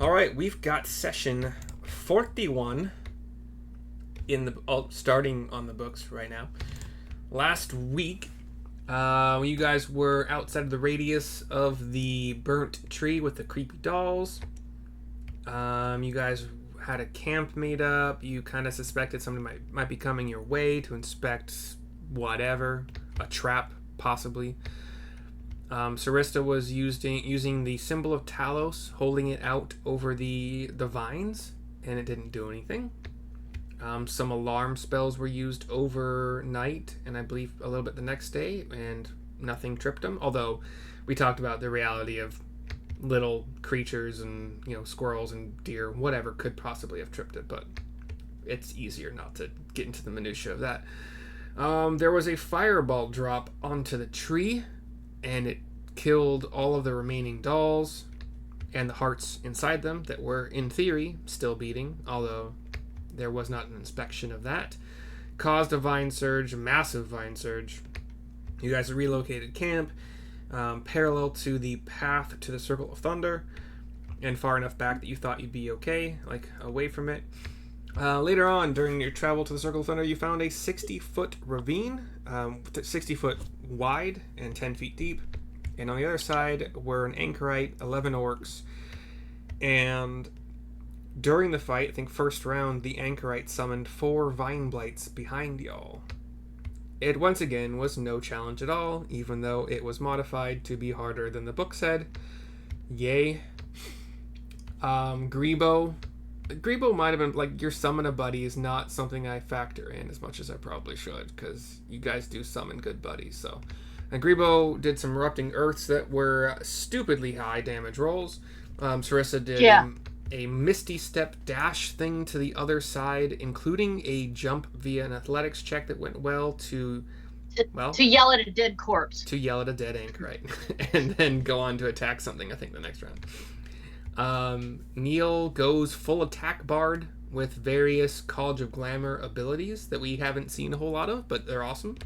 All right, we've got session 41 starting on the books right now. Last week, you guys were outside of the radius of the burnt tree with the creepy dolls. You guys had a camp made up. You kind of suspected somebody might be coming your way to inspect whatever, a trap possibly. Sarista was using the symbol of Talos, holding it out over the vines, and it didn't do anything. Some alarm spells were used overnight, and I believe a little bit the next day, and nothing tripped them. Although we talked about the reality of little creatures and squirrels and deer, whatever, could possibly have tripped it, but it's easier not to get into the minutia of that. There was a fireball drop onto the tree, and it killed all of the remaining dolls and the hearts inside them that were, in theory, still beating, although there was not an inspection of that. Caused a vine surge, a massive vine surge. You guys relocated camp parallel to the path to the Circle of Thunder, and far enough back that you thought you'd be okay, like away from it. Later on, during your travel to the Circle of Thunder, you found a 60-foot ravine, 60 foot wide and 10 feet deep. And on the other side were an Anchorite, 11 orcs. And during the fight, I think first round, the Anchorite summoned 4 vine blights behind y'all. It once again was no challenge at all, even though it was modified to be harder than the book said. Yay. Grebo might have been, like, your summon a buddy is not something I factor in as much as I probably should, because you guys do summon good buddies, so. And Grebo did some erupting earths that were stupidly high damage rolls. Sarissa did a Misty Step dash thing to the other side, including a jump via an athletics check that went well to yell at a dead corpse. To yell at a dead Anchorite. And then go on to attack something, I think, the next round. Neil goes full attack bard with various College of Glamour abilities that we haven't seen a whole lot of, but they're awesome.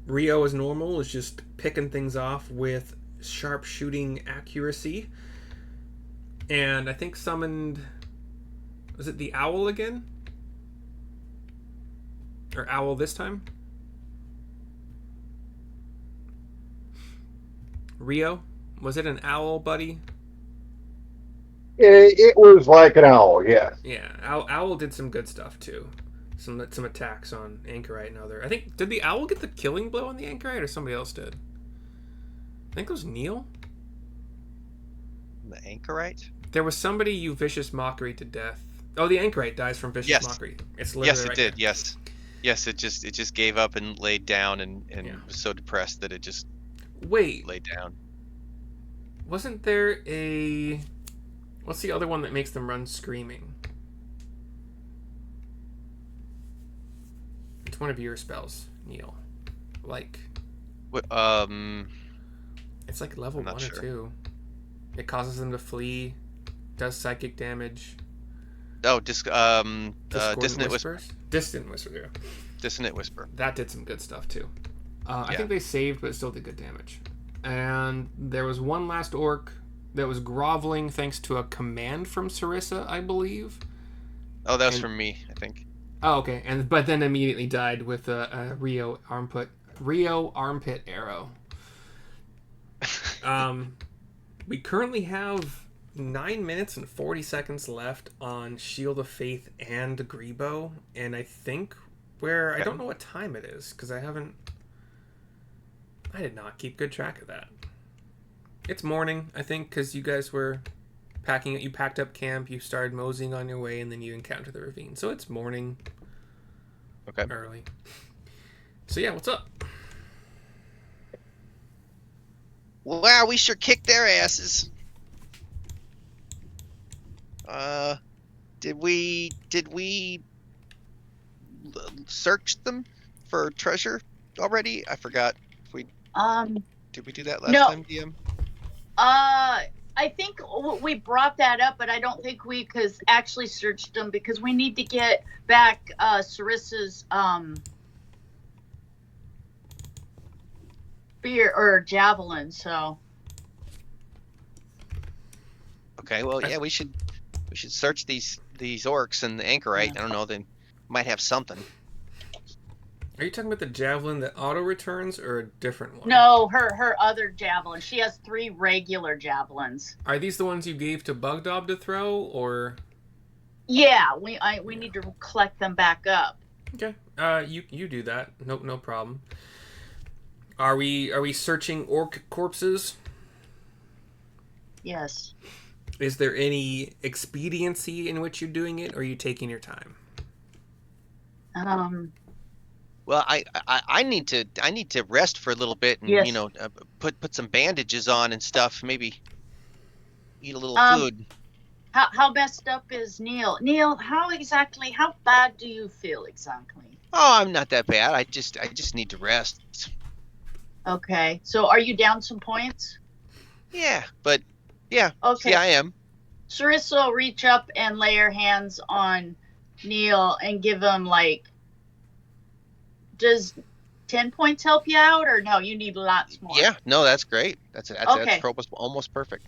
Rio, as normal, is just picking things off with sharp shooting accuracy. And I think summoned... Was it the owl again? Or owl this time? Rio? Was it an owl, buddy? It was like an owl, yes. Yeah, owl did some good stuff, too. Some attacks on Anchorite and other... I think... Did the owl get the killing blow on the Anchorite, or somebody else did? I think it was Neil? The Anchorite? There was somebody you vicious mockery to death. Oh, the Anchorite dies from vicious mockery. It's literally yes, it right did. there. Yes, it just gave up and laid down and was so depressed that it just laid down. Wasn't there a... What's the other one that makes them run screaming? It's one of your spells, Neil. Like... What, It's like level 1 or 2. It causes them to flee. Does psychic damage. Oh, Dissonant Whisper. Distant Whisper, yeah. Dissonant Whisper. That did some good stuff, too. I think they saved, but it still did good damage. And there was one last orc that was groveling thanks to a command from Sarissa, I believe. Oh, that was from me, I think. Oh, okay. But then immediately died with a Rio armpit arrow. We currently have 9 minutes and 40 seconds left on Shield of Faith and Grebo, and I think I don't know what time it is, because I did not keep good track of that. It's morning, I think, because you guys were you packed up camp, you started moseying on your way, and then you encountered the ravine. So it's morning. Okay. Early. So yeah, what's up? Wow, we sure kicked their asses. Did we search them for treasure already? I forgot. Did we do that last time, DM? I think we brought that up, but I don't think we actually searched them because we need to get back Sarissa's spear or javelin. So Okay, well, yeah, we should search these orcs and the anchorite. Yeah. I don't know, they might have something. Are you talking about the javelin that auto returns or a different one? No, her other javelin. She has 3 regular javelins. Are these the ones you gave to Bugdob to throw, or? Yeah, we need to collect them back up. Okay. You do that. Nope, no problem. Are we searching orc corpses? Yes. Is there any expediency in which you're doing it, or are you taking your time? Well, I need to rest for a little bit and Yes. Put some bandages on and stuff. Maybe eat a little food. How messed up is Neil? Neil, how bad do you feel exactly? Oh, I'm not that bad. I just need to rest. Okay. So are you down some points? Yeah, but yeah. Okay. Yeah, I am. Sarissa will reach up and lay her hands on Neil and give him does 10 points help you out, or no, you need lots more? Yeah, no, that's great. That's Okay. almost perfect.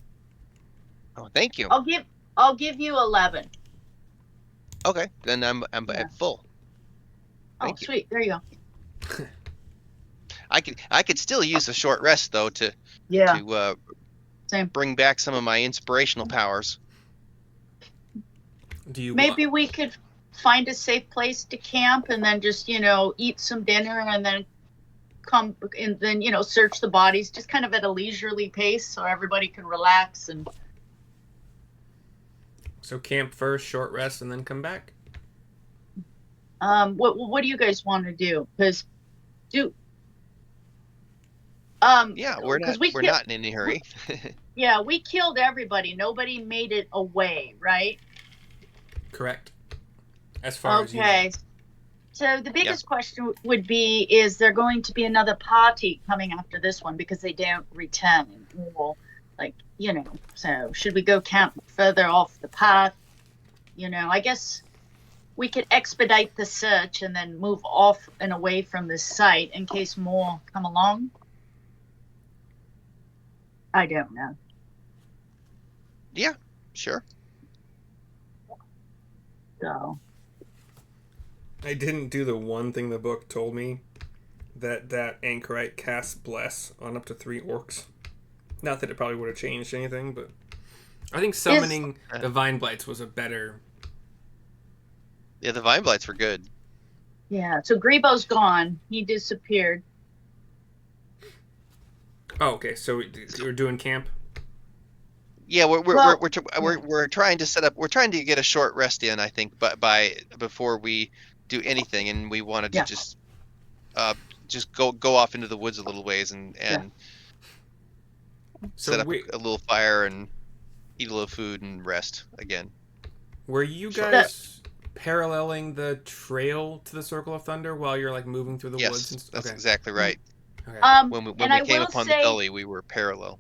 Oh, thank you. I'll give you 11. Okay, then I'm at full. Thank you. Sweet. There you go. I could still use a short rest though to Same. bring back some of my inspirational powers. Maybe we could find a safe place to camp and then just eat some dinner and then come and then search the bodies just kind of at a leisurely pace so everybody can relax. And so camp first, short rest, and then come back. what do you guys want to do? Because we're not in any hurry. Yeah, we killed everybody. Nobody made it away, right? Correct. As far as you know. Okay. So the biggest question would be, is there going to be another party coming after this one because they don't return? Or so should we go camp further off the path? I guess we could expedite the search and then move off and away from this site in case more come along. I don't know. Yeah, sure. So I didn't do the one thing the book told me, that Anchorite casts Bless on up to 3 orcs. Not that it probably would have changed anything, but I think summoning the Vine Blights was a better... Yeah, the Vine Blights were good. Yeah, so Grebo's gone. He disappeared. Oh, okay, so we're doing camp? Yeah, we're trying to set up. We're trying to get a short rest in, I think, but before we do anything, and we wanted to just go off into the woods a little ways and set up a little fire and eat a little food and rest again. Were you guys paralleling the trail to the Circle of Thunder while you're moving through the woods? Yes, that's exactly right. Okay. When we came upon the gully, we were parallel.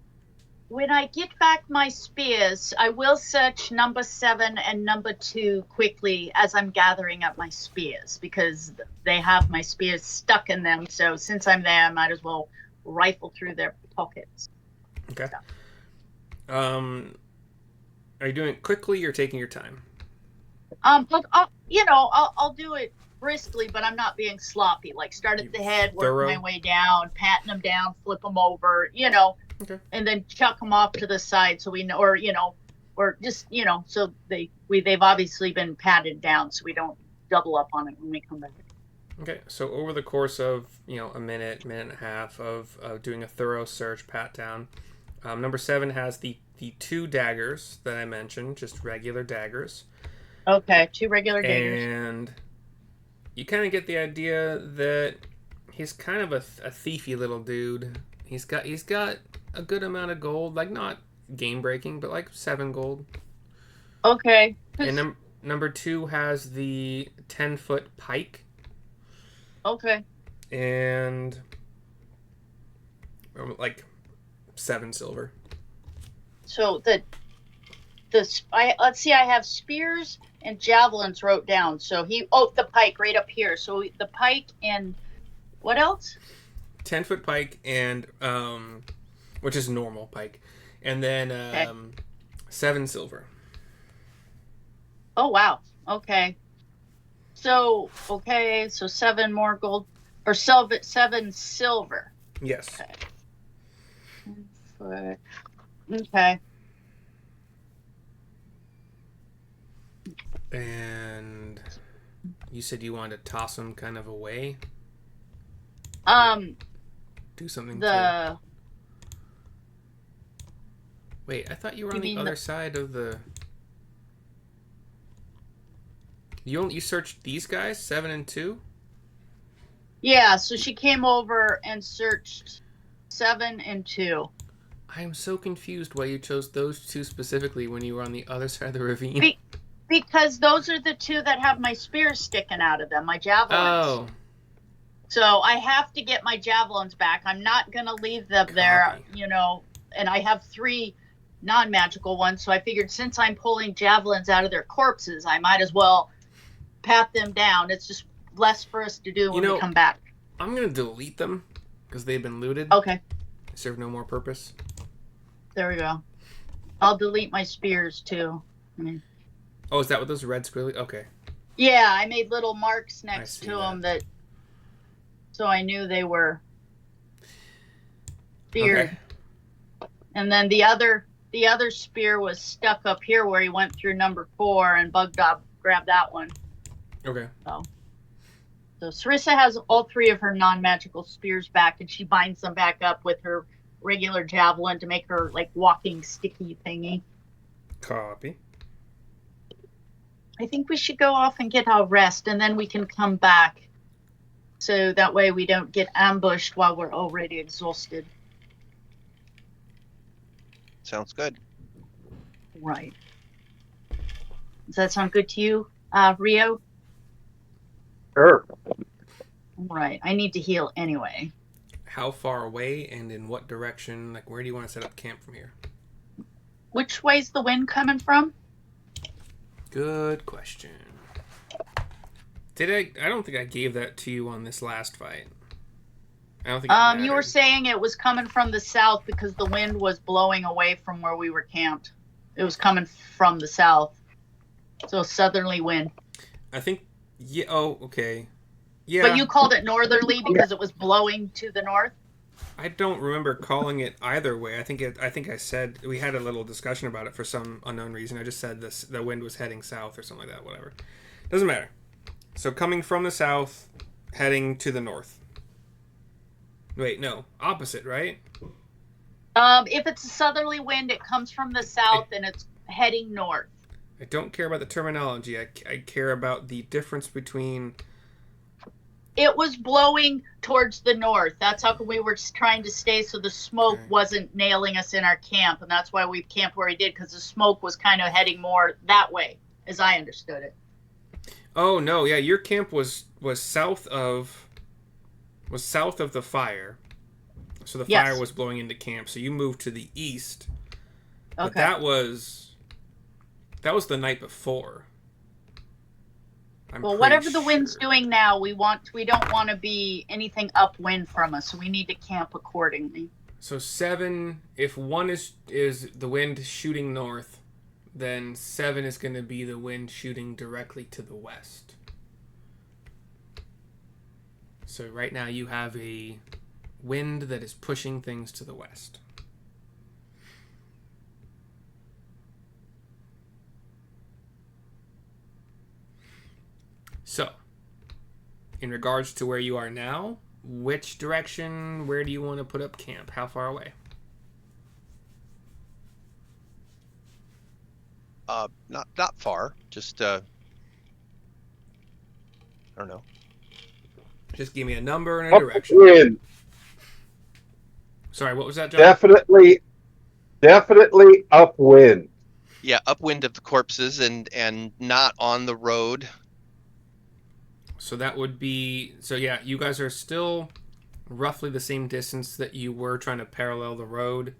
When I get back my spears, I will search number 7 and number 2 quickly as I'm gathering up my spears because they have my spears stuck in them. So since I'm there, I might as well rifle through their pockets. Okay. Are you doing it quickly or taking your time? Look, I'll do it briskly, but I'm not being sloppy. Start at the head, work my way down, patting them down, flip them over, Okay. And then chuck them off to the side so we know, or just, so they've obviously been patted down so we don't double up on it when we come back. Okay, so over the course of, a minute and a half of doing a thorough search, pat down, number 7 has the 2 daggers that I mentioned, just regular daggers. Okay, 2 regular daggers. And you kind of get the idea that he's kind of a thiefy little dude. He's got a good amount of gold, not game breaking, but 7 gold. Okay. And number 2 has the 10-foot pike. Okay. And 7 silver. So let's see, I have spears and javelins wrote down. So the pike right up here. So the pike and what else? 10-foot pike and which is normal pike, and then 7 silver. Oh, wow. Okay. So 7 more gold. Or 7 silver. Yes. Okay. And you said you wanted to toss them kind of away? Do something Wait, I thought you were on the other side of the... You searched these guys, 7 and 2? Yeah, so she came over and searched 7 and 2. I am so confused why you chose those 2 specifically when you were on the other side of the ravine. Because those are the 2 that have my spears sticking out of them, my javelins. Oh. So I have to get my javelins back. I'm not going to leave them there, and I have 3 non-magical ones, so I figured since I'm pulling javelins out of their corpses, I might as well pat them down. It's just less for us to do when we come back. I'm going to delete them because they've been looted. Okay. They serve no more purpose. There we go. I'll delete my spears too. Oh, is that what those red squiggly? Okay. Yeah, I made little marks next to them so I knew they were speared. Okay. And then the other spear was stuck up here where he went through number 4, and Bugdog grabbed that one. Okay. So Sarissa has all 3 of her non-magical spears back, and she binds them back up with her regular javelin to make her like walking sticky thingy. Copy. I think we should go off and get our rest, and then we can come back. So that way we don't get ambushed while we're already exhausted. Sounds good. Right. Does that sound good to you, Rio? Sure. Right. I need to heal anyway. How far away and in what direction? Like, where do you want to set up camp from here? Which way's the wind coming from? Good question. I don't think I gave that to you on this last fight. I don't think you were saying it was coming from the south because the wind was blowing away from where we were camped. It was coming from the south. So southerly wind. I think okay. Yeah. But you called it northerly because it was blowing to the north? I don't remember calling it either way. I think I said we had a little discussion about it for some unknown reason. I just said the wind was heading south or something like that, whatever. Doesn't matter. So coming from the south, heading to the north. Wait, no. Opposite, right? If it's a southerly wind, it comes from the south and it's heading north. I don't care about the terminology. I care about the difference between... It was blowing towards the north. That's how we were trying to stay so the smoke wasn't nailing us in our camp. And that's why we camped where we did, because the smoke was kind of heading more that way, as I understood it. Oh, no. Yeah, your camp was south of the fire. So the fire was blowing into camp. So you moved to the east. Okay. But that was the night before. Well, whatever the wind's doing now, we don't want to be anything upwind from us, so we need to camp accordingly. So 7, if 1 is the wind shooting north, then 7 is going to be the wind shooting directly to the west. So right now you have a wind that is pushing things to the west. So, in regards to where you are now, which direction, where do you want to put up camp? How far away? Not far. Just I don't know. Just give me a number and a direction. Upwind. Sorry, what was that, John? Definitely upwind. Yeah, upwind of the corpses and not on the road. So that would be... So yeah, you guys are still roughly the same distance that you were trying to parallel the road.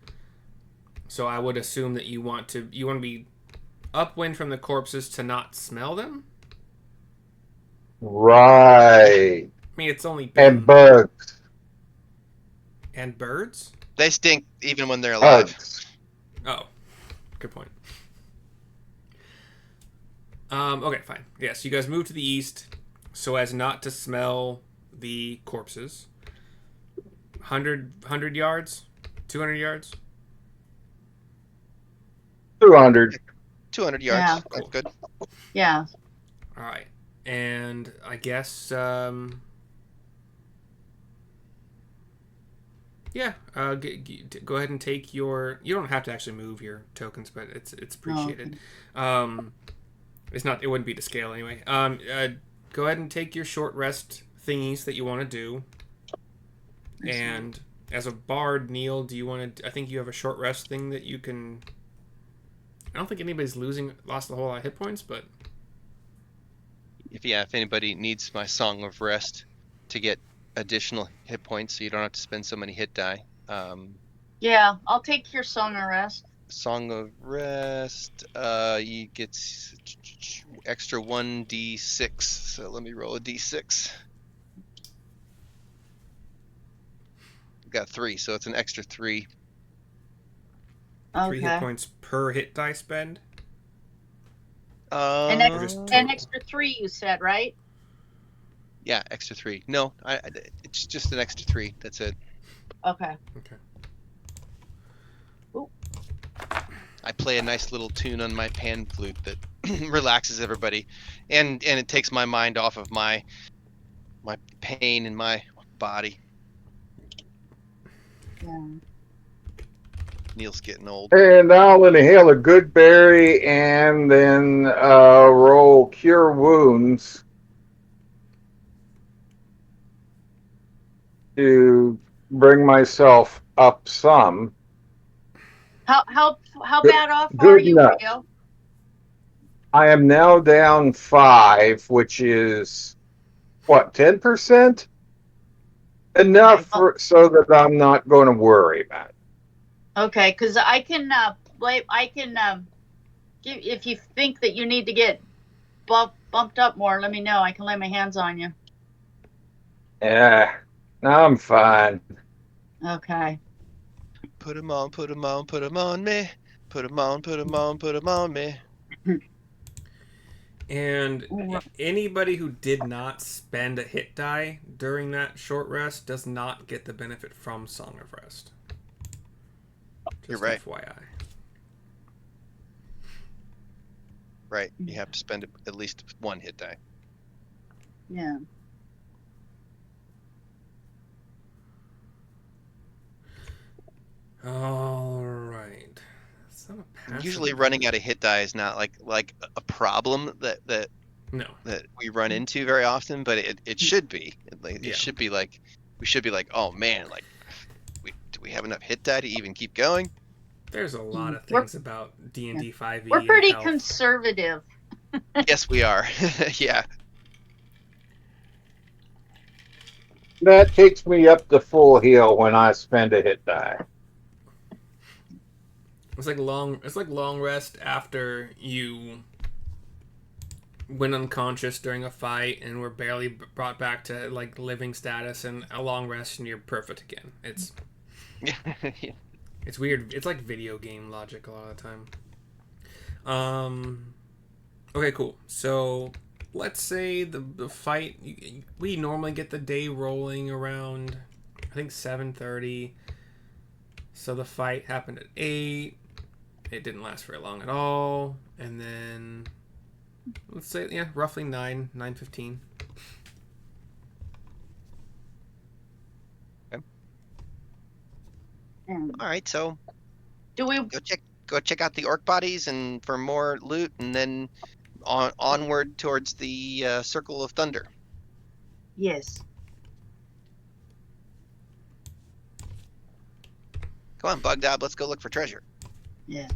So I would assume that you want to be upwind from the corpses to not smell them? Right. I mean, it's only... And birds. And birds? They stink even when they're alive. Oh. Good point. Okay, fine. Yes, you guys move to the east so as not to smell the corpses. 100 yards? 200 yards? 200. 200 yards. Yeah. That's good. Yeah. All right. And I guess, yeah, go ahead and take your... You don't have to actually move your tokens, but it's appreciated. Oh, okay. It's not... It wouldn't be to scale anyway. Go ahead and take your short rest thingies that you want to do. And as a bard, Neil, do you want to... I think you have a short rest thing that you can... I don't think anybody's lost a whole lot of hit points, but... If anybody needs my Song of Rest to get additional hit points so you don't have to spend so many hit die. Yeah, I'll take your Song of Rest. Song of Rest, you get extra 1d6, so let me roll a d6. Got 3, so it's an extra 3. 3 hit points per hit die spend? An extra 3, you said, right? Yeah, extra 3. No, it's just an extra 3. That's it. Okay. Ooh. I play a nice little tune on my pan flute that relaxes everybody, and it takes my mind off of my pain in my body. Yeah. Neil's getting old. And I'll inhale a good berry and then roll Cure Wounds to bring myself up some. How bad off are you, Rio? I am now down 5, which is what, 10%? Enough so that I'm not going to worry about it. Okay, because I can if you think that you need to get bumped up more, let me know. I can lay my hands on you. Yeah, I'm fine. Okay. Put 'em on, put 'em on, put 'em on me. Put 'em on, put 'em on, put 'em on me. And anybody who did not spend a hit die during that short rest does not get the benefit from Song of Rest. Just You're right. FYI. Right. You have to spend at least 1 hit die. Yeah. All right. Usually running out of hit die is not like a problem that we run into very often, but it should be. It should be like we should be like, oh man, like do we have enough hit die to even keep going? There's a lot of things about D&D 5e. We're pretty conservative. Yes, we are. Yeah. That takes me up to full heal when I spend a hit die. It's like long rest after you went unconscious during a fight and were barely brought back to like living status, and a long rest and you're perfect again. It's It's weird. It's like video game logic a lot of the time. Okay, cool. So let's say the fight. We normally get the day rolling around, I think 7:30. So the fight happened at 8. It didn't last very long at all, and then let's say roughly 9:15. All right, so do we go check out the orc bodies and for more loot, and then onward towards the Circle of Thunder. Yes. Come on, Bugdob, let's go look for treasure. Yeah.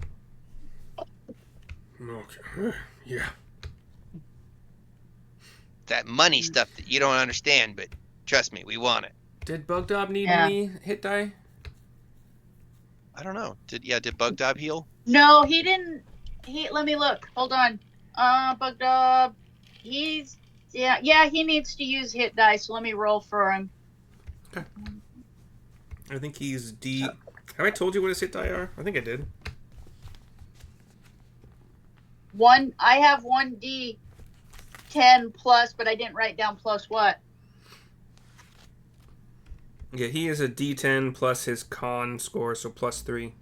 Okay. Yeah. That money stuff that you don't understand, but trust me, we want it. Did Bugdob need any hit die? I don't know. Did Bugdob heal? No, he didn't. Let me look. Hold on. Bugdob. He needs to use hit dice. So let me roll for him. Okay. I think he's D. Have I told you what his hit die are? I think I did. I have 1d10 plus, but I didn't write down plus what. Yeah, he is a D10 plus his con score, so +3.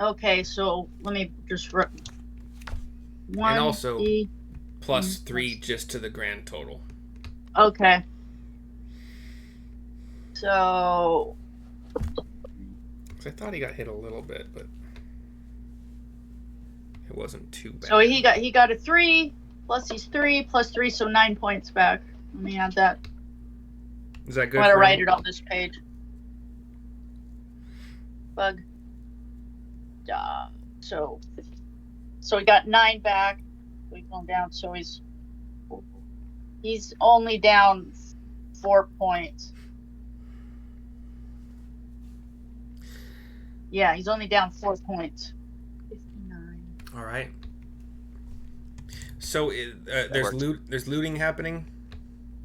Okay, so let me just one. And also D +3 just to the grand total. Okay. So I thought he got hit a little bit, but it wasn't too bad. So he got a 3 plus he's 3 plus 3, so 9 points back. Let me add that. Is that good? I'm gonna write it on this page. Bug. So he got 9 back. We've gone down, so he's only down 4 points. Yeah, he's only down 4 points. 59. All right. So there's looting happening.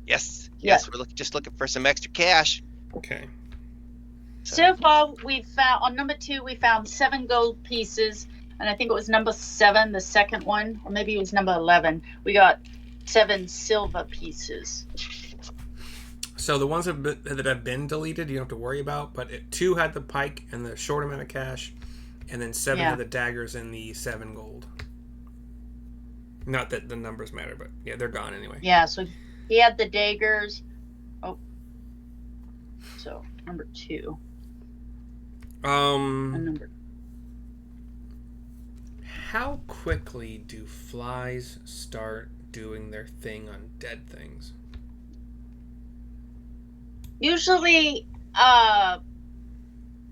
Yes. Yeah. We're just looking for some extra cash. Okay. So far, we found on number 2 we found 7 gold pieces, and I think it was number 7, the second one, or maybe it was number 11. We got 7 silver pieces. So the ones that have been deleted, you don't have to worry about. But 2 had the pike and the short amount of cash, and then 7 had the daggers and the 7 gold. Not that the numbers matter, but yeah, they're gone anyway. Yeah, so he had the daggers. Oh, so number 2. How quickly do flies start doing their thing on dead things? Usually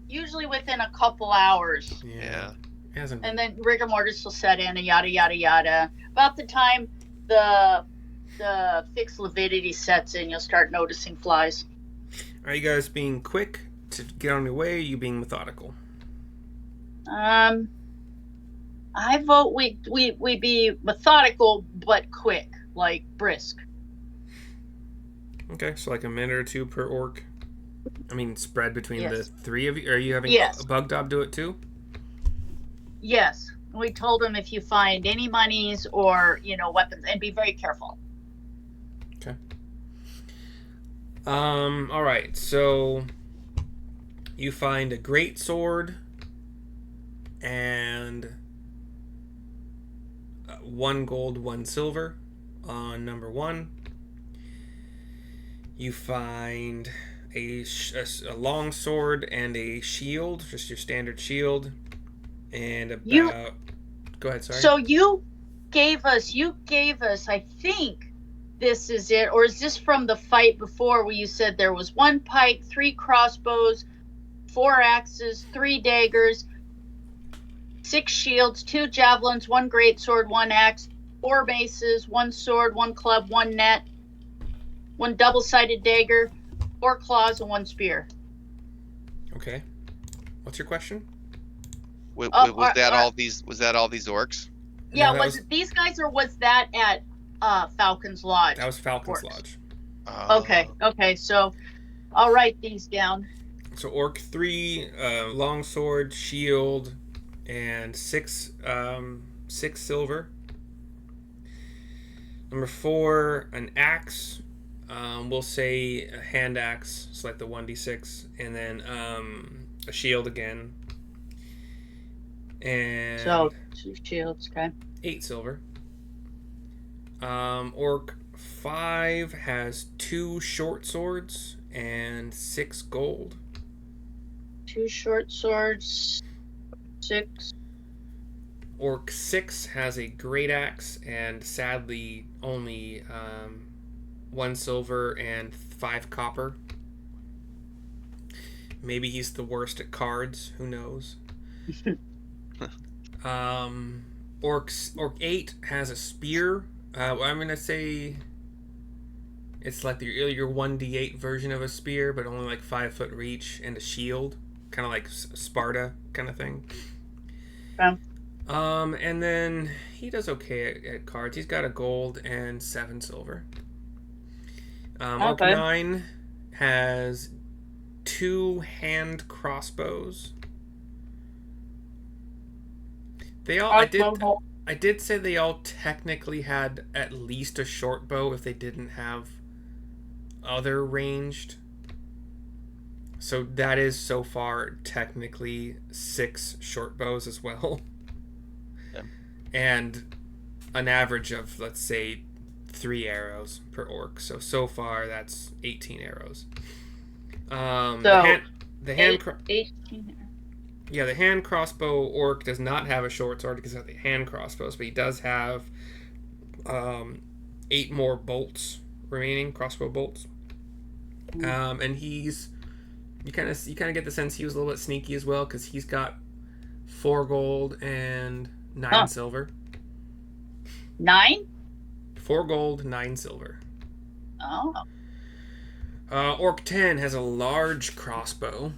within a couple hours. Yeah. And then rigor mortis will set in, and yada yada yada. About the time the fixed lividity sets in, you'll start noticing flies. Are you guys being quick to get on your way? Or are you being methodical? I vote we be methodical but quick, like brisk. Okay, so like a minute or 2 per orc. I mean, spread between the 3 of you. Are you having a bug dob do it too? Yes. We told him if you find any monies or, weapons, and be very careful. Okay. All right. So you find a great sword and 1 gold, 1 silver on number 1. You find a long sword and a shield, just your standard shield, and go ahead, sorry. So you gave us, I think this is it, or is this from the fight before where you said there was 1 pike, 3 crossbows, 4 axes, 3 daggers, 6 shields, 2 javelins, 1 greatsword, 1 axe, 4 maces, 1 sword, 1 club, 1 net, 1 double-sided dagger, 4 claws, and 1 spear. Okay. What's your question? Was that all these orcs? Yeah, no, was it these guys, or was that at Falcon's Lodge? That was Falcon's Lodge. Okay, so I'll write these down. So orc 3, long sword, shield, and 6 silver. Number 4, an axe. We'll say a hand axe, so like the 1d6, and then a shield again. And so 2 shields, okay. 8 silver. Orc 5 has 2 short swords and 6 gold. 2 short swords, 6. Orc 6 has a great axe and sadly only 1 silver and 5 copper. Maybe he's the worst at cards. Who knows? Orc 8 has a spear. I'm gonna say it's like your 1d8 version of a spear, but only like 5 foot reach, and a shield, kind of like Sparta kind of thing. And then he does okay at cards. He's got a gold and 7 silver. Orc 9 has 2 hand crossbows. I did say they all technically had at least a short bow if they didn't have other ranged. So that is so far technically 6 short bows as well. Yeah. And an average of, let's say, 3 arrows per orc. So far that's 18 arrows. The hand crossbow orc does not have a short sword because of the hand crossbows, but he does have 8 more bolts remaining, crossbow bolts. And he's you kind of get the sense he was a little bit sneaky as well because he's got 4 gold and 9 silver. 9? 4 gold, 9 silver. Oh. Orc 10 has a large crossbow.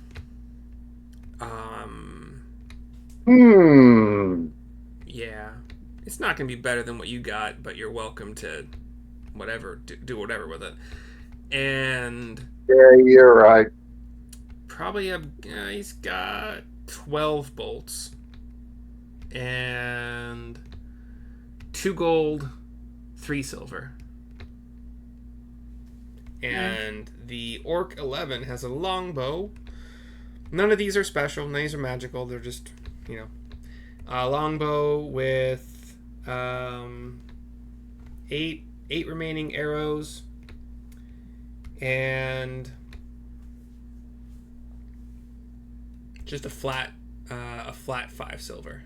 Yeah. It's not going to be better than what you got, but you're welcome to do whatever with it. And Yeah, you're right. probably he's got 12 bolts. And 2 gold, 3 silver. And the Orc 11 has a longbow. None of these are special. None of these are magical. They're just, a longbow with 8 remaining arrows and just a flat 5 silver.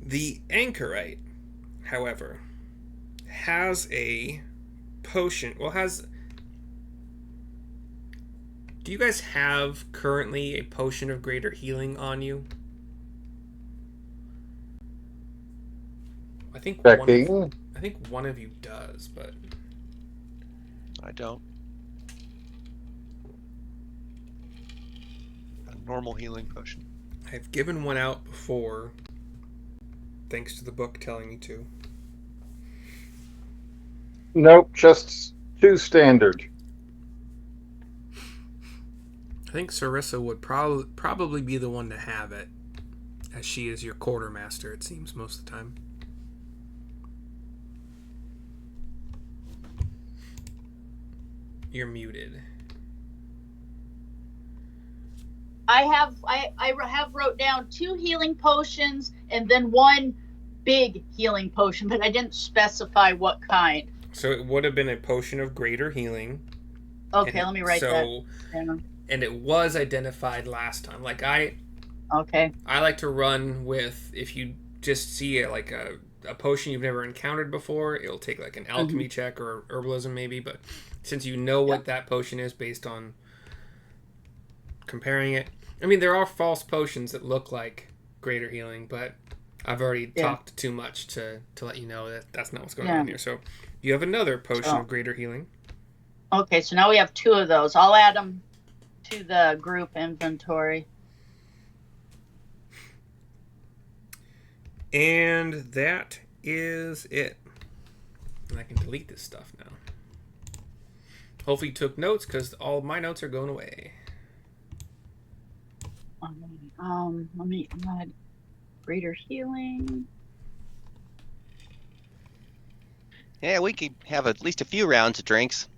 The Anchorite, however, has a potion. Do you guys have currently a potion of greater healing on you? I think one of you does, but I don't. A normal healing potion. I've given one out before, thanks to the book telling me to. Nope, just 2 standard. I think Sarissa would probably be the one to have it, as she is your quartermaster, it seems, most of the time. You're muted. I have wrote down 2 healing potions and then 1 big healing potion, but I didn't specify what kind. So it would have been a potion of greater healing. Okay, let me write that down. And it was identified last time. Like I like to run with, if you just see it like a potion you've never encountered before, it'll take like an alchemy check or herbalism maybe, but since you know what that potion is based on comparing it. I mean, there are false potions that look like greater healing, but I've already talked too much to let you know that that's not what's going on here. So you have another potion of greater healing. Okay, so now we have 2 of those. I'll add them to the group inventory. And that is it. And I can delete this stuff now. Hopefully you took notes, because all of my notes are going away. Let me add greater healing. Yeah, we could have at least a few rounds of drinks.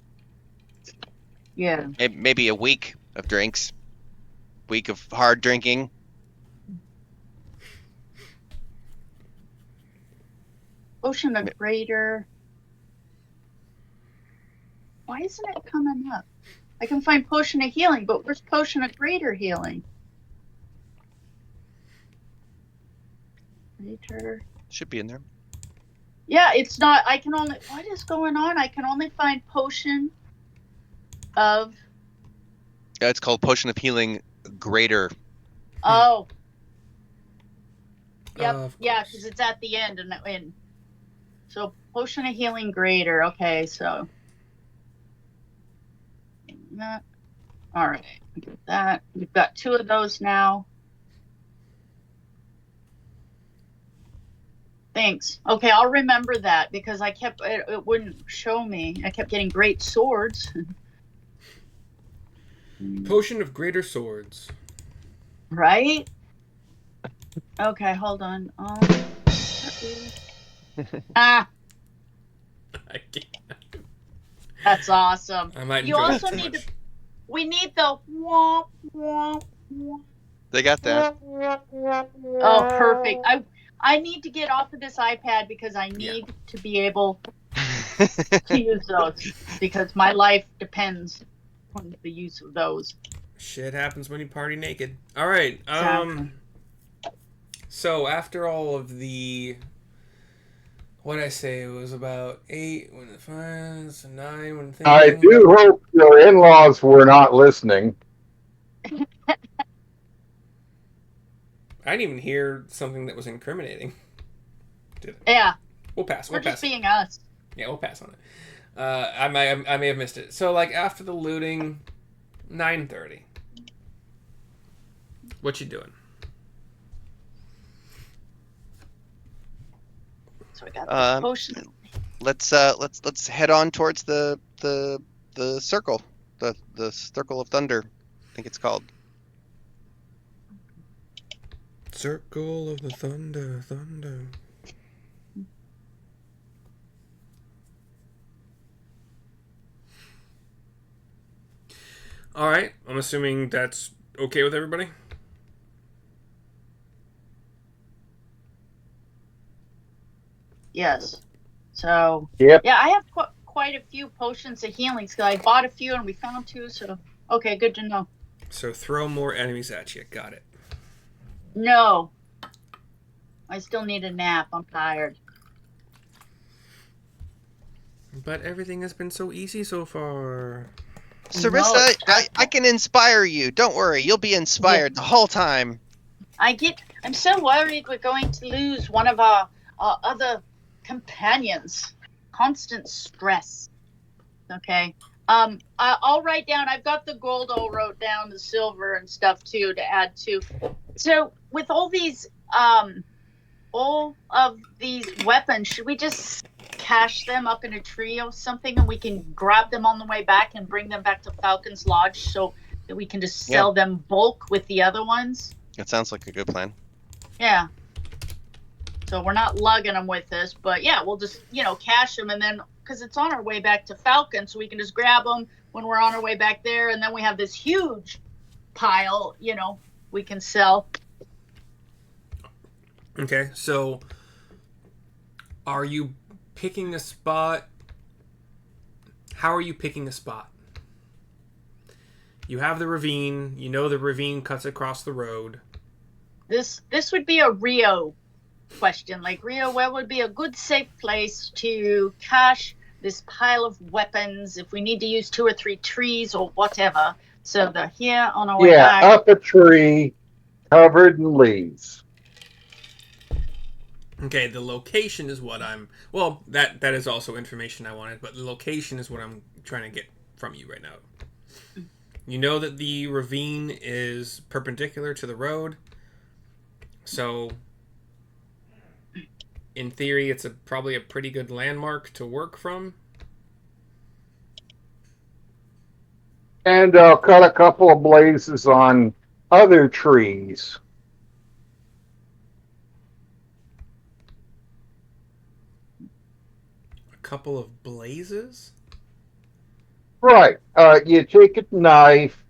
Yeah. Maybe a week of drinks. Week of hard drinking. Potion of greater. Why isn't it coming up? I can find potion of healing, but where's potion of greater healing? Greater. Should be in there. Yeah, it's not. What is going on? I can only find potion of. Yeah, it's called Potion of Healing Greater. Oh. Yep. Yeah, because it's at the end and so Potion of Healing Greater. Okay, so. That. All right, get that. We've got 2 of those now. Thanks. Okay, I'll remember that because it wouldn't show me. I kept getting great swords. Potion of greater swords. Right? Okay, hold on. Ah, I can't. that's awesome. I might You enjoy also that too need much. we need the wah, wah, wah. They got that. Oh, perfect. I need to get off of this iPad because I need to be able to use those because my life depends on the use of those. Shit happens when you party naked. All right. Exactly. So after all of the, what I say, it was about 8 when it finds, 9 when things. I do hope your in-laws were not listening. I didn't even hear something that was incriminating. Yeah. We'll pass. We're just being us. Yeah, we'll pass on it. I may have missed it. So like after the looting, 9:30. What you doing? So I got the potion. Let's head on towards the circle, the circle of thunder, I think it's called. Circle of the thunder. All right, I'm assuming that's okay with everybody. Yes. So Yep. yeah, I have quite a few potions of healing. So I bought a few and we found 2. So okay, good to know. So throw more enemies at you. Got it. No. I still need a nap. I'm tired. But everything has been so easy so far. Sarissa, I can inspire you. Don't worry, you'll be inspired the whole time. I'm so worried we're going to lose one of our other companions. Constant stress. Okay. I'll write down. I've got the gold. I wrote down the silver and stuff too to add to. So with all of these weapons, should we just cache them up in a tree or something, and we can grab them on the way back and bring them back to Falcon's Lodge so that we can just sell them bulk with the other ones? That sounds like a good plan. Yeah. So we're not lugging them with us, but yeah, we'll just, cache them, and then, because it's on our way back to Falcon, so we can just grab them when we're on our way back there, and then we have this huge pile, we can sell. Okay, so are you picking a spot? How are you picking a spot? You have the ravine. You know the ravine cuts across the road. This would be a Rio question. Like, Rio, where would be a good safe place to cache this pile of weapons if we need to use 2 or 3 trees or whatever? So they're here on our way back. Yeah, up a tree, covered in leaves. Okay, the location is what I'm... Well, that is also information I wanted, but the location is what I'm trying to get from you right now. You know that the ravine is perpendicular to the road, so in theory it's probably a pretty good landmark to work from. And I'll cut a couple of blazes on other trees. Couple of blazes? Right. You take a knife,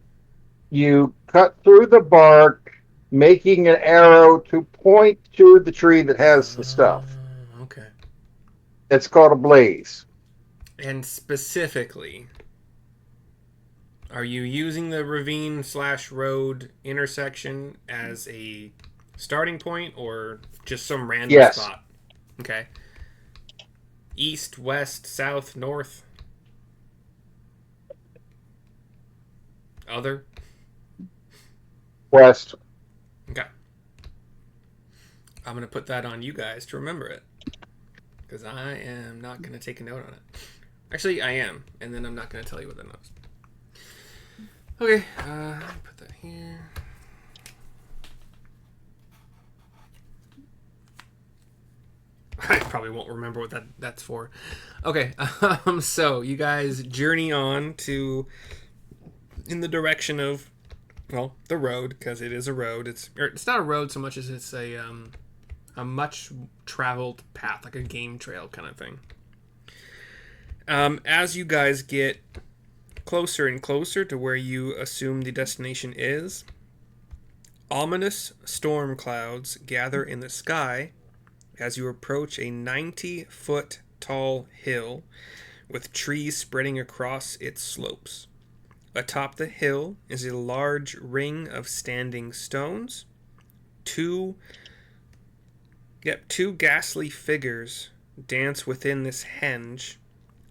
you cut through the bark, making an arrow to point to the tree that has the stuff. Okay. It's called a blaze. And specifically, are you using the ravine/road intersection as a starting point or just some random spot? Okay. East, west, south, north? Other? West. Okay. I'm going to put that on you guys to remember it. Because I am not going to take a note on it. Actually, I am. And then I'm not going to tell you what that note is. Okay. Put that here. I probably won't remember what that's for. Okay, so you guys journey on in the direction of well, the road, because it is a road. It's not a road so much as it's a much traveled path, like a game trail kind of thing. As you guys get closer and closer to where you assume the destination is, ominous storm clouds gather in the sky as you approach a 90-foot tall hill with trees spreading across its slopes. Atop the hill is a large ring of standing stones. Two ghastly figures dance within this henge,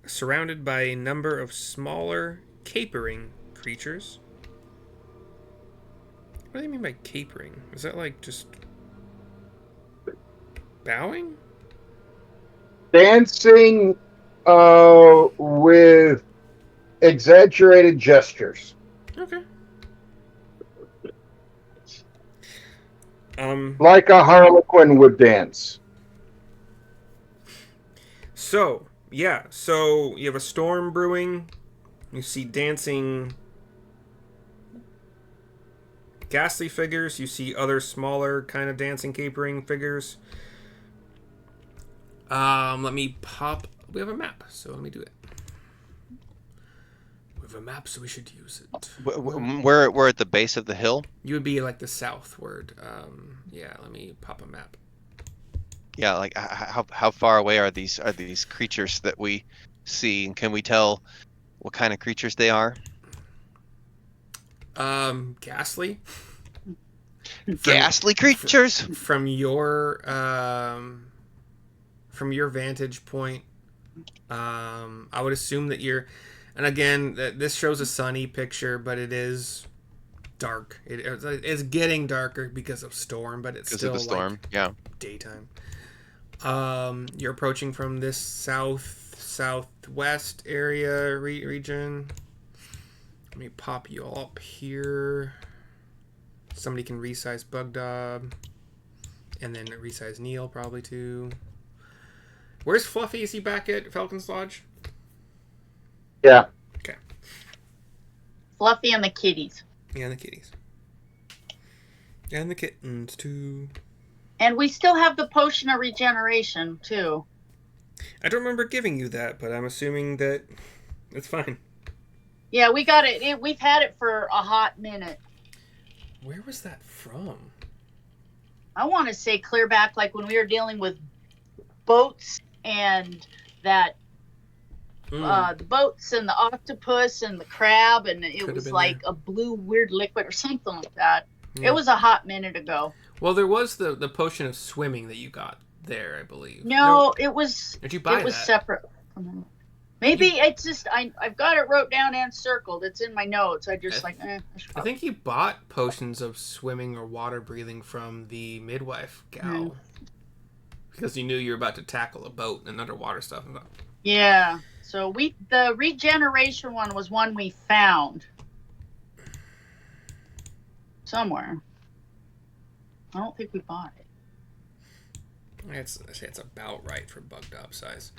surrounded by a number of smaller, capering creatures. What do they mean by capering? Is that like just bowing? Dancing with exaggerated gestures. Okay. Like a harlequin would dance. So you have a storm brewing. You see dancing ghastly figures. You see other smaller kind of dancing, capering figures. Let me pop. We have a map, so let me do it. We have a map, so we should use it. We're at the base of the hill. You would be like the southward. Yeah, let me pop a map. Yeah, like how far away are these creatures that we see, and can we tell what kind of creatures they are? Ghastly. Ghastly creatures. From your vantage point, I would assume that you're. And again, this shows a sunny picture, but it is dark. It's getting darker because of storm, but it's still of the storm. like Yeah, daytime. You're approaching from this southwest area region. Let me pop you all up here. Somebody can resize Bugdob, and then resize Neil probably too. Where's Fluffy? Is he back at Falcon's Lodge? Yeah. Okay. Fluffy and the kitties. Yeah, and the kitties. And the kittens too. And we still have the potion of regeneration too. I don't remember giving you that, but I'm assuming that it's fine. Yeah, we got it. We've had it for a hot minute. Where was that from? I want to say clear back, like when we were dealing with boats and that the boats and the octopus and the crab, and it was like a blue weird liquid or something like that. Yeah. It was a hot minute ago. Well, there was the potion of swimming that you got there, I believe. No, it was. Did you buy that? It was separate. Maybe it's just I've got it wrote down and circled. It's in my notes. I think you bought potions of swimming or water breathing from the midwife gal because you knew you were about to tackle a boat and underwater stuff. Yeah. So the regeneration one was one we found somewhere. I don't think we bought it. It's about right for Bugdob size.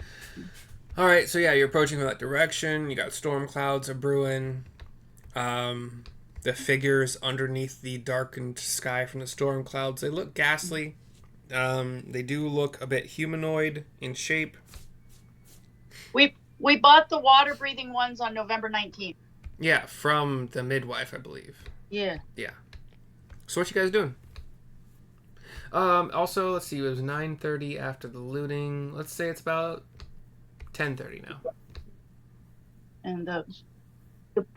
All right, so yeah, you're approaching from that direction. You got storm clouds are brewing. The figures underneath the darkened sky from the storm clouds, they look ghastly. They do look a bit humanoid in shape. We bought the water breathing ones on November 19th. Yeah, from the midwife, I believe. Yeah. Yeah. So what you guys doing? Also, let's see. It was 9:30 after the looting. Let's say it's about 10:30 now. And the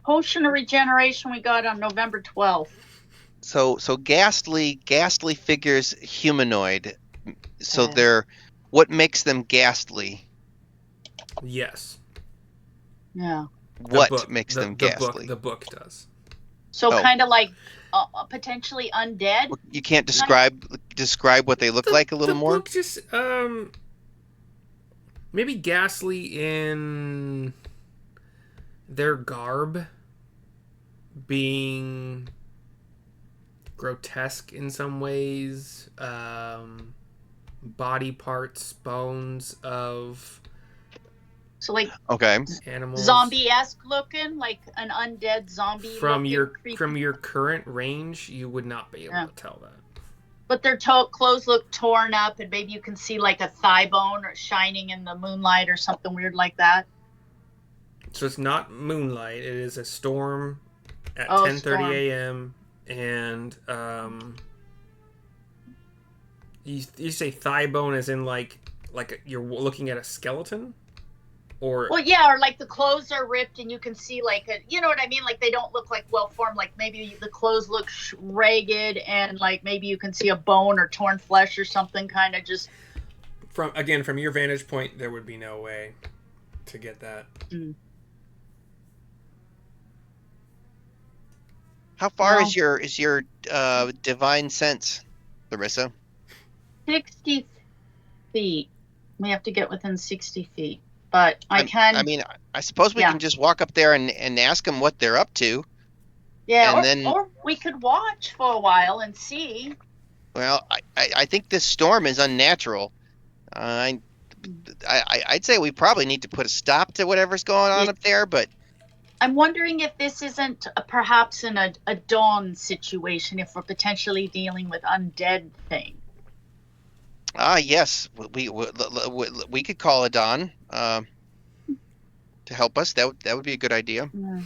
potion of regeneration we got on November 12th. So ghastly figures humanoid. So they're what makes them ghastly? Yes. Yeah. What makes them ghastly? The book does. So kind of like potentially undead. You can't describe what they look like a little more. The book just maybe ghastly in their garb, being grotesque in some ways. Body parts, bones of So like Okay. Animals. zombie-esque looking, like an undead zombie. From creepy. your current range, you would not be able to tell that. But their clothes look torn up, and maybe you can see like a thigh bone or shining in the moonlight or something weird like that. So it's not moonlight. It is a storm at 10:30 storm. a.m. And you say thigh bone as in like you're looking at a skeleton, or well, yeah, or like the clothes are ripped and you can see like you know what I mean? Like they don't look like well formed. Like maybe the clothes look ragged and like maybe you can see a bone or torn flesh or something. Kind of just from your vantage point, there would be no way to get that. Mm. How far is your divine sense, Larissa? 60 feet. We have to get within 60 feet. But I suppose we can just walk up there and ask them what they're up to. Yeah, or we could watch for a while and see. Well, I think this storm is unnatural. I'd say we probably need to put a stop to whatever's going on up there, but I'm wondering if this isn't perhaps in a dawn situation, if we're potentially dealing with undead thing. Yes, we could call a dawn to help us. That would be a good idea. Yeah.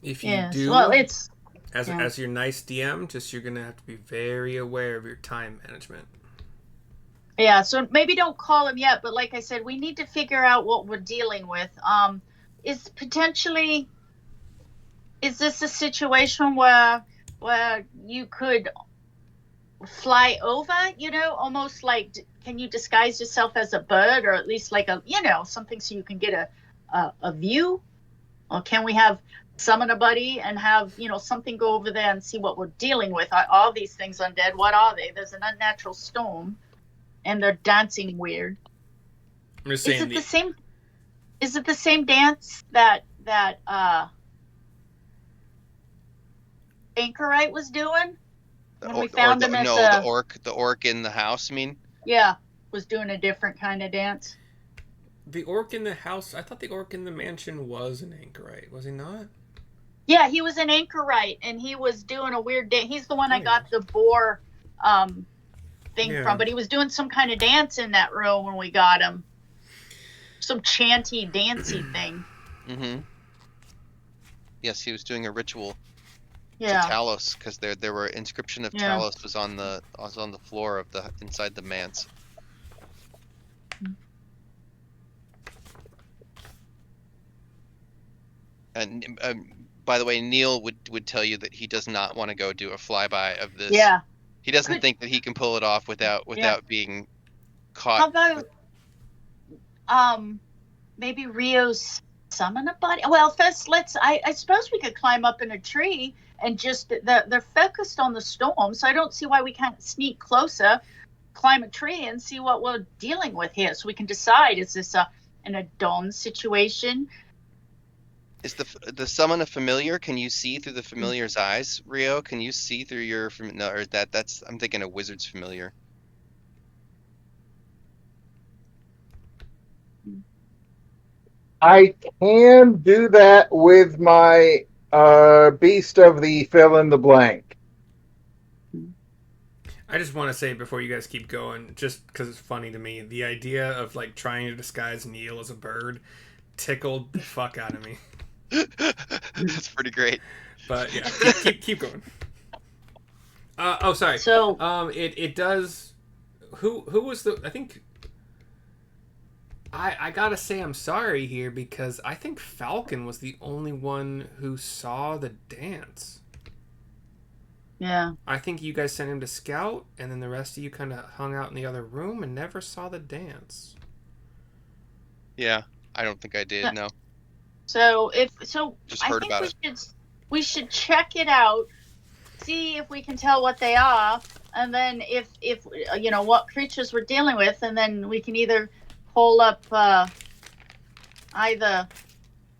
If you do, well, it's as your nice DM, just you're gonna have to be very aware of your time management. Yeah, so maybe don't call him yet, but like I said, we need to figure out what we're dealing with. Is this a situation where you could fly over, almost like, can you disguise yourself as a bird, or at least like something so you can get a view? Or can we summon a buddy and have something go over there and see what we're dealing with? Are all these things undead? What are they? There's an unnatural storm and they're dancing weird. I'm just saying is it the same dance that Anchorite was doing when we found him at the orc in the house, I mean? Yeah, was doing a different kind of dance. The orc in the house, I thought the orc in the mansion was an Anchorite, was he not? Yeah, he was an Anchorite, and he was doing a weird dance. He's the one I got the boar thing from, but he was doing some kind of dance in that room when we got him. Some chanty, dancey thing. Mm-hmm. Yes, he was doing a ritual to Talos, because there were inscription of Talos was on the floor of inside the manse. And by the way, Neil would tell you that he does not want to go do a flyby of this. Yeah. He doesn't think that he can pull it off without being caught. How about maybe Rio's summon a buddy? Well, first I suppose we could climb up in a tree and just they're focused on the storm, so I don't see why we can't sneak closer, climb a tree, and see what we're dealing with here, so we can decide, is this a dawn situation? Is the summon a familiar? Can you see through the familiar's eyes, Rio? Can you see through your or that's I'm thinking a wizard's familiar. I can do that with my beast of the fill in the blank. I just want to say before you guys keep going, just because it's funny to me, the idea of like trying to disguise Neil as a bird tickled the fuck out of me. That's pretty great. But yeah, keep going. Sorry. So it does. Who was the? I think. I gotta say I'm sorry here, because I think Falcon was the only one who saw the dance. Yeah. I think you guys sent him to scout, and then the rest of you kind of hung out in the other room and never saw the dance. Yeah, I don't think I did. No. So just heard about it. We should check it out, see if we can tell what they are, and then if what creatures we're dealing with, and then we can either pull up either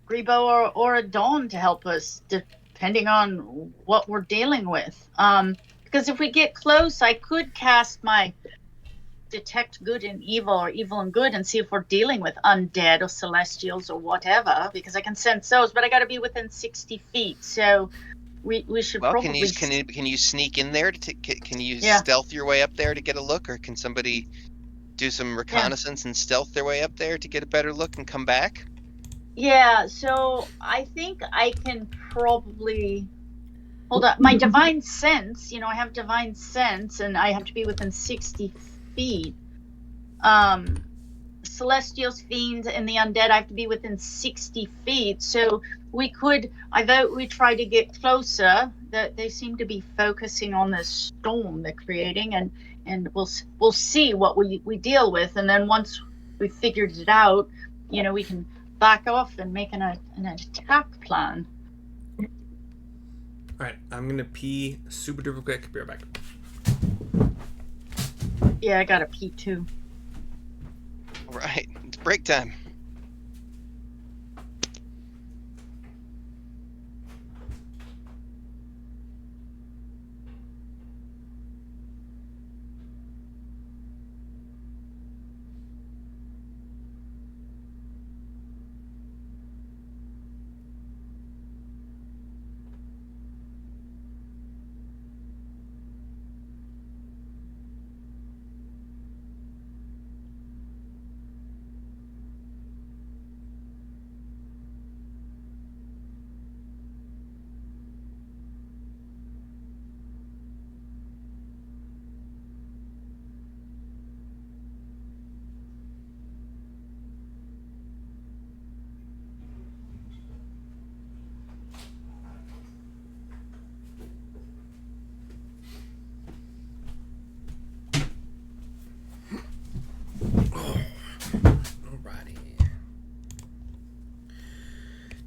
Grebo or a Dawn to help us, depending on what we're dealing with. Because if we get close, I could cast my detect good and evil or evil and good and see if we're dealing with undead or celestials or whatever, because I can sense those, but I got to be within 60 feet. So we should probably. Can you sneak in there can you Yeah. stealth your way up there to get a look, or can somebody do some reconnaissance and stealth their way up there to get a better look and come back? Yeah, so I think I can probably hold on. My divine sense, I have divine sense, and I have to be within 60 feet. Celestials, fiends, and the undead, I have to be within 60 feet. So we could, I vote we try to get closer. That they seem to be focusing on this storm they're creating, and we'll see what we deal with, and then once we figured it out, we can back off and make an attack plan. All right, I'm gonna pee super duper quick. Be right back. Yeah, I got to pee too. All right, it's break time. Alrighty.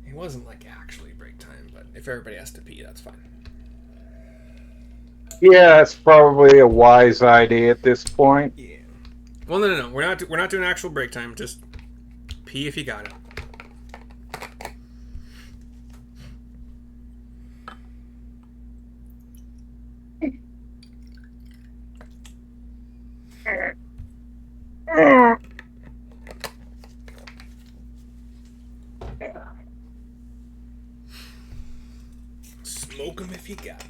It wasn't like actually break time, but if everybody has to pee, that's fine. Yeah, it's probably a wise idea at this point. Yeah. Well, no. We're not doing actual break time. Just pee if you got it. Smoke them if you got them.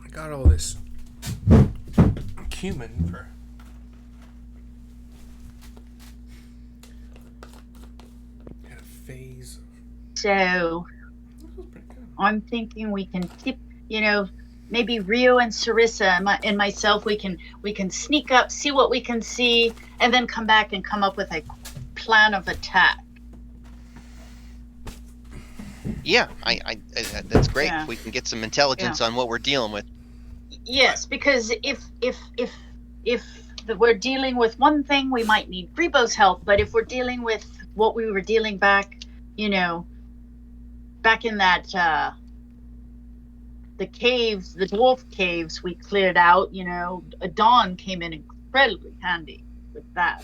I got all this cumin for a phase. So I'm thinking we can tip, maybe Rio and Sarissa and myself, we can sneak up, see what we can see, and then come back and come up with a plan of attack. Yeah, I that's great. Yeah. If we can get some intelligence on what we're dealing with. Yes, because if we're dealing with one thing, we might need Rebo's help. But if we're dealing with what we were dealing back, back in that the caves, the dwarf caves we cleared out, Dawn came in incredibly handy with that.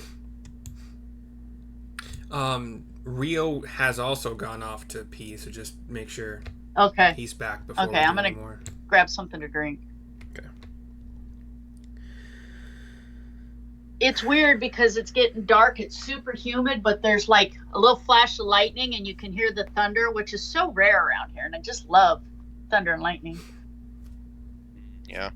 Rio has also gone off to pee, so just make sure he's back before we do I'm gonna more. grab something to drink. Okay. It's weird because it's getting dark, it's super humid, but there's like a little flash of lightning and you can hear the thunder, which is so rare around here, and I just love thunder and lightning. Yeah.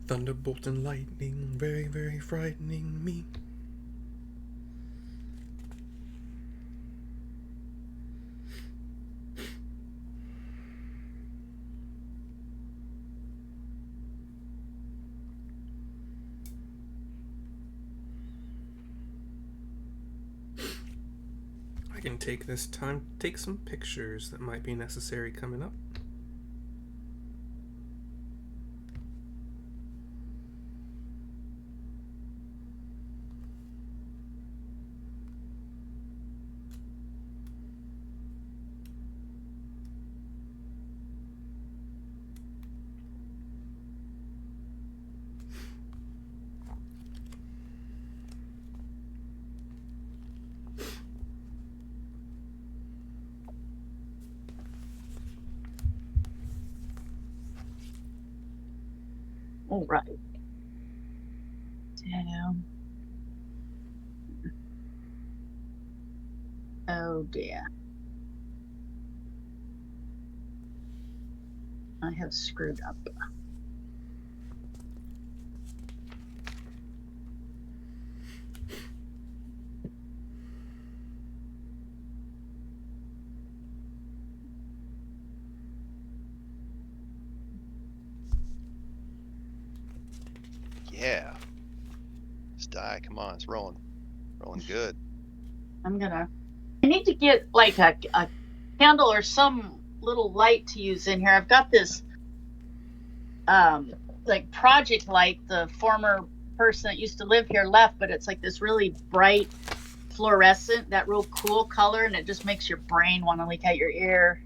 Thunderbolt and lightning, very, very frightening me. I can take this time to take some pictures that might be necessary coming up. All right. Damn. Oh dear. I have screwed up. Yeah. Just die. Come on, it's rolling. Rolling good. I need to get like a candle or some little light to use in here. I've got this like project light the former person that used to live here left, but it's like this really bright fluorescent, that real cool color, and it just makes your brain want to leak out your ear.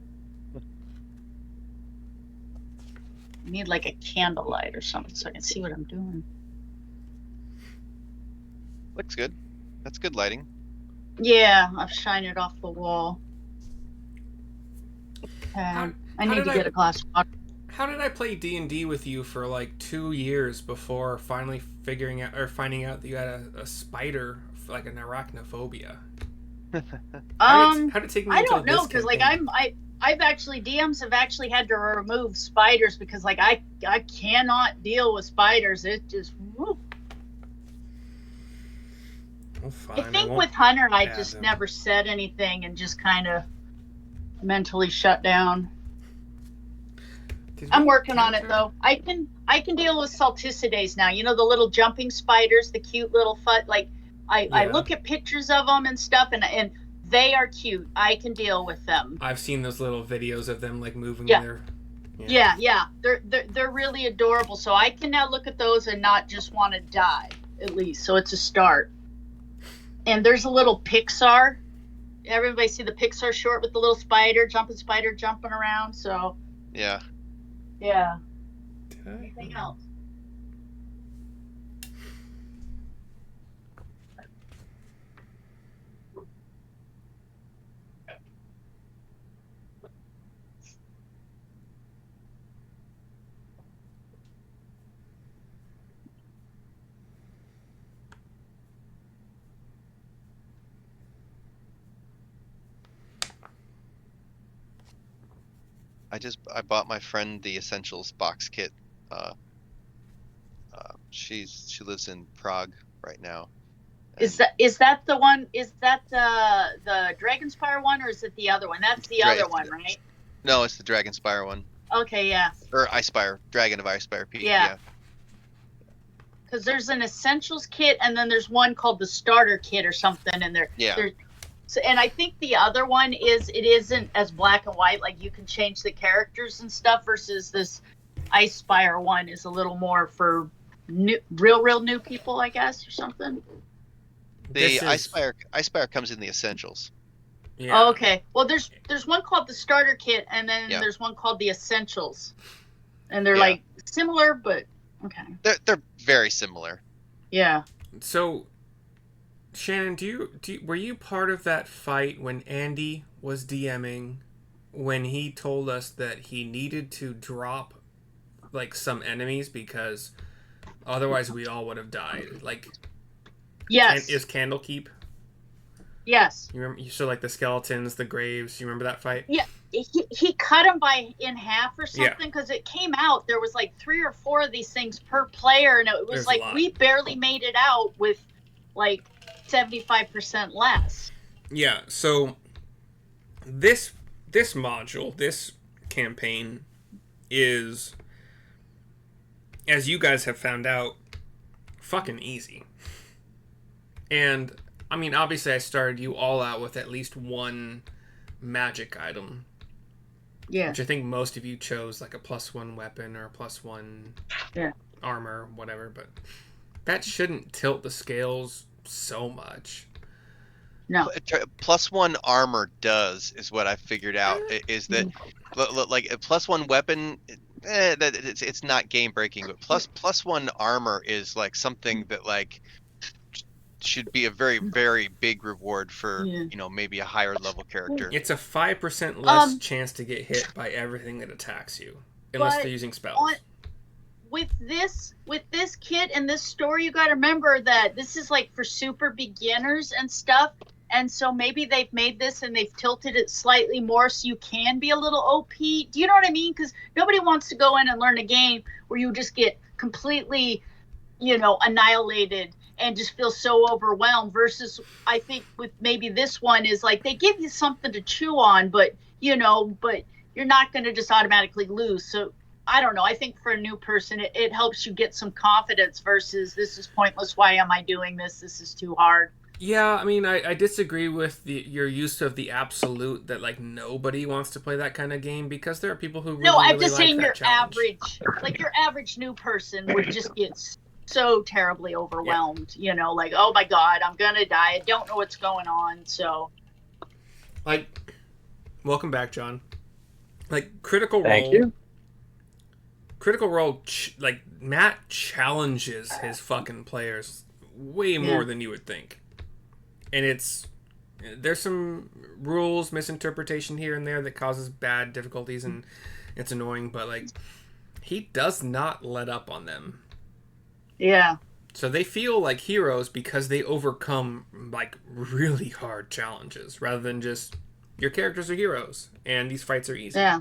I need like a candlelight or something so I can see what I'm doing. Looks good. That's good lighting. Yeah, I've shined it off the wall. Okay. I need to get a glass of water. How did I play D&D with you for like 2 years before finally finding out that you had a spider, like an arachnophobia? How did it take me? I don't know, because like I've actually DMs have actually had to remove spiders because like I cannot deal with spiders. It just whoop. Well, fine, I think with Hunter I just never said anything and just kind of mentally shut down. I'm working on it though. I can deal with salticides now. You know, the little jumping spiders, the cute little foot. Like I look at pictures of them and stuff, and they are cute. I can deal with them. I've seen those little videos of them like moving their. Yeah. They're really adorable. So I can now look at those and not just want to die, at least. So it's a start. And there's a little Pixar. Everybody see the Pixar short with the little spider jumping around. So yeah. Yeah. Anything else? I bought my friend the Essentials box kit. She lives in Prague right now. Is that the one? Is that the Dragonspire one, or is it the other one? That's the other one, right? No, it's the Dragonspire one. Okay, yeah. Or Icespire, Dragon of Icespire. Yeah. Because there's an Essentials kit, and then there's one called the Starter kit or something, and So, and I think the other one isn't as black and white, like you can change the characters and stuff, versus this Icespire one is a little more for real new people, I guess, or something. The Icespire comes in the Essentials. Yeah. Oh, okay. Well, there's one called the Starter kit, and then there's one called the Essentials, and they're like similar, but okay. They're very similar. Yeah. So, Shannon, were you part of that fight when Andy was DMing, when he told us that he needed to drop like some enemies because otherwise we all would have died? Like, yes, is Candlekeep? Yes. You remember? So like the skeletons, the graves. You remember that fight? Yeah, he cut them in half or something because it came out. There was like 3 or 4 of these things per player, and it was like we barely made it out with like 75% less. Yeah, so this module, this campaign is, as you guys have found out, fucking easy. And I mean, obviously I started you all out with at least one magic item. Yeah. Which I think most of you chose like a +1 weapon or a +1 armor, whatever, but that shouldn't tilt the scales so much. No. +1 armor is what I figured out, is that like a +1 weapon, that it's not game breaking, but +1 armor is like something that like should be a very, very big reward for maybe a higher level character. It's a 5% less chance to get hit by everything that attacks you, unless they're using spells. with this kit and this story, you got to remember that this is like for super beginners and stuff. And so maybe they've made this and they've tilted it slightly more so you can be a little OP. Do you know what I mean? Because nobody wants to go in and learn a game where you just get completely, annihilated and just feel so overwhelmed. Versus, I think with maybe this one is like they give you something to chew on, but you're not going to just automatically lose. So I don't know. I think for a new person, it helps you get some confidence versus this is pointless. Why am I doing this? This is too hard. Yeah, I mean, I disagree with your use of the absolute that like nobody wants to play that kind of game, because there are people who really, I'm really just like saying that challenge. your average new person would just get so terribly overwhelmed. Yeah. Like, oh my god, I'm gonna die. I don't know what's going on. So, like, welcome back, John. Like Critical Role. Thank you. Critical Role, like Matt challenges his fucking players way more than you would think. And there's some rules misinterpretation here and there that causes bad difficulties, and it's annoying, but like he does not let up on them. Yeah. So they feel like heroes because they overcome like really hard challenges rather than just your characters are heroes and these fights are easy. Yeah.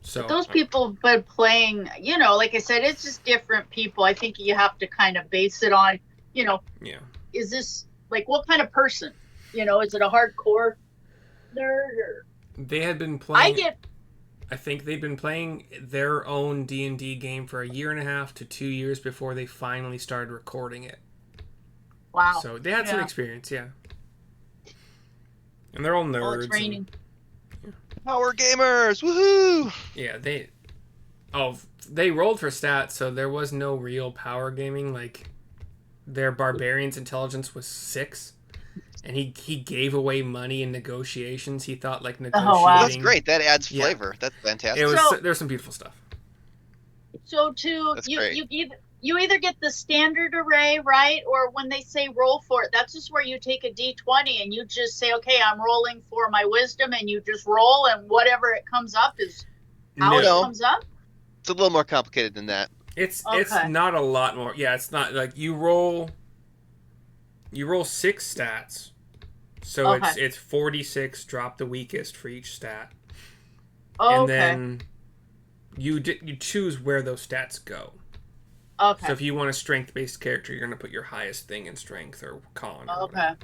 So but those people have been playing, like I said, it's just different people. I think you have to kind of base it on, yeah. Is this like what kind of person? Is it a hardcore nerd or they had been playing I think they've been playing their own D&D game for 1.5 to 2 years before they finally started recording it. Wow. So they had some experience, yeah. And they're all nerds. Training. Power gamers, woohoo! Yeah, they rolled for stats, so there was no real power gaming. Like their barbarian's intelligence was 6. And he gave away money in negotiations. He thought like negotiating. Oh, wow. That's great. That adds flavor. Yeah. That's fantastic. There's some beautiful stuff. So you either get the standard array, right? Or when they say roll for it, that's just where you take a D20 and you just say, okay, I'm rolling for my wisdom, and you just roll, and whatever it comes up is how it comes up? It's a little more complicated than that. It's not a lot more. Yeah, it's not like you roll 6 stats. So it's 46, drop the weakest for each stat. And then you choose where those stats go. Okay. So if you want a strength-based character, you're going to put your highest thing in strength or con. Or whatever.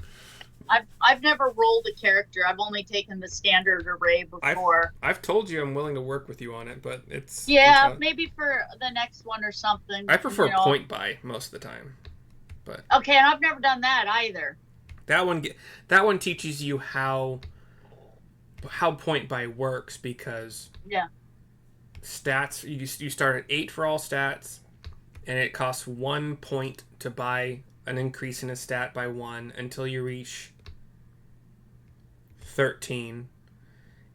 I've never rolled a character. I've only taken the standard array before. I've told you I'm willing to work with you on it, but it's maybe for the next one or something. I prefer point buy most of the time. But okay, and I've never done that either. That one teaches you how point buy works, because stats you start at 8 for all stats, and it costs 1 point to buy an increase in a stat by 1 until you reach 13,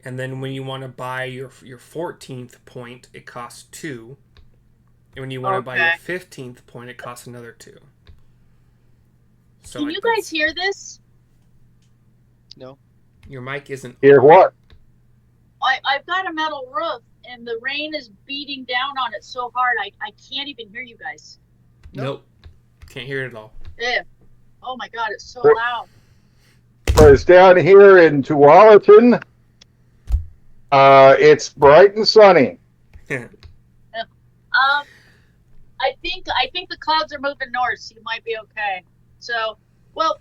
and then when you want to buy your 14th point, it costs 2, and when you want to buy your 15th point, it costs another 2. So can you guys hear this? No. Your mic isn't. Hear what? I've got a metal roof, and the rain is beating down on it so hard, I can't even hear you guys. Nope. Can't hear it at all. Yeah. Oh my god, it's so loud. Whereas down here in Tualatin, it's bright and sunny. I think the clouds are moving north, so you might be okay. So,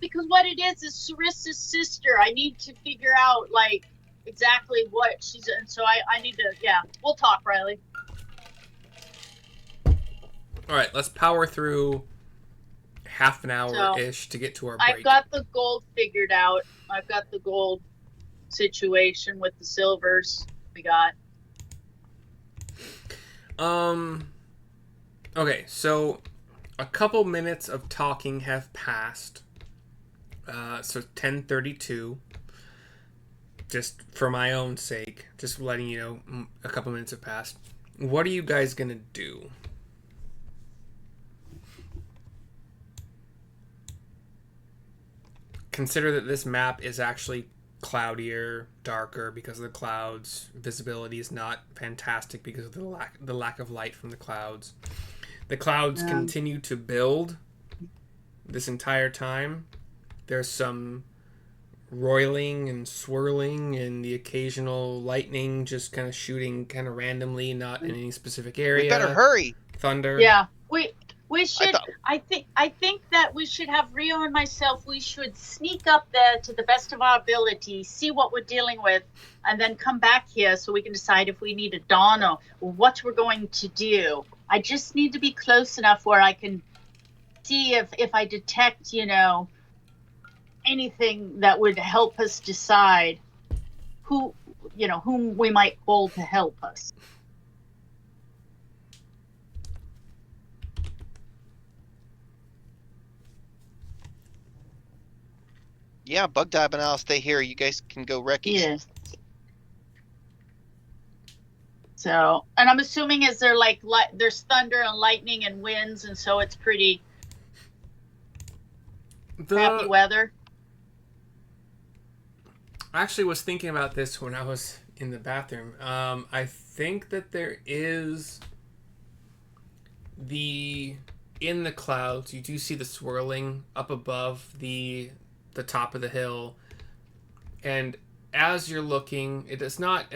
because what it is Sarissa's sister. I need to figure out, like, exactly what she's in. So I need to, we'll talk, Riley. All right, let's power through half an hour-ish to get to our break. I've got the gold figured out. I've got the gold situation with the silvers we got. Okay, so a couple minutes of talking have passed. So 10:32. Just for my own sake, just letting you know, a couple minutes have passed. What are you guys gonna do? Consider that this map is actually cloudier, darker because of the clouds. Visibility is not fantastic because of the lack of light from the clouds. The clouds continue to build this entire time. There's some roiling and swirling and the occasional lightning just kind of shooting kind of randomly, not in any specific area. We better hurry. Thunder. Yeah, we should. I think that we should have Rio and myself. We should sneak up there to the best of our ability, see what we're dealing with, and then come back here so we can decide if we need a dawn or what we're going to do. I just need to be close enough where I can see if I detect, anything that would help us decide whom we might call to help us. Yeah, Bug Dab and I'll stay here. You guys can go recce. Yes. So, and I'm assuming is there there's thunder and lightning and winds, and so it's pretty happy weather. I actually was thinking about this when I was in the bathroom. I think that there is in the clouds, you do see the swirling up above the top of the hill, and as you're looking, it's not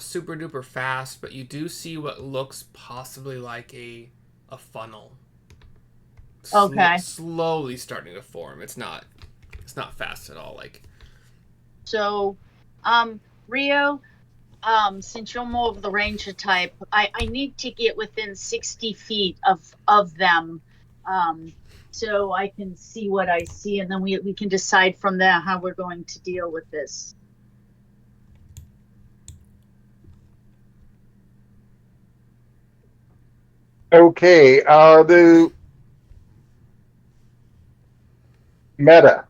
super duper fast, but you do see what looks possibly like a funnel. Okay. Slowly starting to form. It's not fast at all. So, Rio, since you're more of the ranger type, I need to get within 60 feet of them, so I can see what I see, and then we can decide from there how we're going to deal with this. Okay, the meta.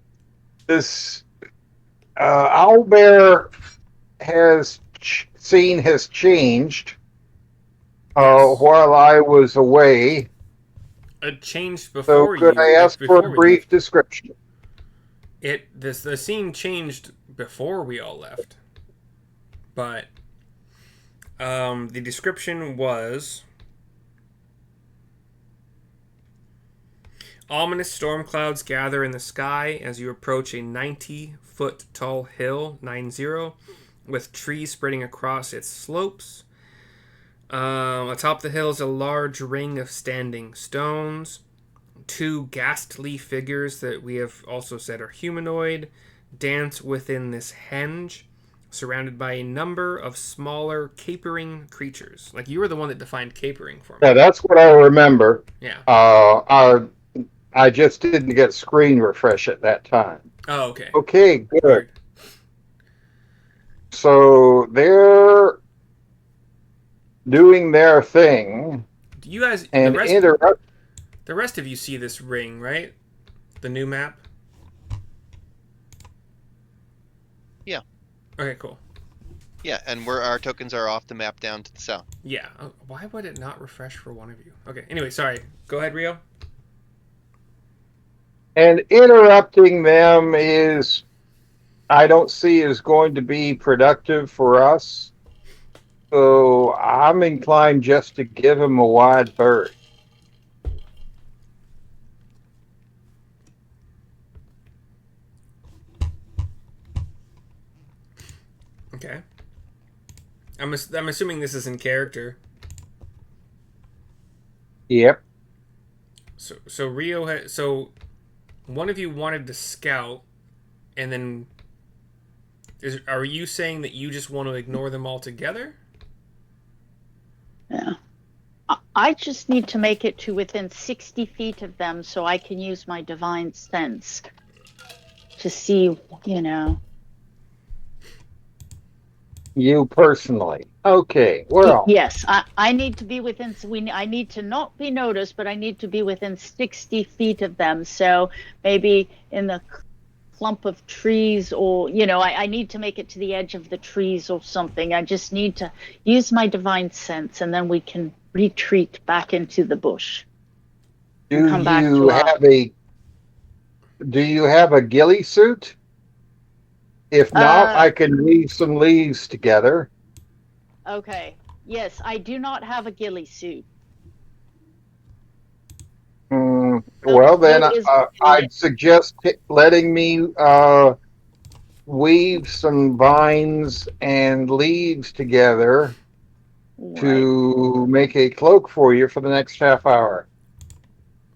This owlbear has changed while I was away. It changed before you. So could I ask for a brief description? The scene changed before we all left, but the description was: ominous storm clouds gather in the sky as you approach a 90-foot tall hill, 90, with trees spreading across its slopes. Atop the hill is a large ring of standing stones. 2 ghastly figures that we have also said are humanoid dance within this henge, surrounded by a number of smaller capering creatures. Like, you were the one that defined capering for me. Yeah, that's what I remember. Yeah. I just didn't get screen refresh at that time. Oh, okay. Okay, good. Weird. So they're doing their thing. Do you guys and the rest of you see this ring, right? The new map? Yeah. Okay, cool. Yeah, and our tokens are off the map down to the south. Yeah. Why would it not refresh for one of you? Okay, anyway, sorry. Go ahead, Rio. And interrupting them I don't see is going to be productive for us. So I'm inclined just to give them a wide berth. Okay. I'm assuming this is in character. Yep. So Rio so one of you wanted to scout, and then are you saying that you just want to ignore them altogether? Yeah. I just need to make it to within 60 feet of them so I can use my divine sense to see, You personally. Okay, well. Yes, I need to be within, I need to not be noticed, but I need to be within 60 feet of them. So maybe in the clump of trees, or, I need to make it to the edge of the trees or something. I just need to use my divine sense, and then we can retreat back into the bush. Do you have a ghillie suit? If not, I can weave some leaves together. Okay. Yes, I do not have a ghillie suit. Well, then I'd suggest letting me weave some vines and leaves together to make a cloak for you for the next half hour.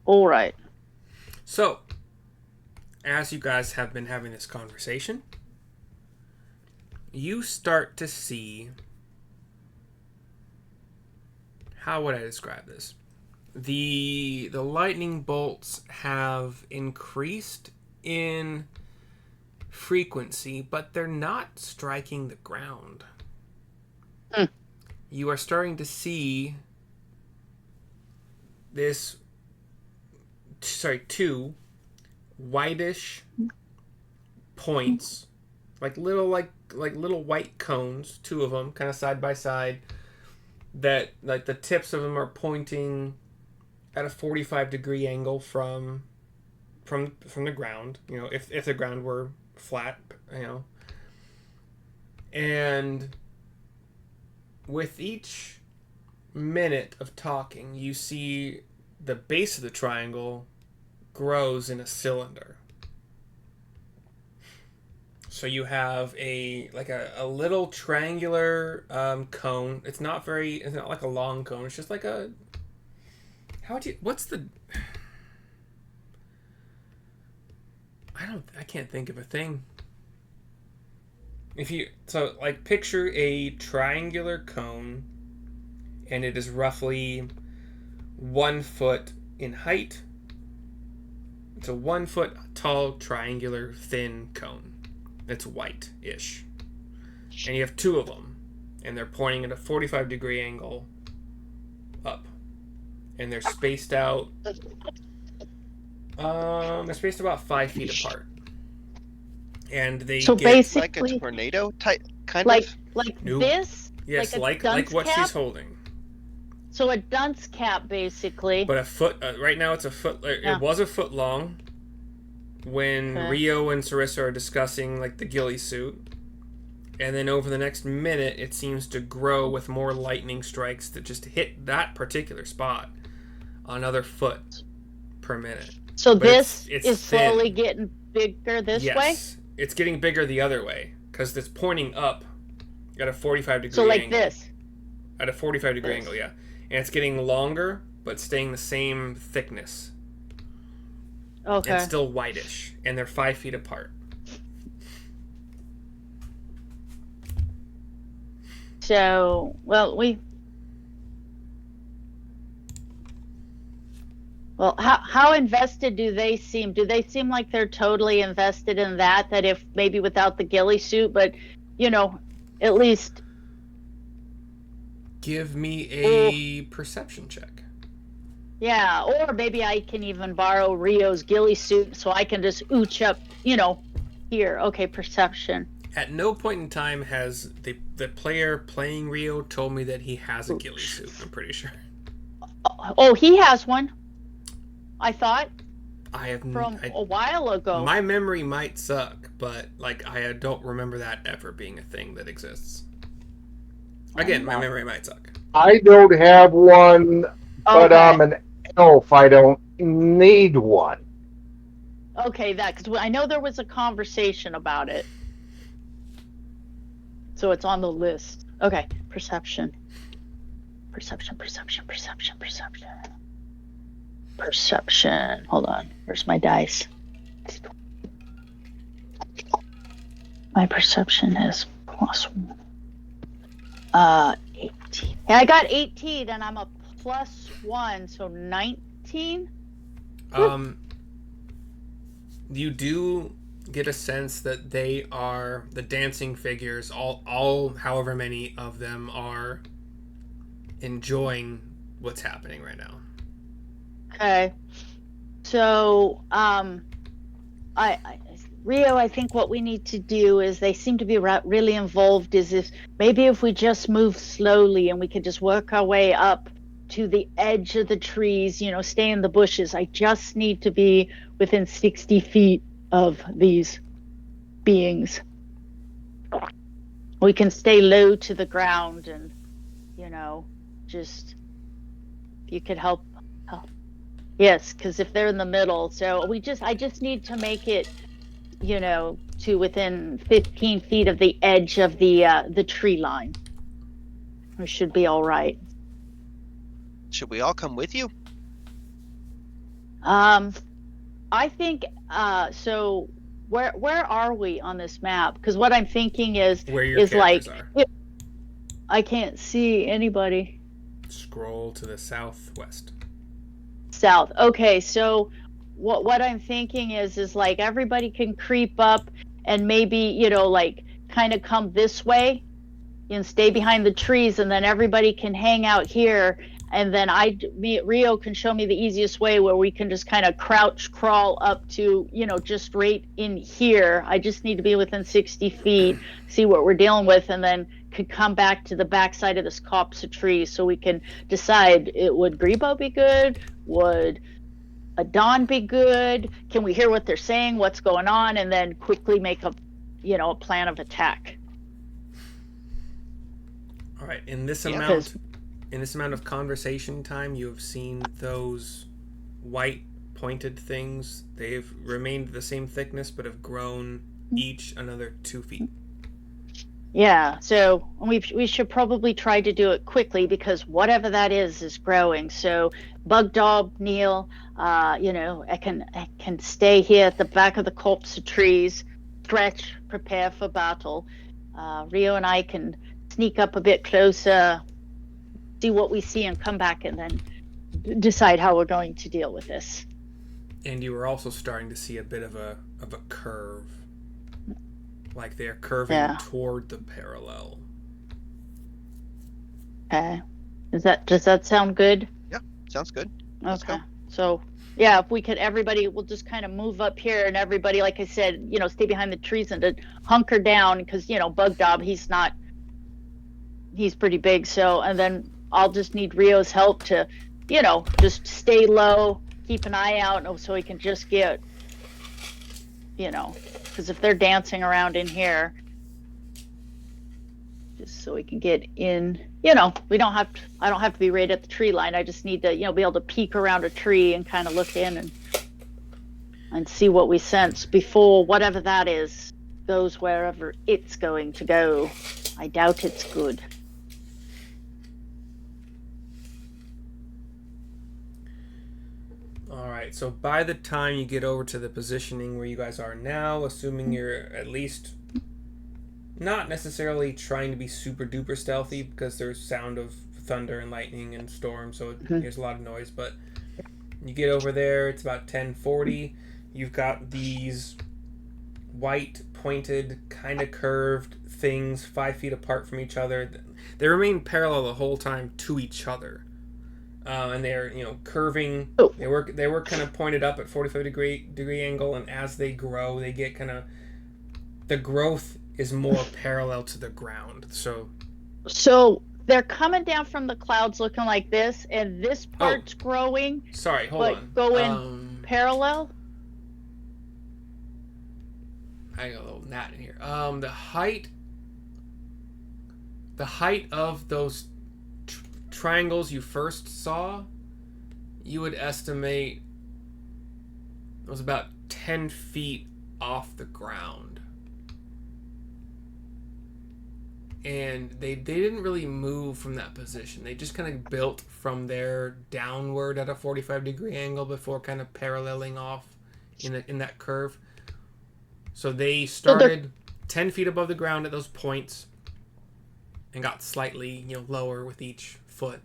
All right. So, as you guys have been having this conversation, you start to see, how would I describe this? The lightning bolts have increased in frequency, but they're not striking the ground. You are starting to see two whitish points, like little white cones, two of them, kind of side by side, that like the tips of them are pointing at a 45-degree angle from the ground, if the ground were flat, and with each minute of talking, you see the base of the triangle grows in a cylinder. So you have a little triangular cone. It's not like a long cone. It's just like a, I can't think of a thing. Picture a triangular cone, and it is roughly 1 foot in height. It's a 1 foot tall, triangular, thin cone. It's white-ish. And you have two of them, and they're pointing at a 45-degree angle up. And they're spaced out. They're spaced about 5 feet apart. And basically like a tornado type, kind of nope. This. Yes, like what cap? She's holding. So a dunce cap, basically. But a foot. Right now, it's a foot. It was a foot long when Rio and Sarissa are discussing the ghillie suit, and then over the next minute, it seems to grow with more lightning strikes that just hit that particular spot. Another foot per minute. So but this is slowly getting bigger this way? Yes. It's getting bigger the other way because it's pointing up at a 45-degree angle. So like this? At a 45-degree angle, yeah. And it's getting longer but staying the same thickness. Okay. And still whitish. And they're 5 feet apart. So, how invested do they seem? Do they seem like they're totally invested in that if maybe without the ghillie suit, but, at least... Give me a perception check. Yeah, or maybe I can even borrow Rio's ghillie suit so I can just ooch up, here. Okay, perception. At no point in time has the player playing Rio told me that he has a ghillie suit, I'm pretty sure. Oh, he has one. I thought. I have from a while ago. My memory might suck, but I don't remember that ever being a thing that exists. Again, my memory might suck. I don't have one, but I'm an elf. I don't need one. Okay, because I know there was a conversation about it. So it's on the list. Okay, perception. Perception. Hold on. Where's my dice? My perception is +1. 18. Yeah, I got 18 and I'm a +1, so 19. You do get a sense that they are the dancing figures, all however many of them are enjoying what's happening right now. Okay. So, Rio, I think what we need to do is they seem to be really involved is if we just move slowly and we could just work our way up to the edge of the trees, stay in the bushes. I just need to be within 60 feet of these beings. we can stay low to the ground and, just if you could help. Yes, because if they're in the middle, so I just need to make it, to within 15 feet of the edge of the tree line. We should be all right. Should we all come with you? I think so. Where are we on this map? Because what I'm thinking is where your characters are. I can't see anybody. Scroll to the southwest. South. Okay, so what I'm thinking is like everybody can creep up and maybe like kind of come this way and stay behind the trees, and then everybody can hang out here, and then Rio can show me the easiest way where we can just kind of crouch crawl up to just right in here. I just need to be within 60 feet, see what we're dealing with, and then could come back to the backside of this copse of trees so we can decide, would Grebo be good? Would a Dawn be good? Can we hear what they're saying, what's going on, and then quickly make a plan of attack? All right, in this amount of conversation time, you have seen those white pointed things. They've remained the same thickness, but have grown each another 2 feet. Yeah, so we should probably try to do it quickly because whatever that is growing. So Bug Dog, Neil, I can stay here at the back of the copse of trees, stretch, prepare for battle. Rio and I can sneak up a bit closer, see what we see, and come back and then decide how we're going to deal with this. And you were also starting to see a bit of a curve. Like they're curving toward the parallel. Okay. Does that sound good? Yeah, sounds good. Okay. So yeah, if we could, everybody will just kind of move up here, and everybody, like I said, stay behind the trees and to hunker down because Bug Dog, he's pretty big. So, and then I'll just need Rio's help to, just stay low, keep an eye out, so he can just get, because if they're dancing around in here, just so we can get in, I don't have to be right at the tree line. I just need to, be able to peek around a tree and kind of look in and see what we sense before whatever that is goes wherever it's going to go. I doubt it's good. Alright, so by the time you get over to the positioning where you guys are now, assuming you're at least not necessarily trying to be super duper stealthy because there's sound of thunder and lightning and storm, so there's a lot of noise, but you get over there, it's about 10:40. You've got these white pointed kind of curved things 5 feet apart from each other. They remain parallel the whole time to each other. And they're curving. They were kind of pointed up at 45 degree angle, and as they grow, they get kind of, the growth is more parallel to the ground. So they're coming down from the clouds looking like this, and this part's growing. Sorry, hold on. Going parallel. I got a little gnat in here. The height of those triangles you first saw, you would estimate it was about 10 feet off the ground. And they didn't really move from that position. They just kind of built from there downward at a 45 degree angle before kind of paralleling off in that curve. So they started 10 feet above the ground at those points and got slightly lower with each foot.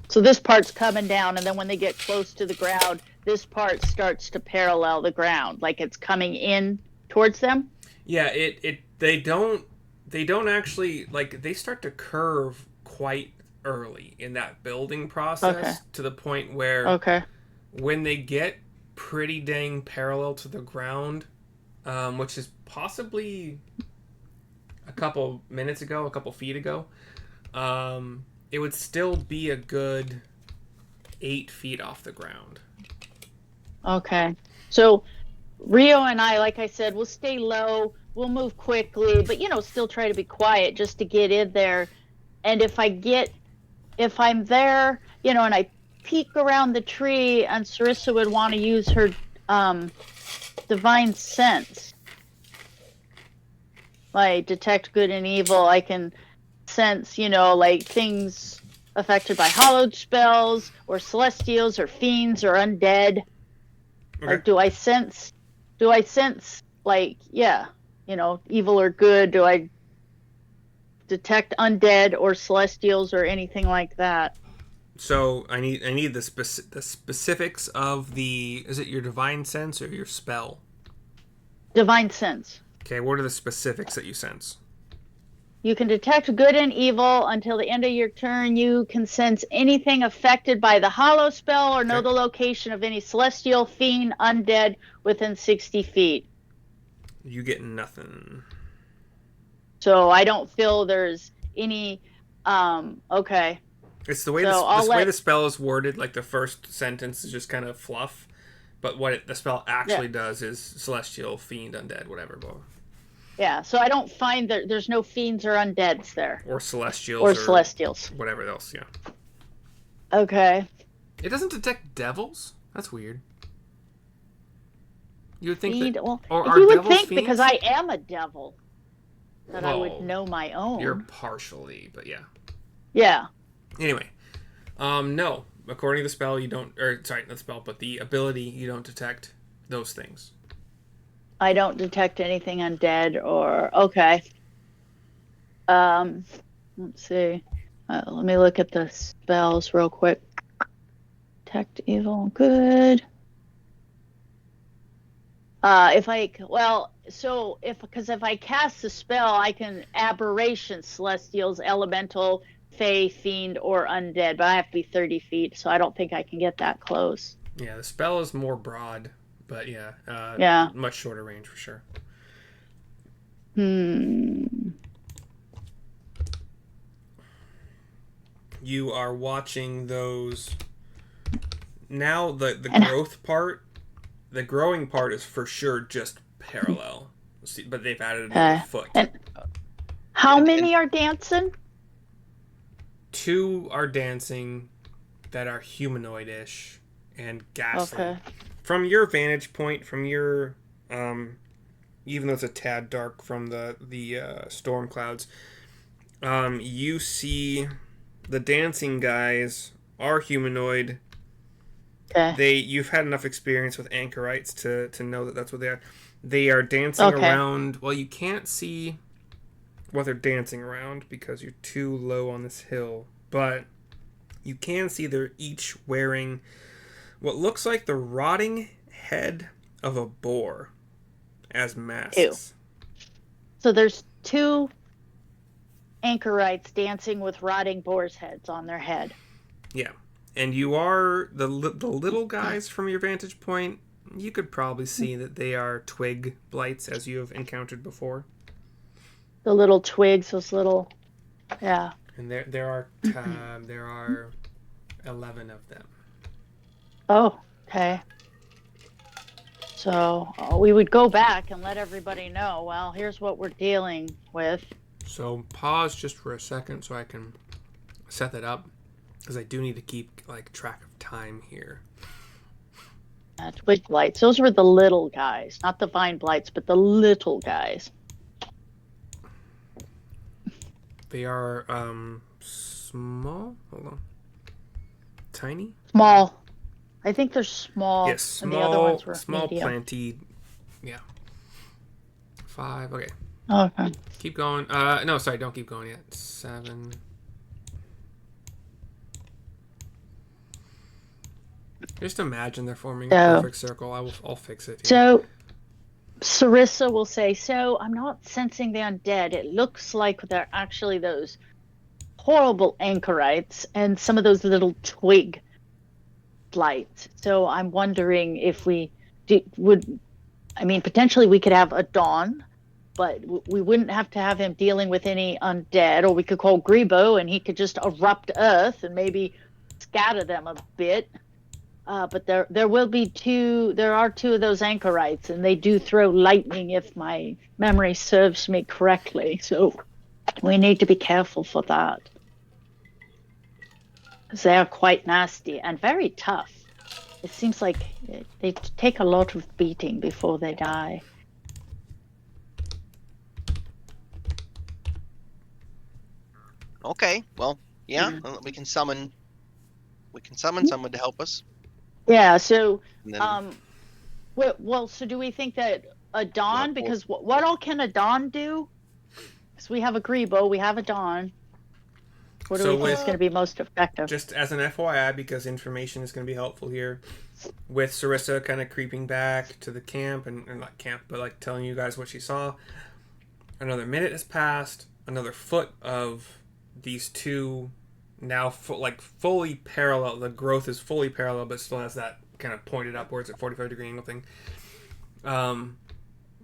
So this part's coming down, and then when they get close to the ground, this part starts to parallel the ground, like it's coming in towards them. Yeah, they don't actually, like, they start to curve quite early in that building process to the point where when they get pretty dang parallel to the ground, which is possibly a couple feet ago, it would still be a good 8 feet off the ground. Okay. So Rio and I, like I said, we'll stay low. we'll move quickly, but still try to be quiet just to get in there. And if I'm there, and I peek around the tree, and Sarissa would want to use her divine sense, like detect good and evil. I can sense, like things affected by hallowed spells or celestials or fiends or undead. Okay. Like, do I sense like, evil or good? Do I detect undead or celestials or anything like that? So I need the specifics of the. Is it your divine sense or your spell? Divine sense. Okay, what are the specifics that you sense? You can detect good and evil until the end of your turn. You can sense anything affected by the hollow spell or know the location of any celestial, fiend, undead within 60 feet. You get nothing. So I don't feel there's any. Okay. It's the way the spell is worded. Like the first sentence is just kind of fluff, but what the spell actually does is celestial, fiend, undead, whatever. Yeah, so I don't find that there's no fiends or undeads there. Or celestials. Or celestials. Whatever else, yeah. Okay. It doesn't detect devils? That's weird. You would think fiend, that... Well, or you would devils think fiends? because I am a devil that I would know my own. You're partially, but yeah. Yeah. Anyway. No. According to the spell, you don't... Or, sorry, not the spell, but the ability, you don't detect those things. I don't detect anything undead or... Okay. Let's see. Let me look at the spells real quick. Detect evil, good. If I cast the spell, I can aberration, celestials, elemental, fey, fiend, or undead, but I have to be 30 feet, so I don't think I can get that close. Yeah, the spell is more broad. But yeah, much shorter range for sure. You are watching those. Now the growth part, the growing part is for sure just parallel. But they've added another foot. How many are dancing? 2 are dancing that are humanoid-ish and ghastly. Okay. From your vantage point, from your, even though it's a tad dark from the storm clouds, you see the dancing guys are humanoid. Okay. You've had enough experience with anchorites to know that that's what they are. They are dancing around. Well, you can't see what they're dancing around because you're too low on this hill, but you can see they're each wearing what looks like the rotting head of a boar as masks. Ew. So there's 2 anchorites dancing with rotting boar's heads on their head. Yeah. And you are the little guys from your vantage point. You could probably see that they are twig blights as you have encountered before. The little twigs, those little, yeah. And there are 11 of them. Oh, okay. So we would go back and let everybody know, well, here's what we're dealing with. So pause just for a second so I can set that up, because I do need to keep track of time here. Twig blights. Those were the little guys, not the vine blights, but the little guys. They are small. Hold on. Tiny. Small. I think they're small. Yes, small. And the other ones were small, medium. planty. Yeah. 5. Okay. Okay. Keep going. No, sorry, don't keep going yet. 7. Just imagine they're forming a perfect circle. I'll fix it. So, Sarissa will say, so I'm not sensing the undead. It looks like they're actually those horrible anchorites and some of those little twig blights. So I'm wondering if potentially we could have a Dawn, but we wouldn't have to have him dealing with any undead, or we could call Grebo and he could just erupt Earth and maybe scatter them a bit. But there will be two. There are two of those anchorites, and they do throw lightning, if my memory serves me correctly. So we need to be careful for that, because they are quite nasty and very tough. It seems like they take a lot of beating before they die. Okay, well, yeah, we can summon someone to help us. Yeah. So, Then, well, so do we think that a Dawn? Because what all can a Dawn do? Because we have a Grebo, we have a Dawn. What do we think is going to be most effective? Just as an FYI, because information is going to be helpful here, with Sarissa kind of creeping back to the camp, and not camp, but like telling you guys what she saw. Another minute has passed. Another foot of these two now fully parallel. The growth is fully parallel, but still has that kind of pointed upwards at 45-degree angle thing.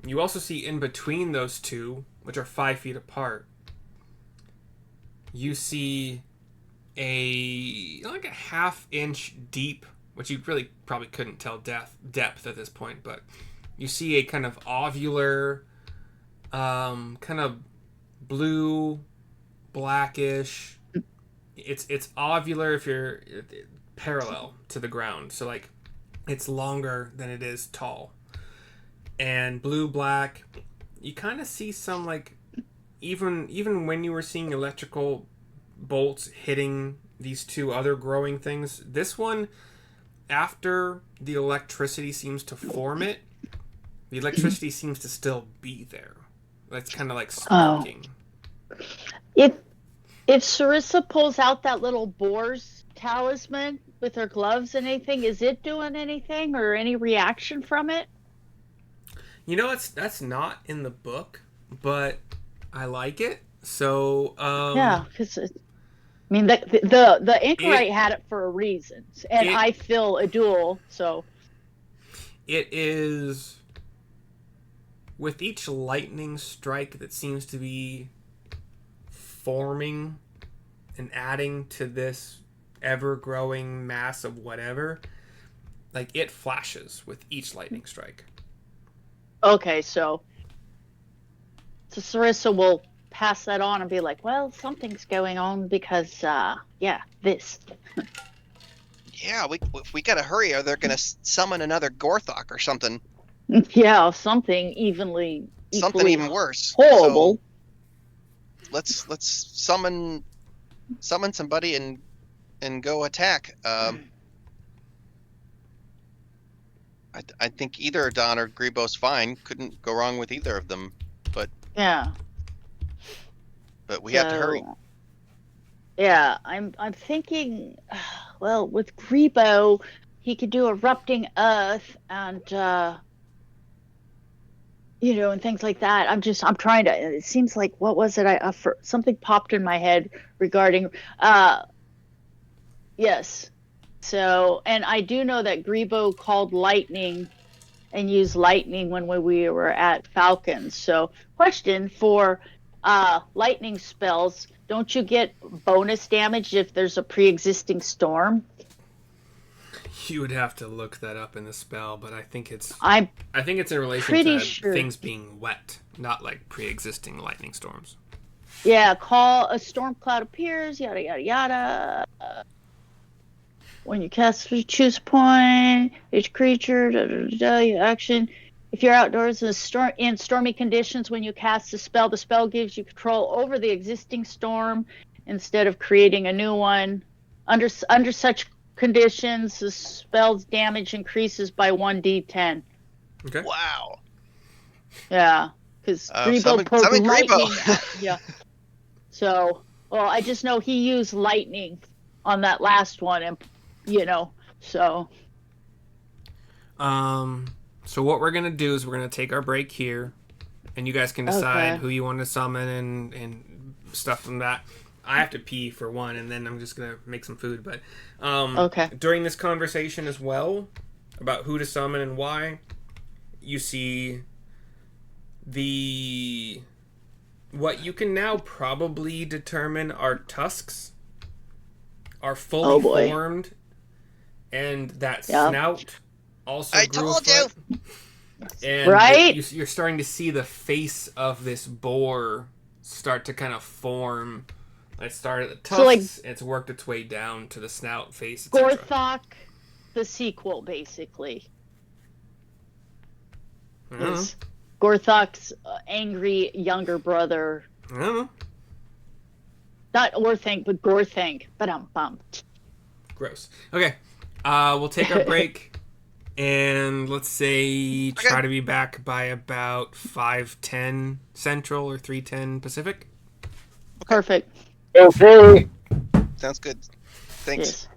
You also see in between those two, which are 5 feet apart, you see a half-inch deep, which you really probably couldn't tell depth at this point, but you see a kind of ovular, kind of blue, blackish. It's ovular if you're parallel to the ground, so like it's longer than it is tall, and blue black. You kind of see some like even when you were seeing electrical bolts hitting these two other growing things, this one, after the electricity seems to form it, the electricity seems to still be there. It's kind of like sparking. If Sarissa pulls out that little boar's talisman with her gloves and anything, is it doing anything or any reaction from it? You know, that's not in the book, but I like it. So yeah, because I mean the Anchorite had it for a reason, and I fill a duel, so it is with each lightning strike that seems to be forming and adding to this ever-growing mass of whatever, like it flashes with each lightning strike. Okay, so Sarissa will pass that on and be like, well, something's going on because, this. Yeah, we gotta hurry, or they're gonna summon another Gorthok or something. Yeah, something something even worse. Horrible. So let's summon somebody and go attack. I think either Don or Grebo's fine. Couldn't go wrong with either of them. But yeah. But we have to hurry. Yeah, I'm thinking, well, with Grebo, he could do erupting earth and and things like that. I'm trying to. It seems like, what was it? Something popped in my head regarding. Yes. So, and I do know that Grebo called lightning and used lightning when we were at Falcons. So, question for lightning spells: don't you get bonus damage if there's a pre-existing storm? You would have to look that up in the spell, but I think it's in relation to things being wet, not like pre-existing lightning storms. Yeah, call a storm cloud appears, yada yada yada. When you cast, choose a point. Each creature, action. If you're outdoors in stormy conditions when you cast the spell gives you control over the existing storm instead of creating a new one. Under such conditions, the spell's damage increases by 1d10. Okay. Wow. Yeah, because Grebo poked lightning. Yeah. So, well, I just know he used lightning on that last one, and so. So what we're gonna do is we're gonna take our break here, and you guys can decide who you want to summon and stuff from that. I have to pee for one, and then I'm just gonna make some food. But during this conversation as well about who to summon and why, you see what you can now probably determine are tusks are fully formed and that Yep. snout also I grew a told foot. you. And Right? you're starting to see the face of this boar start to kind of form. It started at the tusks, So, like, and it's worked its way down to the snout, face, etc. Gorthok, the sequel, basically. I don't know. Is Gorthok's angry younger brother. I don't know. Not Orthanc, but Gorthanc. Ba-dum-bum. Gross. Okay. We'll take our break. And let's say try to be back by about 5:10 Central or 3:10 Pacific. Perfect. Okay. Sounds good. Thanks. Yes.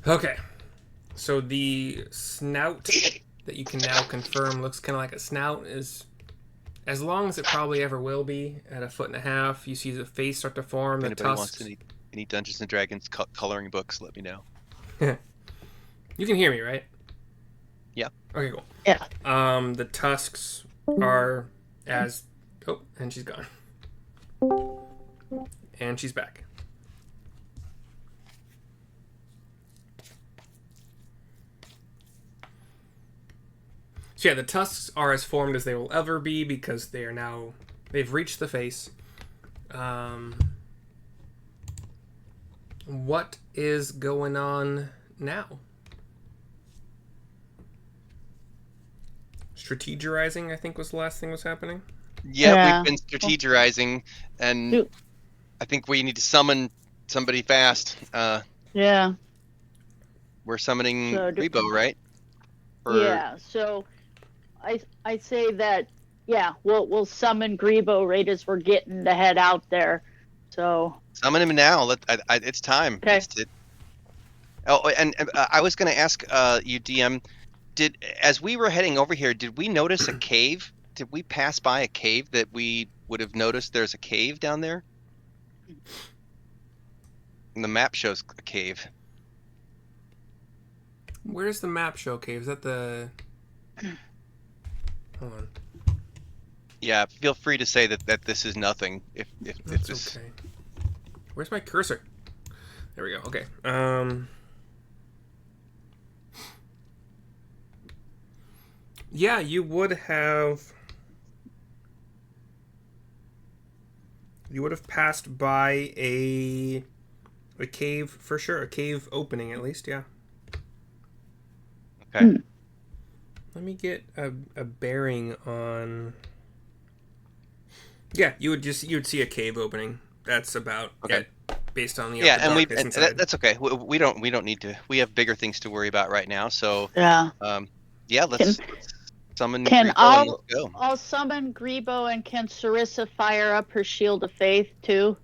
Okay. So the snout that you can now confirm looks kind of like a snout is as long as it probably ever will be at 1.5 feet. You see the face start to form. If The anybody wants tusks. any Dungeons and Dragons coloring books, let me know. You can hear me, right? Yeah. Okay, cool. Yeah. The tusks are as... Oh, and she's gone. And she's back. So yeah, the tusks are as formed as they will ever be because they are now... They've reached the face. What is going on now? Strategizing, I think, was the last thing was happening. Yeah, we've been strategizing, and I think we need to summon somebody fast. Yeah. We're summoning Rebo, right? Yeah. So I say that we'll summon Grebo right as we're getting to head out there. So summon him now. It's time. Okay. I was going to ask you, DM. As we were heading over here, did we notice a cave? Did we pass by a cave that we would have noticed there's a cave down there? And the map shows a cave. Where's the map show cave? Is that the... Hold on. Yeah, feel free to say that this is nothing. If That's this... okay. Where's my cursor? There we go. Okay. Yeah, you would have passed by a cave for sure, a cave opening at least, yeah. Okay. Let me get a bearing on. Yeah, you would see a cave opening. That's about it, based on the that's okay. We don't need to. We have bigger things to worry about right now. So let's summon Grebo and let's go. I'll summon Grebo, and can Sarissa fire up her Shield of Faith too?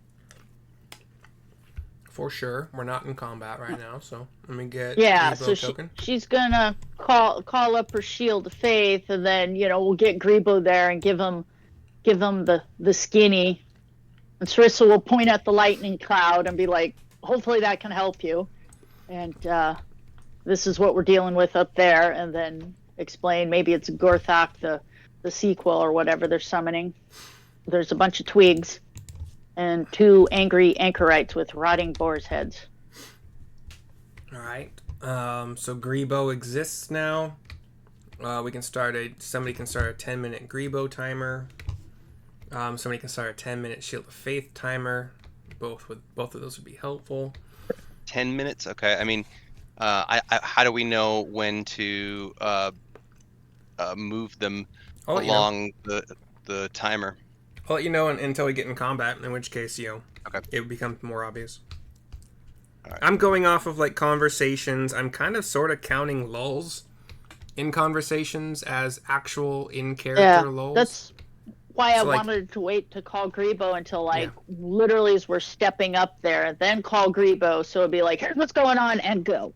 For sure. We're not in combat right now, so let me get Grebo token. She's gonna call up her Shield of Faith, and then we'll get Grebo there and give him the skinny. And Sarissa will point at the lightning cloud and be like, hopefully that can help you. And this is what we're dealing with up there, and then explain maybe it's Gorthok, the sequel or whatever they're summoning. There's a bunch of twigs and 2 angry anchorites with rotting boar's heads. All right. So Grebo exists now. Somebody can start a 10-minute Grebo timer. Somebody can start a 10-minute Shield of Faith timer. Both of those would be helpful. 10 minutes? Okay. I mean, how do we know when to move them along the timer? I'll let you know until we get in combat, in which case, it would become more obvious. All right. I'm going off of conversations. I'm kind of sort of counting lulls in conversations as actual in-character lulls. That's why I wanted to wait to call Grebo until literally as we're stepping up there, and then call Grebo, so it'd be like, here's what's going on, and go.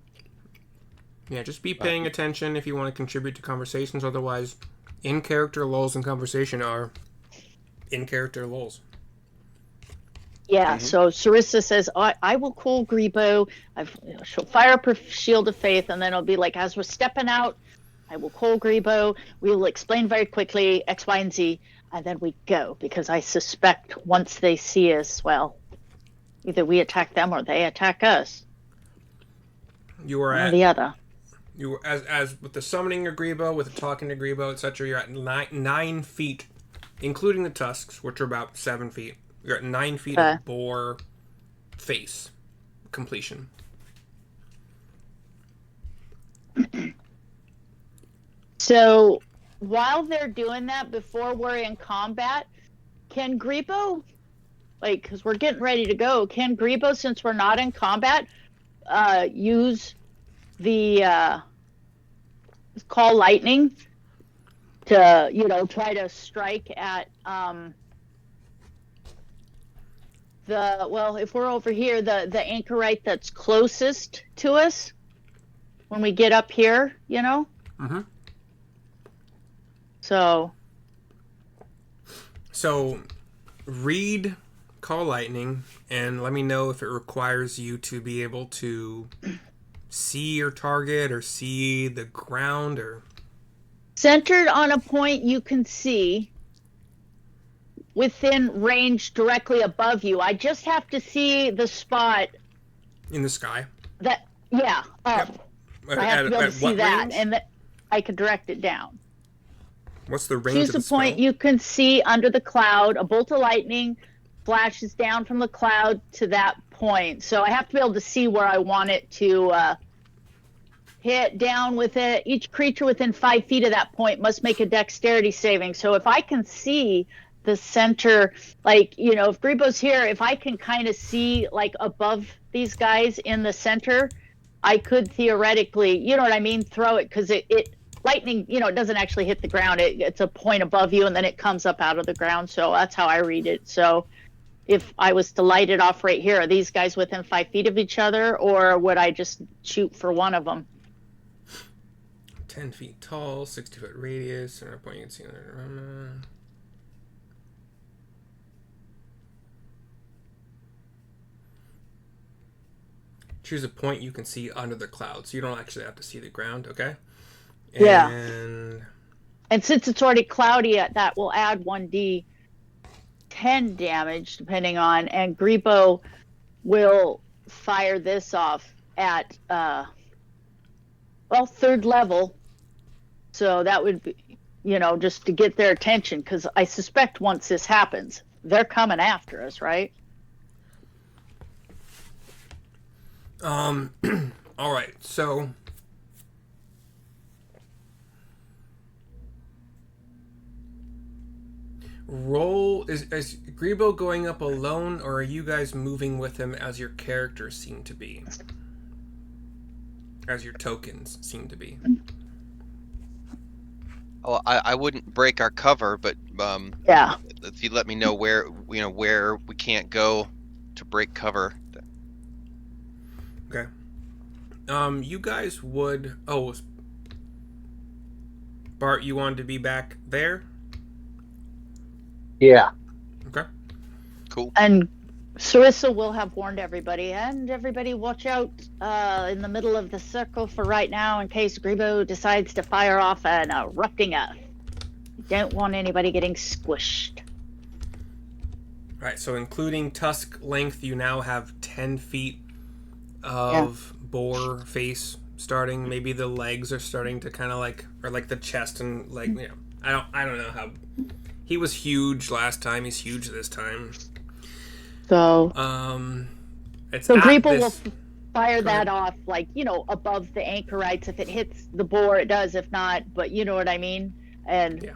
Yeah, just be paying attention if you want to contribute to conversations. Otherwise, in-character lulls in conversation are in-character lulls. Yeah, so Sarissa says, I will call Grebo. She'll fire up her Shield of Faith, and then it'll be like, as we're stepping out, I will call Grebo. We will explain very quickly X, Y, and Z, and then we go. Because I suspect once they see us, well, either we attack them or they attack us. You are one or the other. You were as with the summoning of Grebo, with the talking to Grebo, etc. You're at 9 feet, including the tusks, which are about 7 feet. You're at 9 feet of boar face completion. So while they're doing that, before we're in combat, can Grebo, because we're getting ready to go, can Grebo, since we're not in combat, use the call lightning to try to strike at if we're over here, the anchorite that's closest to us? when we get up here, you know? Mm-hmm. So read Call Lightning and let me know if it requires you to be able to see your target or see the ground or... Centered on a point you can see within range directly above you. I just have to see the spot in the sky. That, yeah, up. Yep. I have to be able to see that, range? and that I can direct it down. What's the range Choose of the a point spell? you can see under the cloud. A bolt of lightning flashes down from the cloud to that point. So I have to be able to see where I want it to hit down with it. Each creature within 5 feet of that point must make a dexterity saving. So if I can see the center, like, you know, if Grebo's here, if I can kind of see like above these guys in the center, I could theoretically, you know what I mean, throw it, because it lightning, you know, it doesn't actually hit the ground. It's a point above you and then it comes up out of the ground. So that's how I read it. So if I was to light it off right here, are these guys within 5 feet of each other, or would I just shoot for one of them? 10 feet tall, 60-foot radius, center point you can see. Choose a point you can see under the cloud, so you don't actually have to see the ground, okay? Yeah. And since it's already cloudy, that will add 1d10 damage, depending on, and Grebo will fire this off at, third level. So that would be, you know, just to get their attention, because I suspect once this happens, they're coming after us, right? all right, so roll is Grebo going up alone, or are you guys moving with him as your characters seem to be? As your tokens seem to be. Oh, I wouldn't break our cover, but Yeah. if you let me know where we can't go to break cover. Okay. You guys would... Oh, Bart, you wanted to be back there? Yeah. Okay. Cool. And Sarissa will have warned everybody, and everybody watch out in the middle of the circle for right now in case Grebo decides to fire off an erupting earth. Don't want anybody getting squished. Alright, so including tusk length, you now have 10 feet of boar face starting. Maybe the legs are starting to kind of like, or like the chest and like, you know, I don't know how. He was huge last time. He's huge this time. So Grebo will fire that off, like, you know, above the anchorites. If it hits the boar, it does. If not, but you know what I mean. And yeah.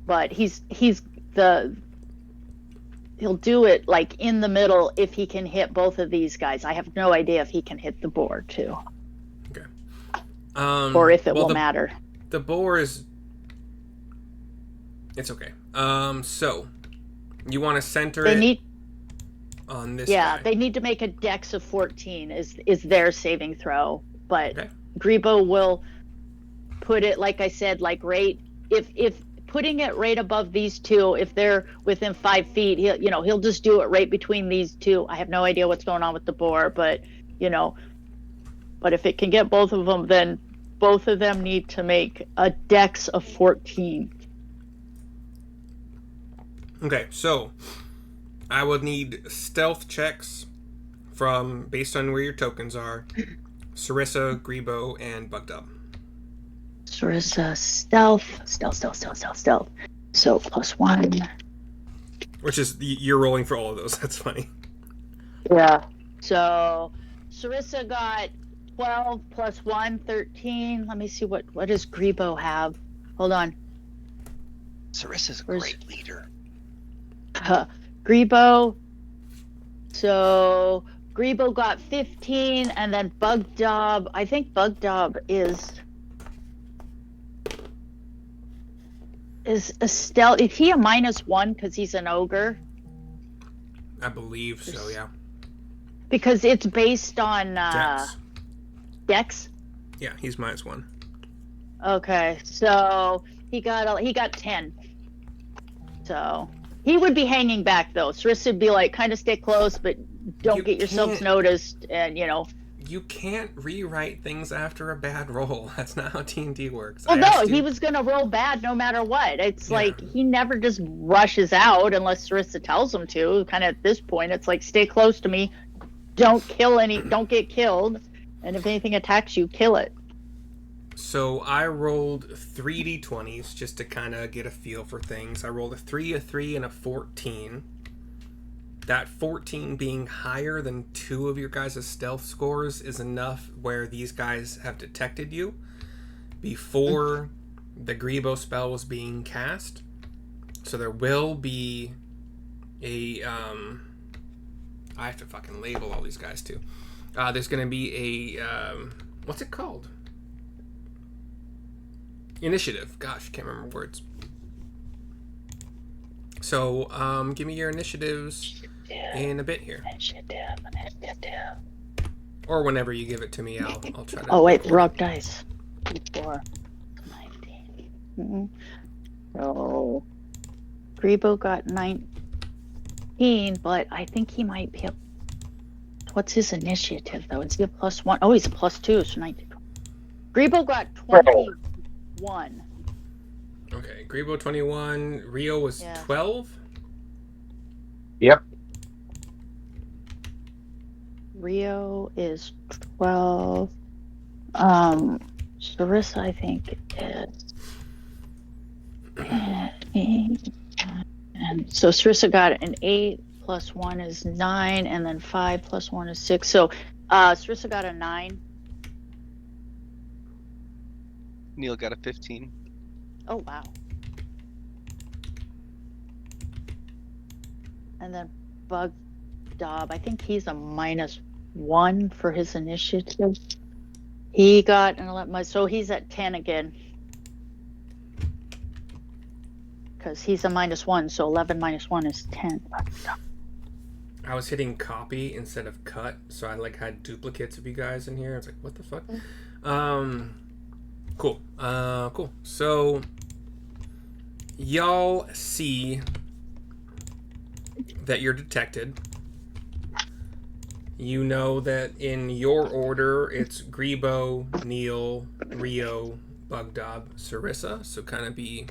But he'll do it like in the middle if he can hit both of these guys. I have no idea if he can hit the boar too. Okay. Or if it will matter. The boar is... It's okay. So you want to center on this guy. They need to make a dex of 14 is their saving throw. But okay. Grebo will put it, like I said, like right if putting it right above these two, if they're within 5 feet, he'll just do it right between these two. I have no idea what's going on with the boar, but but if it can get both of them, then both of them need to make a dex of 14. Okay, so I would need stealth checks based on where your tokens are. Sarissa, Grebo, and Bugdub. Sarissa, stealth. So +1. Which is, you're rolling for all of those. That's funny. Yeah. So Sarissa got 12 + 1, 13. Let me see, what does Grebo have? Hold on. Sarissa's a great leader. Grebo. So Grebo got 15, and then Bugdub. I think Bugdub is a stealth. Is he a -1 because he's an ogre? I believe so, yeah. Because it's based on Dex. Dex? Yeah, he's -1. Okay, so he got 10. So he would be hanging back though. Sarissa would be like, kind of stay close, but don't get yourselves noticed, and You can't rewrite things after a bad roll. That's not how D&D works. Well, no, he was gonna roll bad no matter what. It's like he never just rushes out unless Sarissa tells him to. Kind of at this point, it's like, stay close to me. Don't get killed, and if anything attacks you, kill it. So I rolled 3 d20s just to kind of get a feel for things. I rolled a 3, a 3, and a 14. That 14 being higher than 2 of your guys' stealth scores is enough where these guys have detected you before the Grebo spell was being cast. So there will be a... I have to fucking label all these guys too. There's going to be a... what's it called? Initiative. Gosh, can't remember words. So, give me your initiatives in a bit here. Initiative. Or whenever you give it to me, I'll try to... Oh, wait, rock dice. 4, 19. So, Grebo got 19, but I think he might be what's his initiative, though? Is he a +1? Oh, he's a +2, so 19. Grebo got 21. Okay, Grebo 21. Rio was 12? Yep. Rio is 12. Sarissa, I think, is 8. And so Sarissa got an 8, +1 is 9, and then 5 +1 is 6. So Sarissa got a 9. Neil got a 15. Oh, wow. And then Bug Dob, I think he's a -1 for his initiative. He got an 11, so he's at 10 again. Because he's a -1, so 11 -1 is 10. I was hitting copy instead of cut, so I had duplicates of you guys in here. I was like, what the fuck? Cool. Cool. So, y'all see that you're detected. You know that in your order, it's Grebo, Neil, Rio, Bugdob, Sarissa. So kind of be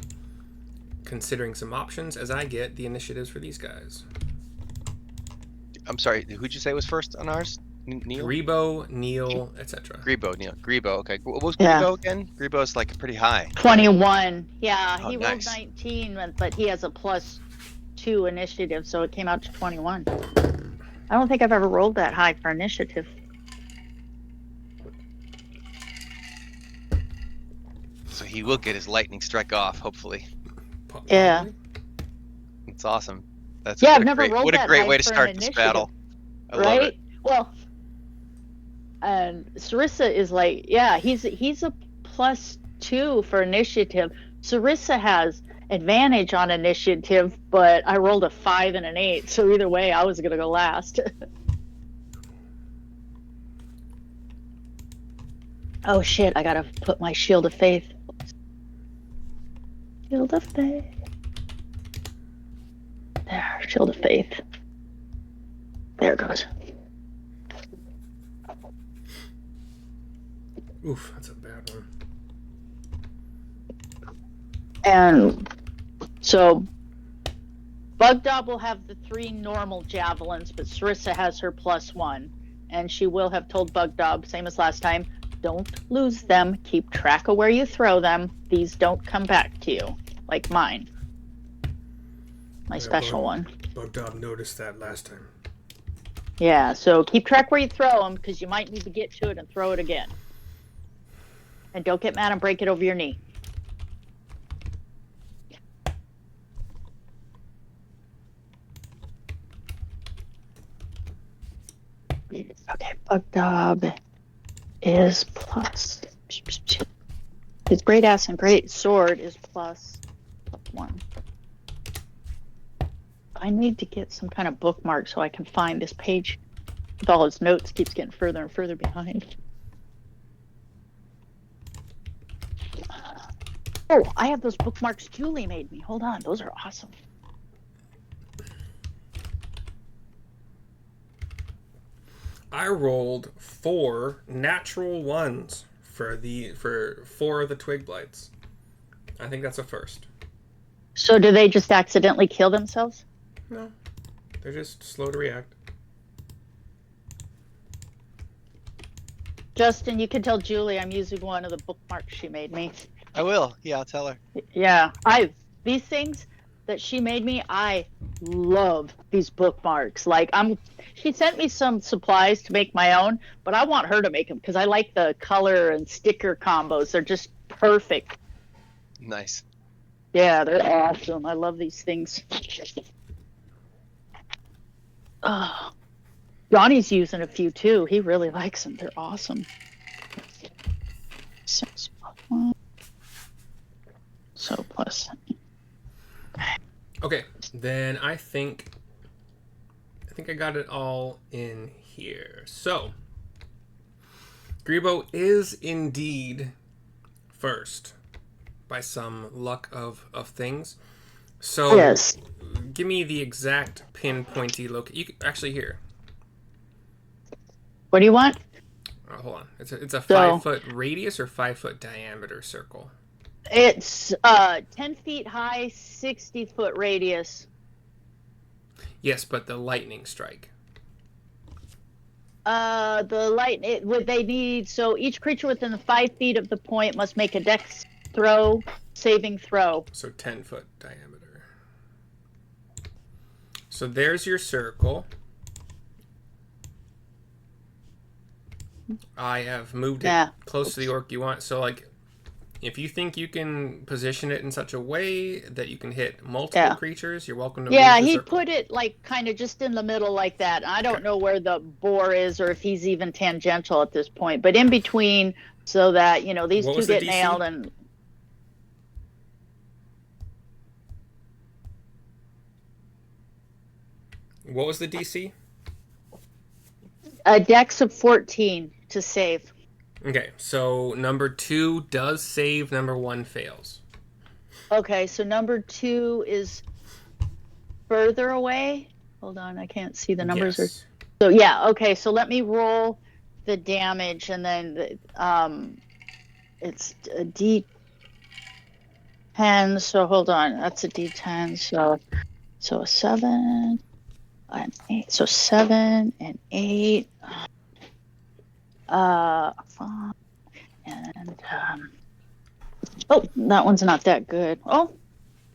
considering some options as I get the initiatives for these guys. I'm sorry, who'd you say was first on ours? Neil? Grebo, Neil, etc. Grebo, Neil. Grebo, okay. What was Grebo again? Grebo's pretty high. 21. Yeah, he rolled nice. 19, but he has a +2 initiative, so it came out to 21. I don't think I've ever rolled that high for initiative. So he will get his lightning strike off, hopefully. Yeah. It's awesome. That's I've never rolled what a that great high way to for start an this initiative. battle. I right? love it. Well, and Sarissa is he's a +2 for initiative. Sarissa has advantage on initiative, but I rolled a 5 and an 8, so either way, I was gonna go last. Oh shit! I gotta put my shield of faith. Shield of faith. There, shield of faith. There it goes. Oof, that's a bad one. And so Bugdob will have the 3 normal javelins, but Sarissa has her +1. And she will have told Bugdob, same as last time, don't lose them. Keep track of where you throw them. These don't come back to you, like mine. My special one. Bugdob noticed that last time. Yeah, so keep track where you throw them, because you might need to get to it and throw it again. And don't get mad and break it over your knee. Okay, Bugdob is plus. His great axe and great sword is +1. I need to get some kind of bookmark so I can find this page with all his notes. Keeps getting further and further behind. Oh, I have those bookmarks Julie made me. Hold on, those are awesome. I rolled 4 natural ones for 4 of the twig blights. I think that's a first. So do they just accidentally kill themselves? No, they're just slow to react. Justin, you can tell Julie I'm using one of the bookmarks she made me. I will. Yeah, I'll tell her. Yeah, these things that she made me, I love these bookmarks. Like she sent me some supplies to make my own, but I want her to make them because I like the color and sticker combos. They're just perfect. Nice. Yeah, they're awesome. I love these things. Oh, Johnny's using a few too. He really likes them. They're awesome. 6 plus 1. So plus. Okay, then I think I got it all in here. So, Grebo is indeed first by some luck of things. So, Yes. Give me the exact pinpointy location. You can, actually here. What do you want? Hold on. It's a 5-foot radius or 5-foot diameter circle. It's 10 feet high, 60-foot radius. Yes, but the lightning strike. They need, so each creature within the 5 feet of the point must make a dex saving throw. So 10-foot diameter. So there's your circle. I have moved it close to the orc you want. So like, if you think you can position it in such a way that you can hit multiple creatures, you're welcome to move the he circle. put it like kind of just in the middle like that. I don't know where the boar is or if he's even tangential at this point, but in between so that, these two get nailed. And what was the DC? A dex of 14 to save. Okay, so number 2 does save, number 1 fails. Okay, so number 2 is further away. Hold on, I can't see the numbers. Yes. So yeah, okay, so let me roll the damage, and then it's a D10. So hold on, that's a D10. So a 7 and 8. So 7 and 8. 5 and oh, that one's not that good. Oh,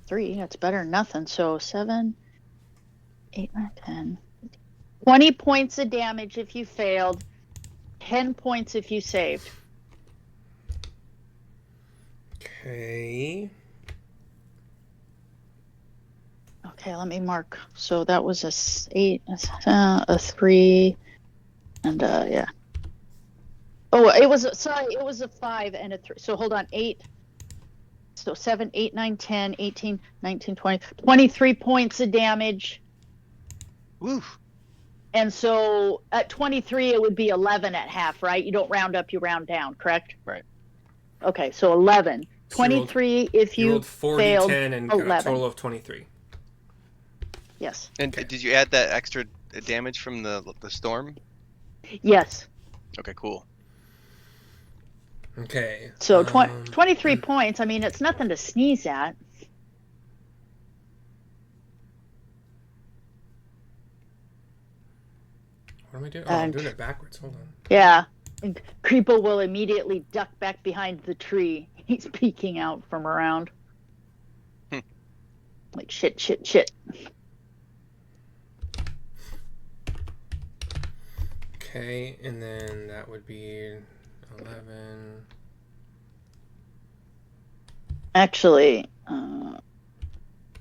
3, that's better than nothing. So 7, 8, 9, 10. 20 points of damage if you failed, 10 points if you saved. Okay. Okay, let me mark. So that was a 8, a 3, and yeah. Oh, it was a 5 and a 3. So hold on, 8. So 7, 8, 9, 10, 18, 19, 20, 23 points of damage. Woo. And so at 23, it would be 11 at half, right? You don't round up, you round down, correct? Right. Okay, so 11. So 23 if you rolled 4 failed. D10 and 11. a total of 23. Yes. And did you add that extra damage from the storm? Yes. Okay, cool. Okay. So 23 points. I mean, it's nothing to sneeze at. What am I doing? Oh, I'm doing it backwards. Hold on. Yeah. And Creepo will immediately duck back behind the tree. He's peeking out from around. Like, shit. Okay, and then that would be 11. Actually,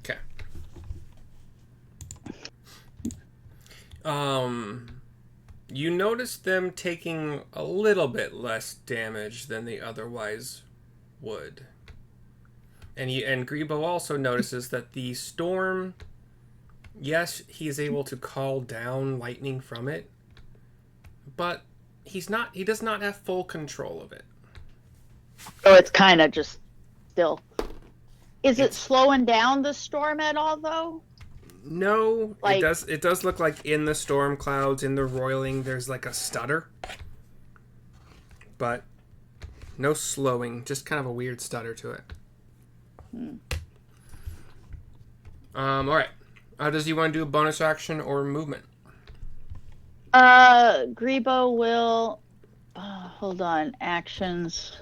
Okay. You notice them taking a little bit less damage than they otherwise would. And Grebo also notices that the storm, yes, he is able to call down lightning from it, but he does not have full control of it. oh, it's kind of just still. Is it slowing down the storm at all, though? No, it does look like in the storm clouds, in the roiling, there's like a stutter. But no slowing, just kind of a weird stutter to it. Alright. Does he want to do a bonus action or movement? Grebo will... hold on. Actions.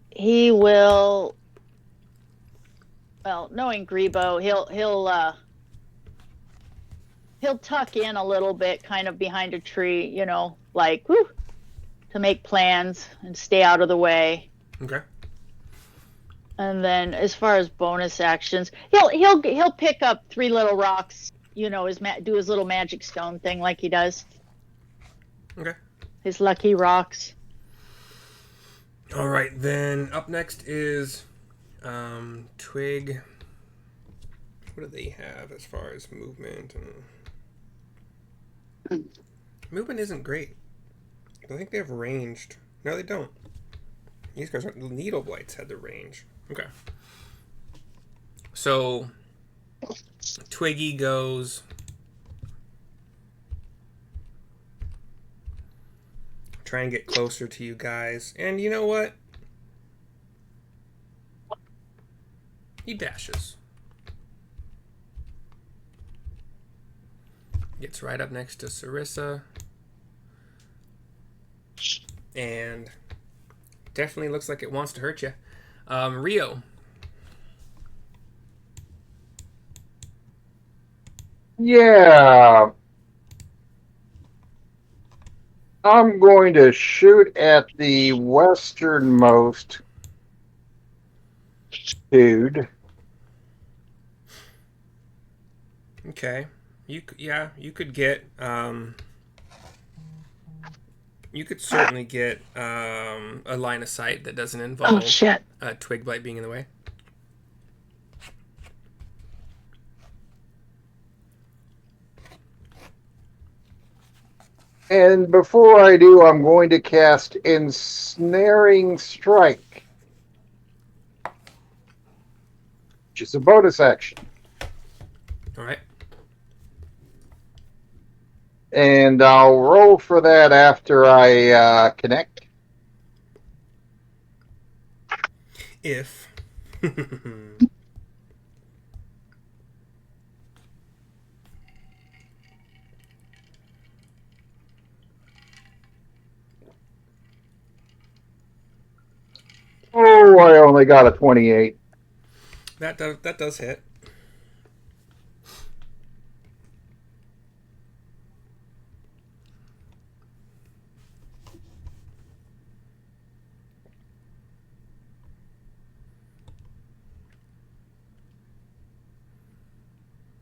He will... Well, knowing Grebo, he'll tuck in a little bit, kind of behind a tree, you know, like, whew, to make plans and stay out of the way. Okay. And then, as far as bonus actions, he'll pick up 3 little rocks, you know, do his little magic stone thing like he does. Okay. His lucky rocks. All right, then up next is Twig. What do they have as far as movement? Movement isn't great. I think they have ranged. No, they don't. These guys aren't. Needle Blights had the range. Okay. So Twiggy goes. Try and get closer to you guys. And you know what? He dashes. Gets right up next to Sarissa. And definitely looks like it wants to hurt you. Rio. Yeah. I'm going to shoot at the westernmost dude. Okay. You could get you could certainly get a line of sight that doesn't involve a twig blight being in the way. And before I do, I'm going to cast Ensnaring Strike, which is a bonus action. All right. And I'll roll for that after I connect. If. Oh, I only got a 28. That does hit.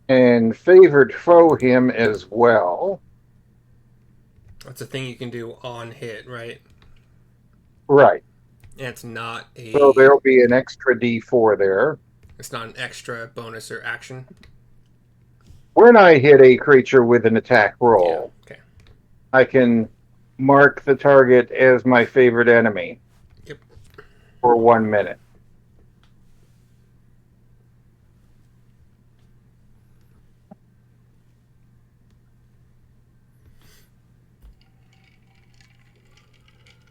And favored foe him as well. That's a thing you can do on hit, right? Right. And it's not a. So there'll be an extra D4 there. It's not an extra bonus or action. When I hit a creature with an attack roll, yeah. Okay. I can mark the target as my favorite enemy. Yep. For 1 minute.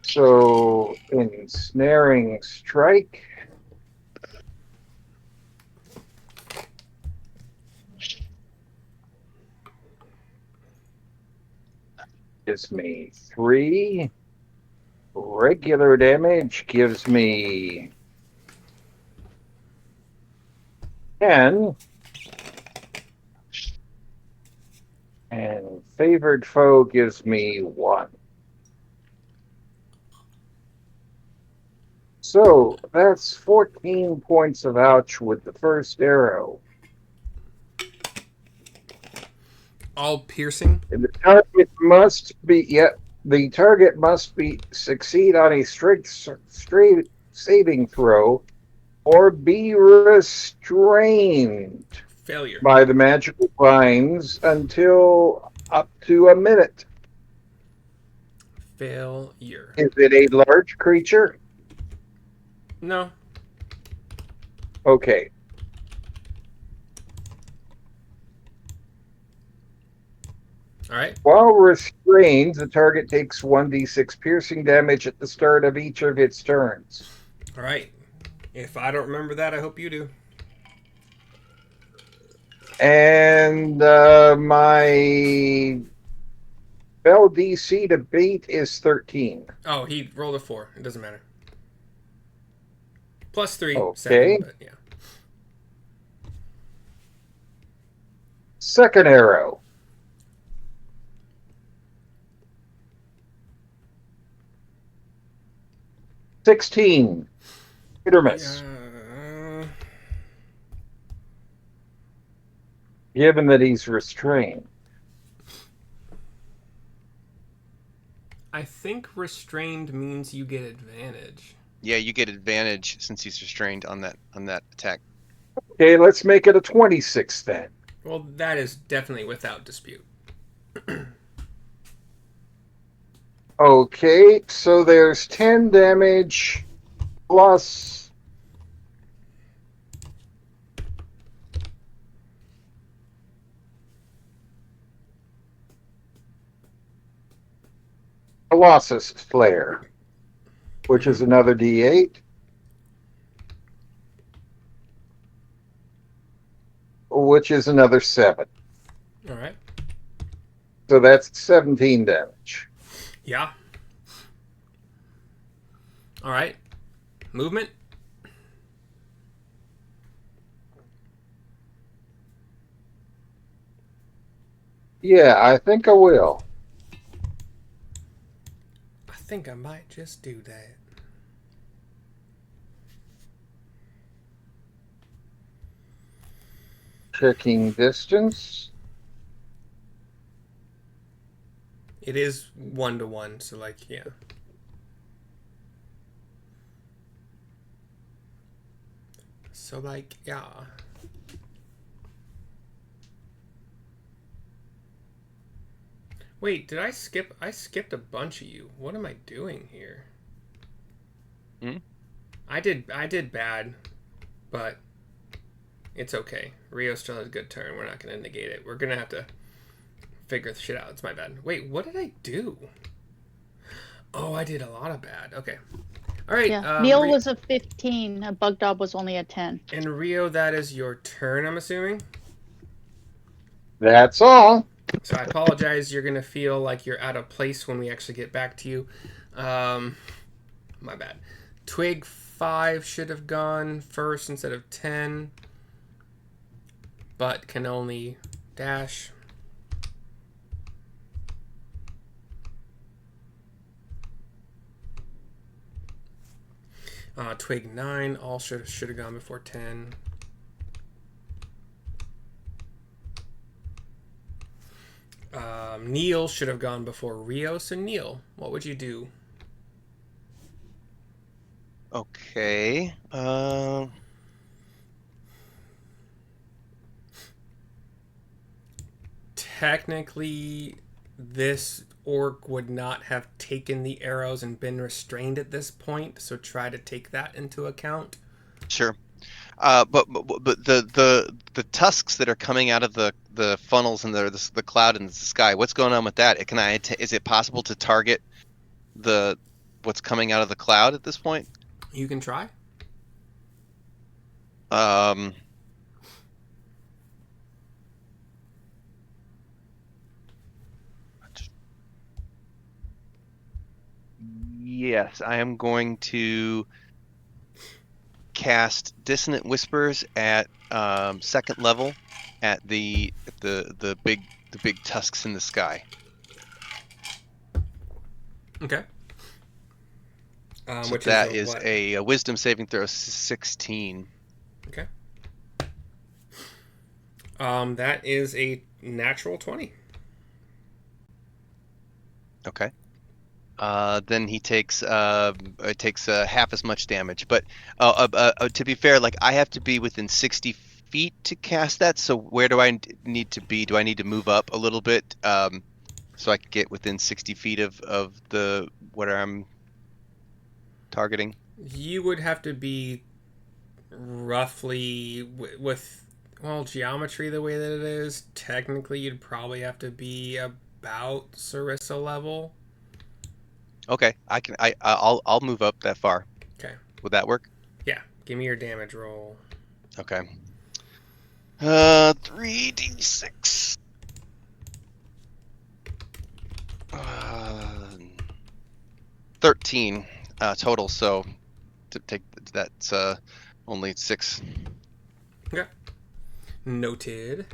So, Ensnaring Strike. Gives me 3. Regular damage gives me 10. And favored foe gives me 1. So that's 14 points of ouch with the first arrow. All piercing. And the target must succeed on a straight saving throw or be restrained Failure by the magical vines until up to a minute. failure. Is it a large creature? No. Okay. All right. While restrained, the target takes 1d6 piercing damage at the start of each of its turns. All right. If I don't remember that, I hope you do. And my spell DC to beat is 13. Oh, he rolled a 4. It doesn't matter. Plus 3, Okay. 7, but yeah. Second arrow. $16. Hit or miss. Given that he's restrained. I think restrained means you get advantage. Yeah, you get advantage since he's restrained on that attack. Okay, let's make it a 26 then. Well, that is definitely without dispute. Okay, so there's 10 damage plus Colossus Flare, which is another D8. Which is another 7. All right. So that's 17 damage. Yeah. All right. Movement. Yeah, I think I will. I think I might just do that. Checking distance. It is 1-to-1, so like, yeah. So like, yeah. Wait, did I skip? I skipped a bunch of you. What am I doing here? I did bad, but it's okay. Rio still has a good turn. We're not going to negate it. We're going to have to figure the shit out. It's my bad. Wait, what did I do? Oh, I did a lot of bad. Okay. All right. Yeah. Neil was a 15. Bug Dog was only a 10. And Rio, that is your turn, I'm assuming? That's all. So I apologize. You're going to feel like you're out of place when we actually get back to you. My bad. Twig 5 should have gone first instead of 10. But can only dash. Twig 9 all should have gone before 10. Neil should have gone before Rio. So Neil, what would you do? Okay. Technically, this orc would not have taken the arrows and been restrained at this point, so try to take that into account. Sure. But the tusks that are coming out of the funnels and the cloud in the sky, what's going on with that? Is it possible to target what's coming out of the cloud at this point? You can try. Yes, I am going to cast Dissonant Whispers at second level at the big tusks in the sky. Okay. So Which that is a Wisdom saving throw 16. Okay. That is a natural 20. Okay. Then he takes half as much damage. But to be fair, like I have to be within 60 feet to cast that. So where do I need to be? Do I need to move up a little bit? so I can get within 60 feet of the where I'm targeting? You would have to be roughly with geometry the way that it is. Technically, you'd probably have to be about Sarissa level. Okay, I'll move up that far. Okay. Would that work? Yeah. Give me your damage roll. Okay. 3d6. 13 total. So to take that's only 6. Okay. Noted.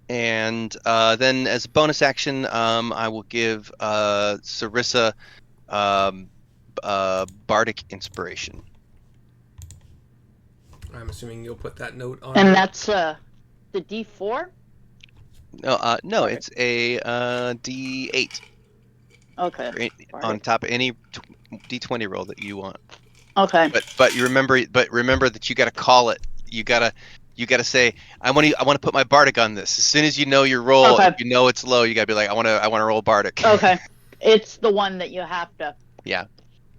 And then as a bonus action, I will give Sarissa Bardic Inspiration. I'm assuming you'll put that note on. And that's the D4? No, it's a D8. Okay. On top of any D20 roll that you want. Okay. But you remember that you got to call it. You gotta say I want to put my Bardic on this. As soon as you know your roll, Okay. if you know it's low, you gotta be like I want to roll Bardic. Okay. It's the one that you have to. Yeah.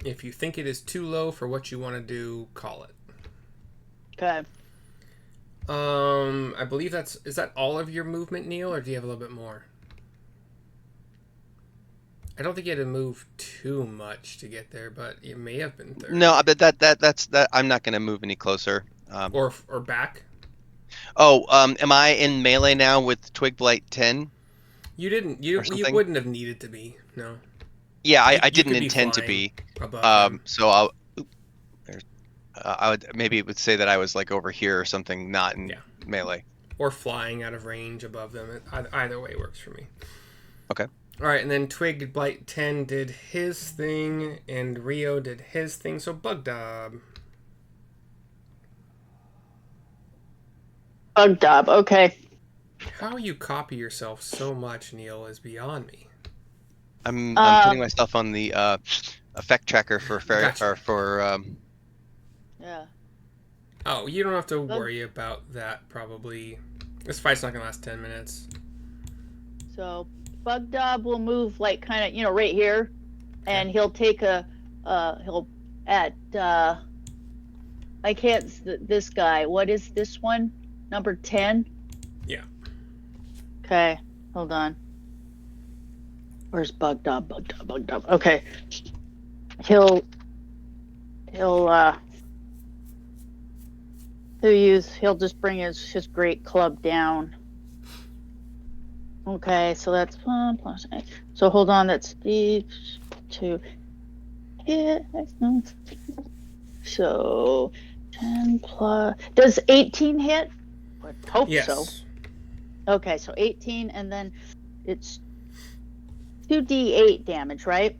If you think it is too low for what you want to do, call it. Okay. I believe is that all of your movement, Neil, or do you have a little bit more? I don't think you had to move too much to get there, but it may have been 30. No, but that's I'm not gonna move any closer. Or back. Oh, am I in melee now with Twig Blight 10? You didn't. You wouldn't have needed to be. No. Yeah, I You didn't could be intend to flying be. above him. So I would maybe it would say that I was like over here or something, not in melee. Or flying out of range above them. Either way works for me. Okay. All right, and then Twig Blight 10 did his thing, and Rio did his thing. So Bugdob. Okay. How you copy yourself so much, Neil, is beyond me. I'm putting myself on the effect tracker for Yeah. Oh, you don't have to worry about that, probably. This fight's not going to last 10 minutes. So Bugdob will move like kind of, right here, and he'll take he'll at I can't this guy. What is this one? Number 10? Yeah. Okay, hold on. Where's Bugdob? Okay. He'll just bring his great club down. Okay, so that's 1 plus 8. So hold on, that's D2 hit. So 10 plus. Does 18 hit? I hope so. Okay, so 18, and then it's 2d8 damage, right?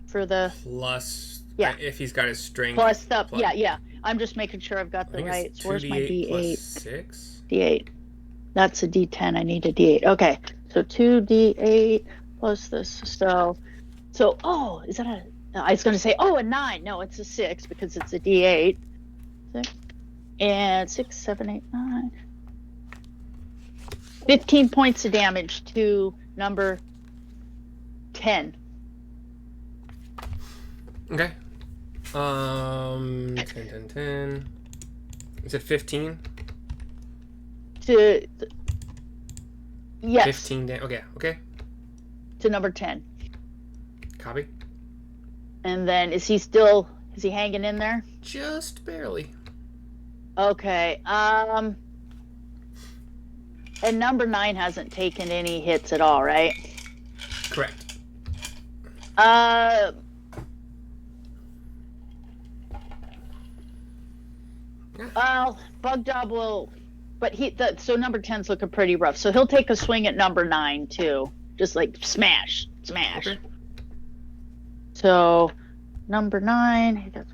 For the plus, yeah. If he's got his strength. Plus stuff, yeah. I'm just making sure I've got the right. So where's my d8? Plus 6? D8. That's a D10. I need a D8. Okay, so 2d8 plus this. So is that a? I was going to say, a 9. No, it's a 6 because it's a D8. 6 and 6, 7, 8, 9. 15 points of damage to number 10. Okay. 10, 10, 10. Is it 15? Yes. 15 damage. Okay. To number 10. Copy. And then is he hanging in there? Just barely. Okay. And number 9 hasn't taken any hits at all, right? Correct. Well, Bugdob will, but so number 10's looking pretty rough. So he'll take a swing at number 9 too, just like smash. Okay. So number 9, he gets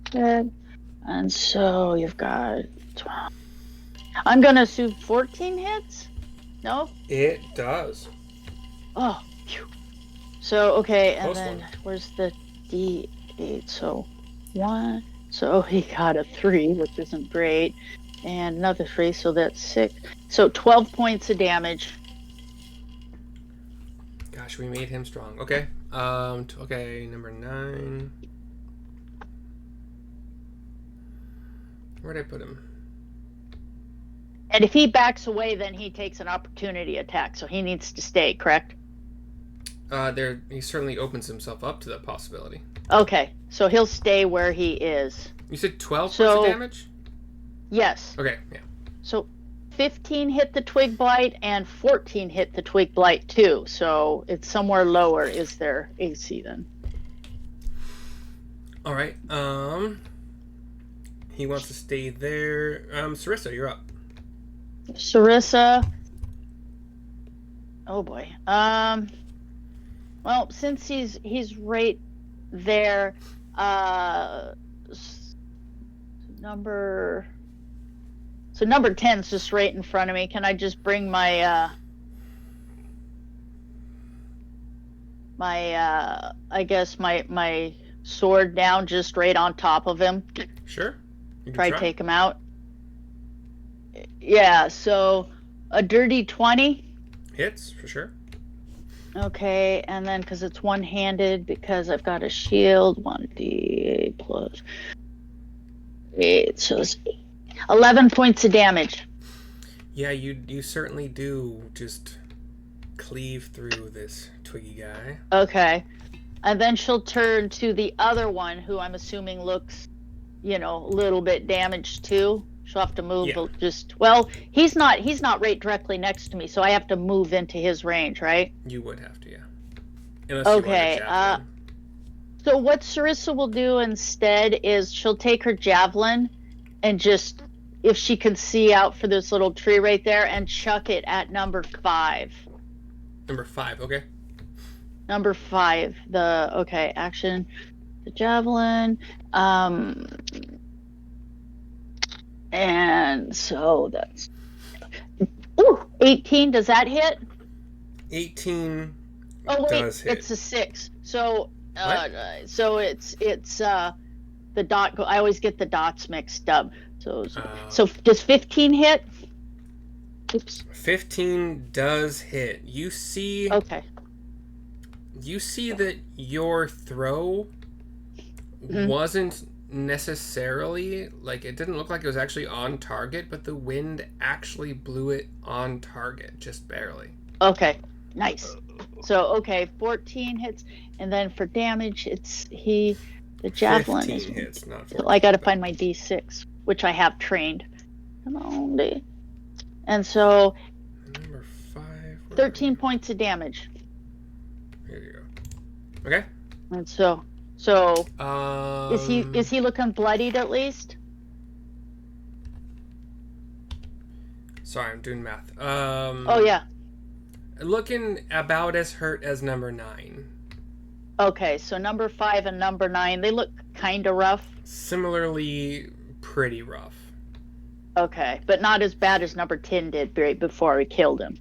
dead, and so you've got 12. I'm gonna assume 14 hits. No. It does. Oh. Phew. So okay, and Close then one. where's the D8? So 1. So he got a 3, which isn't great, and another 3, so that's 6. So 12 points of damage. gosh, we made him strong. Okay. Okay, number 9. Where'd I put him? And if he backs away, then he takes an opportunity attack. So he needs to stay, correct? He certainly opens himself up to that possibility. Okay, so he'll stay where he is. You said 12 points of damage? Yes. Okay, yeah. So 15 hit the twig blight and 14 hit the twig blight too. So it's somewhere lower is their AC then. All right. He wants to stay there. Sarissa, you're up. Sarissa. Oh boy. Well, since he's right there, number 10's just right in front of me. Can I just bring my I guess my sword down just right on top of him? Sure. Try to take him out. Yeah, so a dirty 20 hits for sure. Okay, and then because it's one-handed, because I've got a shield, 1d8 plus 8, so it's 11 points of damage. Yeah, you certainly do just cleave through this twiggy guy. Okay, and then she'll turn to the other one, who I'm assuming looks, a little bit damaged too. She'll have to move. Yeah. He's not right directly next to me, so I have to move into his range, right? You would have to, yeah. Unless okay. You want so what Sarissa will do instead is she'll take her javelin and just, if she can see out for this little tree right there, and chuck it at number 5. Number 5, okay. Number 5. Action, the javelin. And so that's 18. Does that hit? 18 does hit. It's a 6. So so it's the dot. I always get the dots mixed up. So does 15 hit? Oops. 15 does hit. You see. Okay. You see that your throw wasn't necessarily, like, it didn't look like it was actually on target, but the wind actually blew it on target, just barely. Okay, nice. So 14 hits, and then for damage, the javelin 15 is hits, not 14. So I got to find my D6, which I have trained. Come on, D. And so number 5. 13 points of damage. Here you go. Okay. And so is he looking bloodied at least? Sorry, I'm doing math. Oh yeah. Looking about as hurt as number 9. Okay, so number 5 and number 9, they look kind of rough. Similarly, pretty rough. Okay, but not as bad as number 10 did right before we killed him.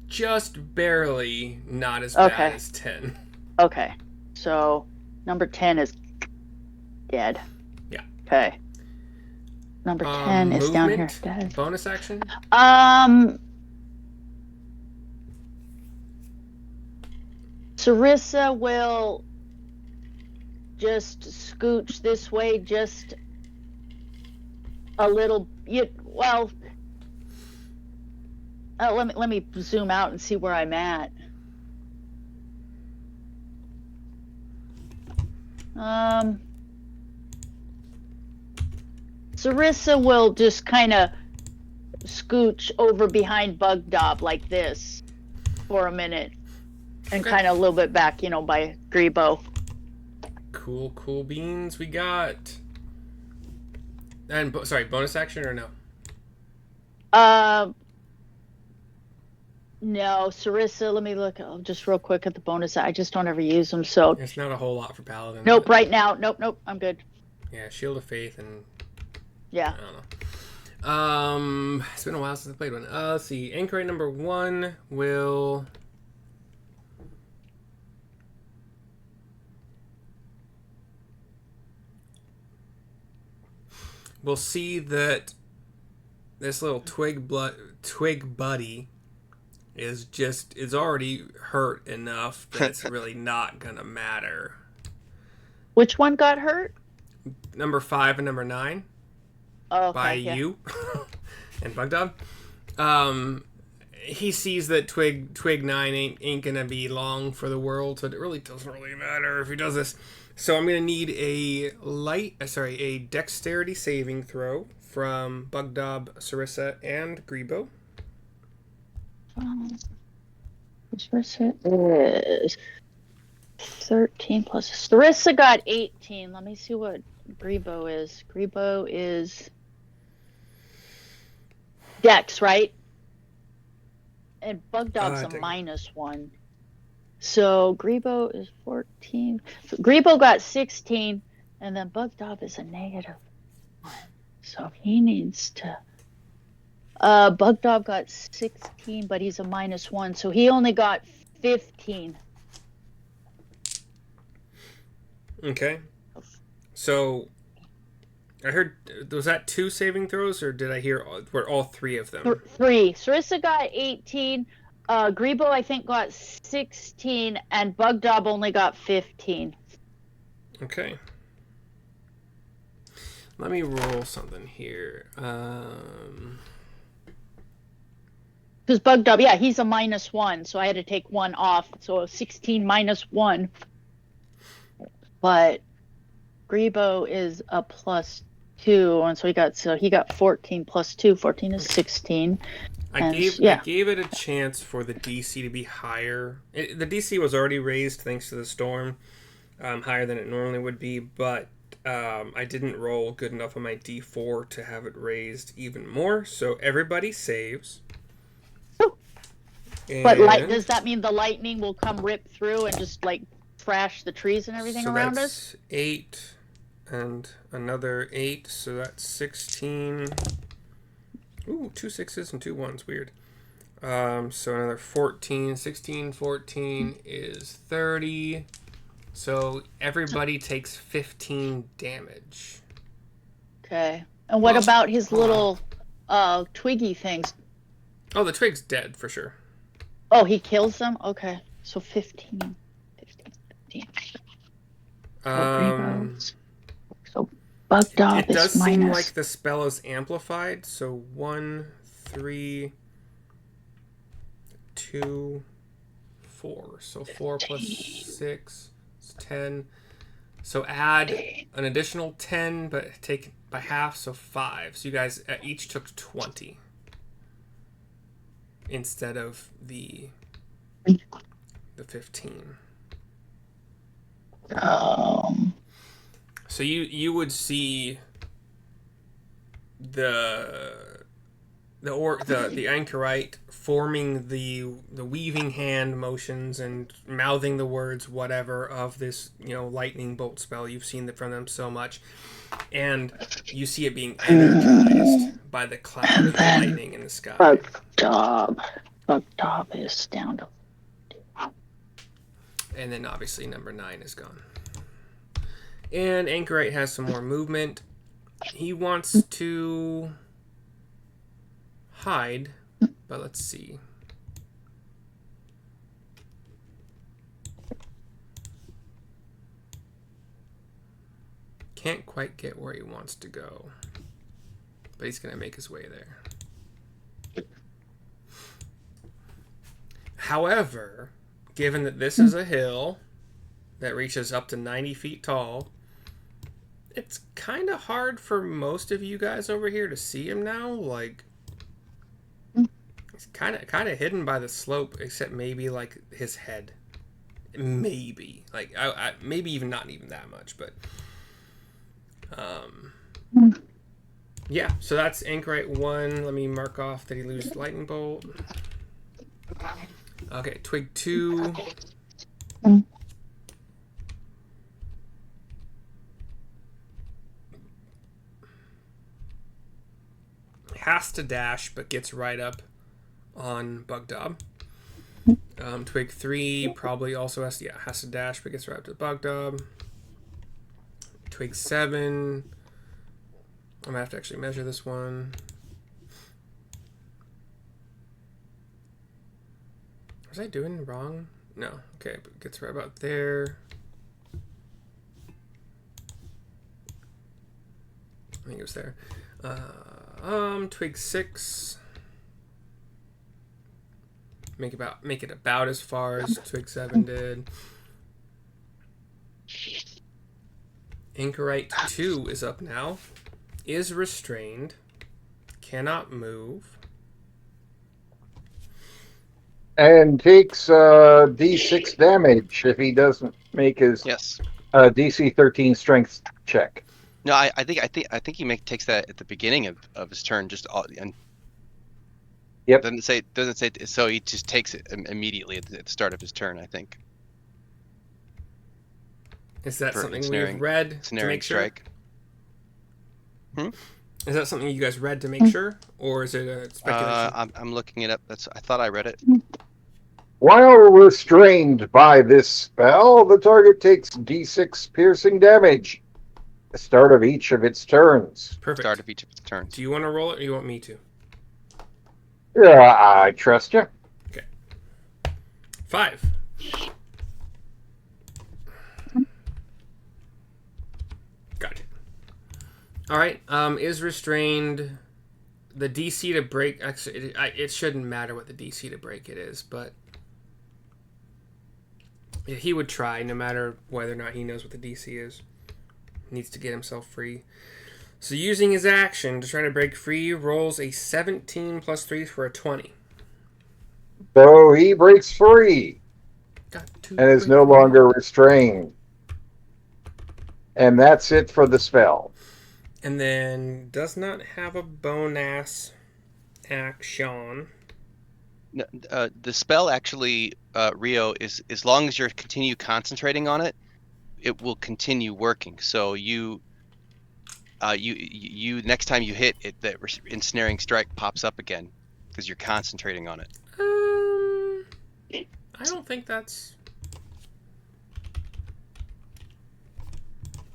Just barely not as bad as 10. Okay, so number 10 is dead. Yeah. Okay. Number 10 is down here. Dead. Bonus action? Sarissa will just scooch this way just a little. Let me zoom out and see where I'm at. Sarissa will just kind of scooch over behind Bugdob like this for a minute, and kind of a little bit back, by Grebo. Cool beans. We got. And sorry, bonus action or no? No, Sarissa. Let me look just real quick at the bonus. I just don't ever use them, so it's not a whole lot for Paladin. Nope, right now. Nope. I'm good. Yeah, Shield of Faith and. Yeah. I don't know. It's been a while since I played one. Let's see. Anchorite number 1 will. We'll see that this little twig buddy is already hurt enough that it's really not gonna matter. Which one got hurt? Number 5 and number 9 Oh, by okay, yeah. you and Bugdog. He sees that Twig 9 ain't gonna be long for the world, so it really doesn't really matter if he does this. So I'm gonna need a dexterity saving throw from Bugdob, Sarissa, and Grebo. Sarissa is 13 plus. Sarissa got 18. Let me see what Grebo is. Grebo is Dex, right? And Bugdog's a -1. So Grebo is 14. So Grebo got 16, and then Bugdog is a -1. So he needs to. Bugdog got 16, but he's a -1, so he only got 15. Okay. So I heard, was that 2 saving throws, or did I hear were all 3 of them? 3. Sarissa got 18. Grebo, I think, got 16, and Bugdog only got 15. Okay. Let me roll something here. Because Bugdog, yeah, he's a -1, so I had to take 1 off. So 16 -1. But Grebo is a +2, and so he got 14 plus 2. 14 is 16. I gave it a chance for the DC to be higher. The DC was already raised thanks to the storm, higher than it normally would be, but I didn't roll good enough on my D4 to have it raised even more. So everybody saves. But does that mean the lightning will come rip through and just like trash the trees and everything around us? 8 and another 8, so that's 16. Ooh, 2 6s and 2 1s. Weird. So another 14. 16, 14 is 30. So everybody takes 15 damage. Okay. And what about his little twiggy things? Oh, the twig's dead for sure. Oh, he kills them? Okay. So 15. 15. So Bugdog it does is seem like the spell is amplified. So 1, 3, 2, 4. So 4 plus 6 is 10. So add an additional 10, but take by half, so 5. So you guys each took 20 instead of the 15. So you would see the Anchorite forming the weaving hand motions and mouthing the words whatever of this lightning bolt spell. You've seen it from them so much, and you see it being energized by the cloud of lightning in the sky. Bugdog is down to. And then obviously number 9 is gone. And Anchorite has some more movement. He wants to hide, but let's see. Can't quite get where he wants to go, but he's going to make his way there. However, given that this is a hill that reaches up to 90 feet tall, it's kind of hard for most of you guys over here to see him now. Like, it's kind of hidden by the slope, except maybe like his head. Maybe like I maybe even not even that much, but yeah. So that's Anchorite 1. Let me mark off that he loses lightning bolt. Okay, Twig 2. Has to dash, but gets right up on Bugdog. Twig 3 probably also has to dash, but gets right up to Bugdog. Twig 7. I'm gonna have to actually measure this one. Was I doing wrong? No. Okay, but it gets right about there. I think it was there. Twig 6. Make it about as far as Twig 7 did. Anchorite 2 is up now. Is restrained. Cannot move. And takes D6 damage if he doesn't make his DC 13 strength check. No, I think he takes that at the beginning of his turn. And yep. Doesn't say so. He just takes it immediately at the start of his turn. I think. Is that something we've read to make sure? Strike. Is that something you guys read to make sure, or is it a speculation? I'm looking it up. I thought I read it. While restrained by this spell, the target takes D6 piercing damage at the start of each of its turns. Perfect. Start of each of its turns. Do you want to roll it, or do you want me to? Yeah, I trust you. Okay. 5. Gotcha. All right. Is restrained. The DC to break. Actually, it shouldn't matter what the DC to break it is, but he would try no matter whether or not he knows what the DC is. He needs to get himself free. So using his action to try to break free, rolls a 17 plus 3 for a 20. So he breaks free and is no longer restrained. And that's it for the spell. And then does not have a bonus action. No, the spell actually, Rio, is as long as you continue concentrating on it, it will continue working. So you next time you hit it, that ensnaring strike pops up again because you're concentrating on it. I don't think that's.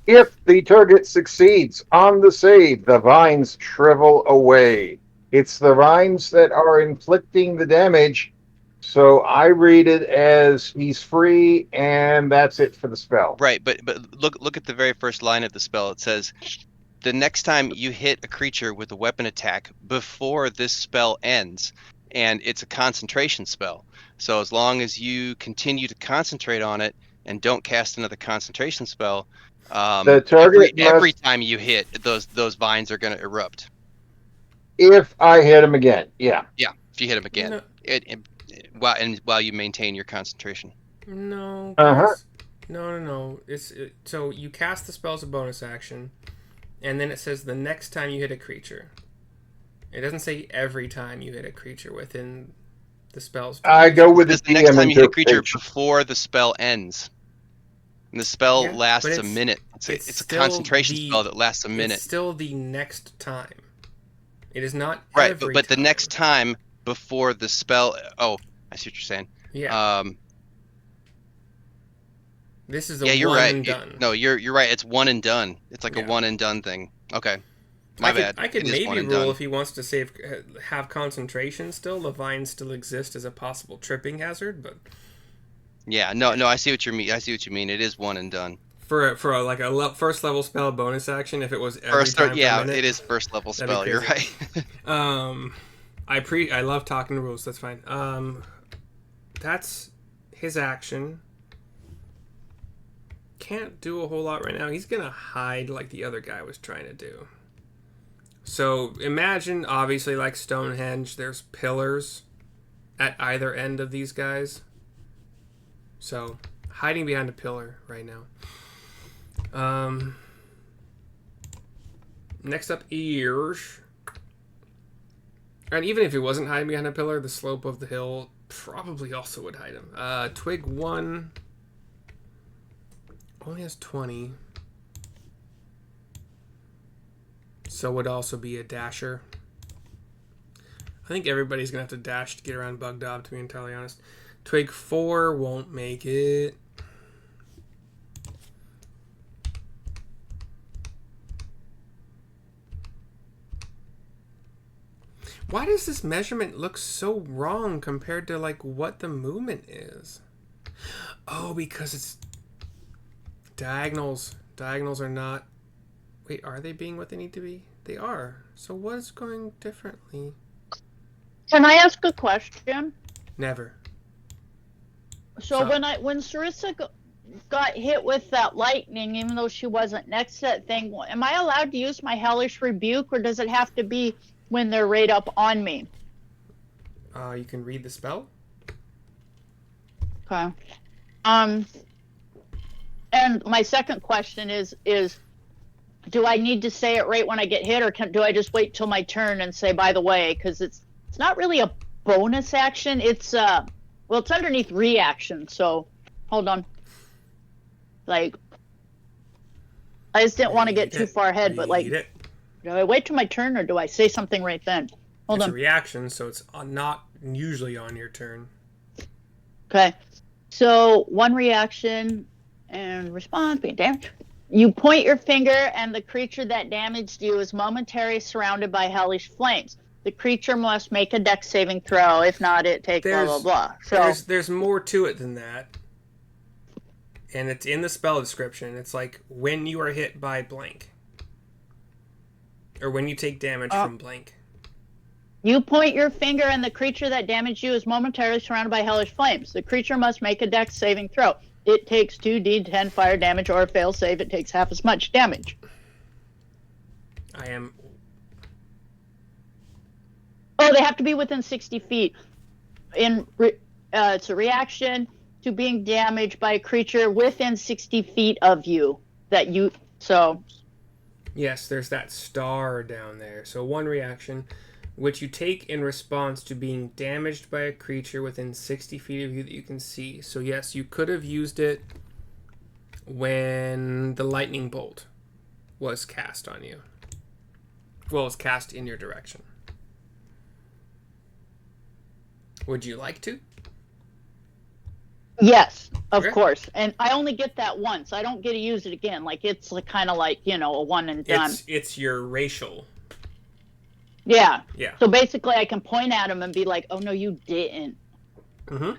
If the target succeeds on the save, the vines shrivel away. It's the vines that are inflicting the damage, so I read it as he's free, and that's it for the spell. Right, but look at the very first line of the spell. It says, the next time you hit a creature with a weapon attack before this spell ends, and it's a concentration spell. So as long as you continue to concentrate on it and don't cast another concentration spell, the target every time you hit, those vines are going to erupt. If I hit him again, yeah. Yeah, if you hit him again, while you maintain your concentration. No. Guys. No. So you cast the spell as a bonus action, and then it says the next time you hit a creature. It doesn't say every time you hit a creature within the spell's. I go with the next time you hit a creature before the spell ends. And the spell lasts a minute. It's a concentration spell that lasts a minute. It's still the next time. It is not right, every but time. The next time before the spell. Oh, I see what you're saying. Yeah. This is a you're one right. and done. You're right. It's one and done. It's like a one and done thing. Okay. My bad. I could maybe rule if he wants to have concentration still. The vines still exist as a possible tripping hazard, but. Yeah, no, I see what you mean. It is one and done. For a first level spell bonus action, if it was every time per minute, it is first level spell. You're right. I love talking rules. That's fine. That's his action. Can't do a whole lot right now. He's gonna hide like the other guy was trying to do. So imagine, obviously, like Stonehenge, there's pillars at either end of these guys. So, hiding behind a pillar right now. Next up, ears. And even if he wasn't hiding behind a pillar, the slope of the hill probably also would hide him. Twig 1 only has 20. So would also be a dasher. I think everybody's going to have to dash to get around Bugdob, to be entirely honest. Twig 4 won't make it. Why does this measurement look so wrong compared to like what the movement is? Oh, because it's diagonals. Diagonals are not... Wait, are they being what they need to be? They are. So what is going differently? Can I ask a question? Never. So when Sarissa got hit with that lightning, even though she wasn't next to that thing, am I allowed to use my Hellish Rebuke, or does it have to be when they're right up on me? You can read the spell. Okay. And my second question is do I need to say it right when I get hit, or do I just wait till my turn and say, by the way, because it's not really a bonus action. It's it's underneath reaction. So hold on. Like, I just didn't want to get too far ahead, but like, do I wait till my turn, or do I say something right then? Hold on. It's a reaction, so it's not usually on your turn. Okay. So one reaction and response being damaged. You point your finger, and the creature that damaged you is momentarily surrounded by hellish flames. The creature must make a dex saving throw. If not, it takes blah, blah, blah. So there's more to it than that. And it's in the spell description. It's like when you are hit by blank. Or when you take damage from blank. You point your finger, and the creature that damaged you is momentarily surrounded by hellish flames. The creature must make a dex saving throw. It takes 2d10 fire damage, or fail save, it takes half as much damage. Oh, they have to be within 60 feet. It's a reaction to being damaged by a creature within 60 feet of you. Yes, there's that star down there. So one reaction, which you take in response to being damaged by a creature within 60 feet of you that you can see. So yes, you could have used it when the lightning bolt was cast on you. Well, it was cast in your direction. Would you like to? Yes, of course. And I only get that once. I don't get to use it again. Like, it's kind of like, a one and done. It's your racial. Yeah. Yeah. So basically, I can point at him and be like, "Oh no, you didn't." Mm-hmm.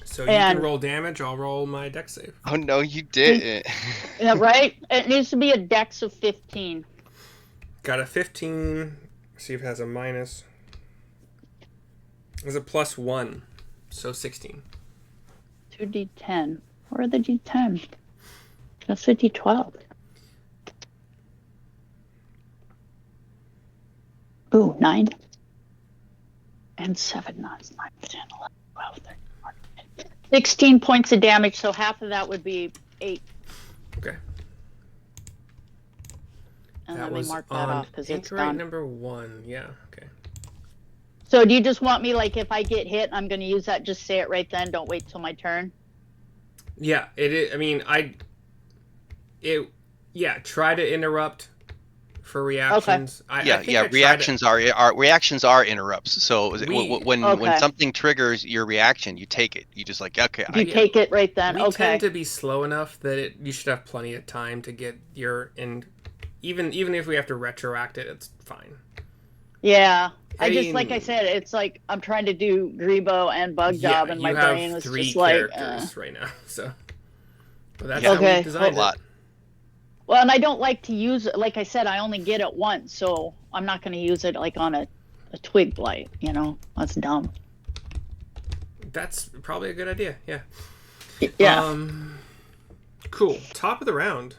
So you can roll damage. I'll roll my dex save. Oh no, you didn't. Yeah, right. It needs to be a dex of 15. Got a 15. See if it has a minus. There's a +1, so 16. 2d10. Where are the d10? That's a d12. Ooh, 9. And 7, 9, 10, 11, 12, 13, 14, 15. 16 points of damage, so half of that would be 8. Okay. And let me mark that off because it's Anchorite done. number 1. Yeah, okay. So do you just want me, like, if I get hit, I'm going to use that, just say it right then, don't wait till my turn? Yeah, it is. I mean, try to interrupt for reactions. Okay. Reactions are interrupts. So when something triggers your reaction, you take it. You just like, okay. You take it right then. We tend to be slow enough that you should have plenty of time to get even if we have to retroact it, it's fine. Yeah. I just, like I said, it's like I'm trying to do Grebo and Bug Job, and my brain is just like... You have 3 characters right now, so... But that's how we designed a lot. Well, and I don't like to use it. Like I said, I only get it once, so I'm not going to use it, like, on a twig blight, That's dumb. That's probably a good idea, yeah. Yeah. Cool. Top of the round.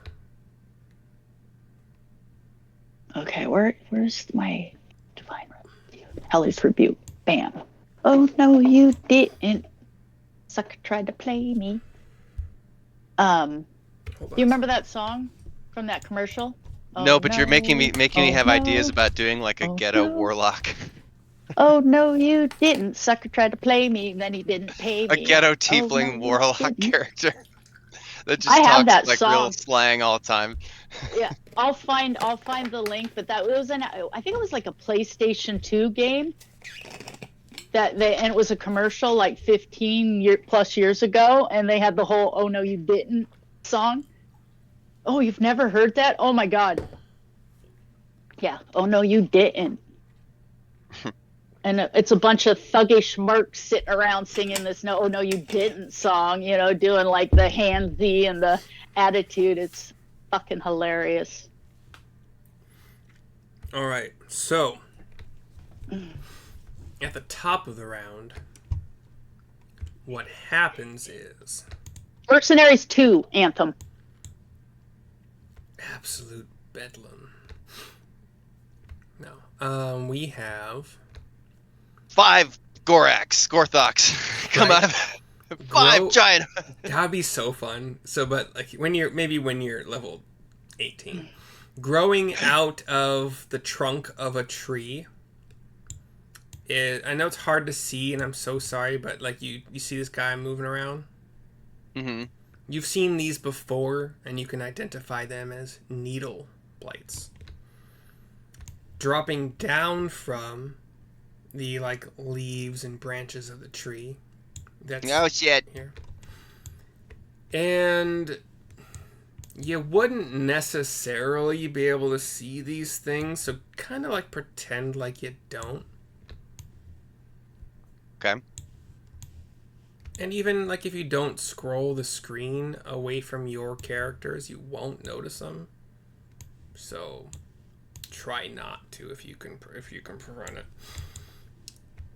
Okay, where's my... Divine Hellish Rebuke. Bam. Oh no, you didn't. Sucker tried to play me. Do you remember that song from that commercial? No, but you're making me have ideas about doing like a ghetto warlock. Oh no, you didn't. Sucker tried to play me, and then he didn't pay me. A ghetto tiefling warlock character that just talks that like song. Real slang all the time. Yeah, I'll find the link, but I think it was like a PlayStation 2 game and it was a commercial like 15 plus years ago, and they had the whole "Oh no, you didn't" song. Oh, you've never heard that? Oh my god. Yeah. Oh no, you didn't. And it's a bunch of thuggish mercs sitting around singing this "No, oh no, you didn't" song. You know, doing like the handsy and the attitude. It's fucking hilarious. All right, so at the top of the round, what happens is Mercenaries 2 Anthem. absolute bedlam. No, we have 5 Gorthox come Right. out of 5 giant. That'd be so fun. So, but like when you're level 18, growing out of the trunk of a tree. I know it's hard to see, and I'm so sorry, but like you see this guy moving around. Mm-hmm. You've seen these before, and you can identify them as needle blights. Dropping down from the like leaves and branches of the tree. That's Oh shit. here. And you wouldn't necessarily be able to see these things, so kind of like pretend like you don't. Okay. And even like if you don't scroll the screen away from your characters, you won't notice them. So try not to if you can prevent it.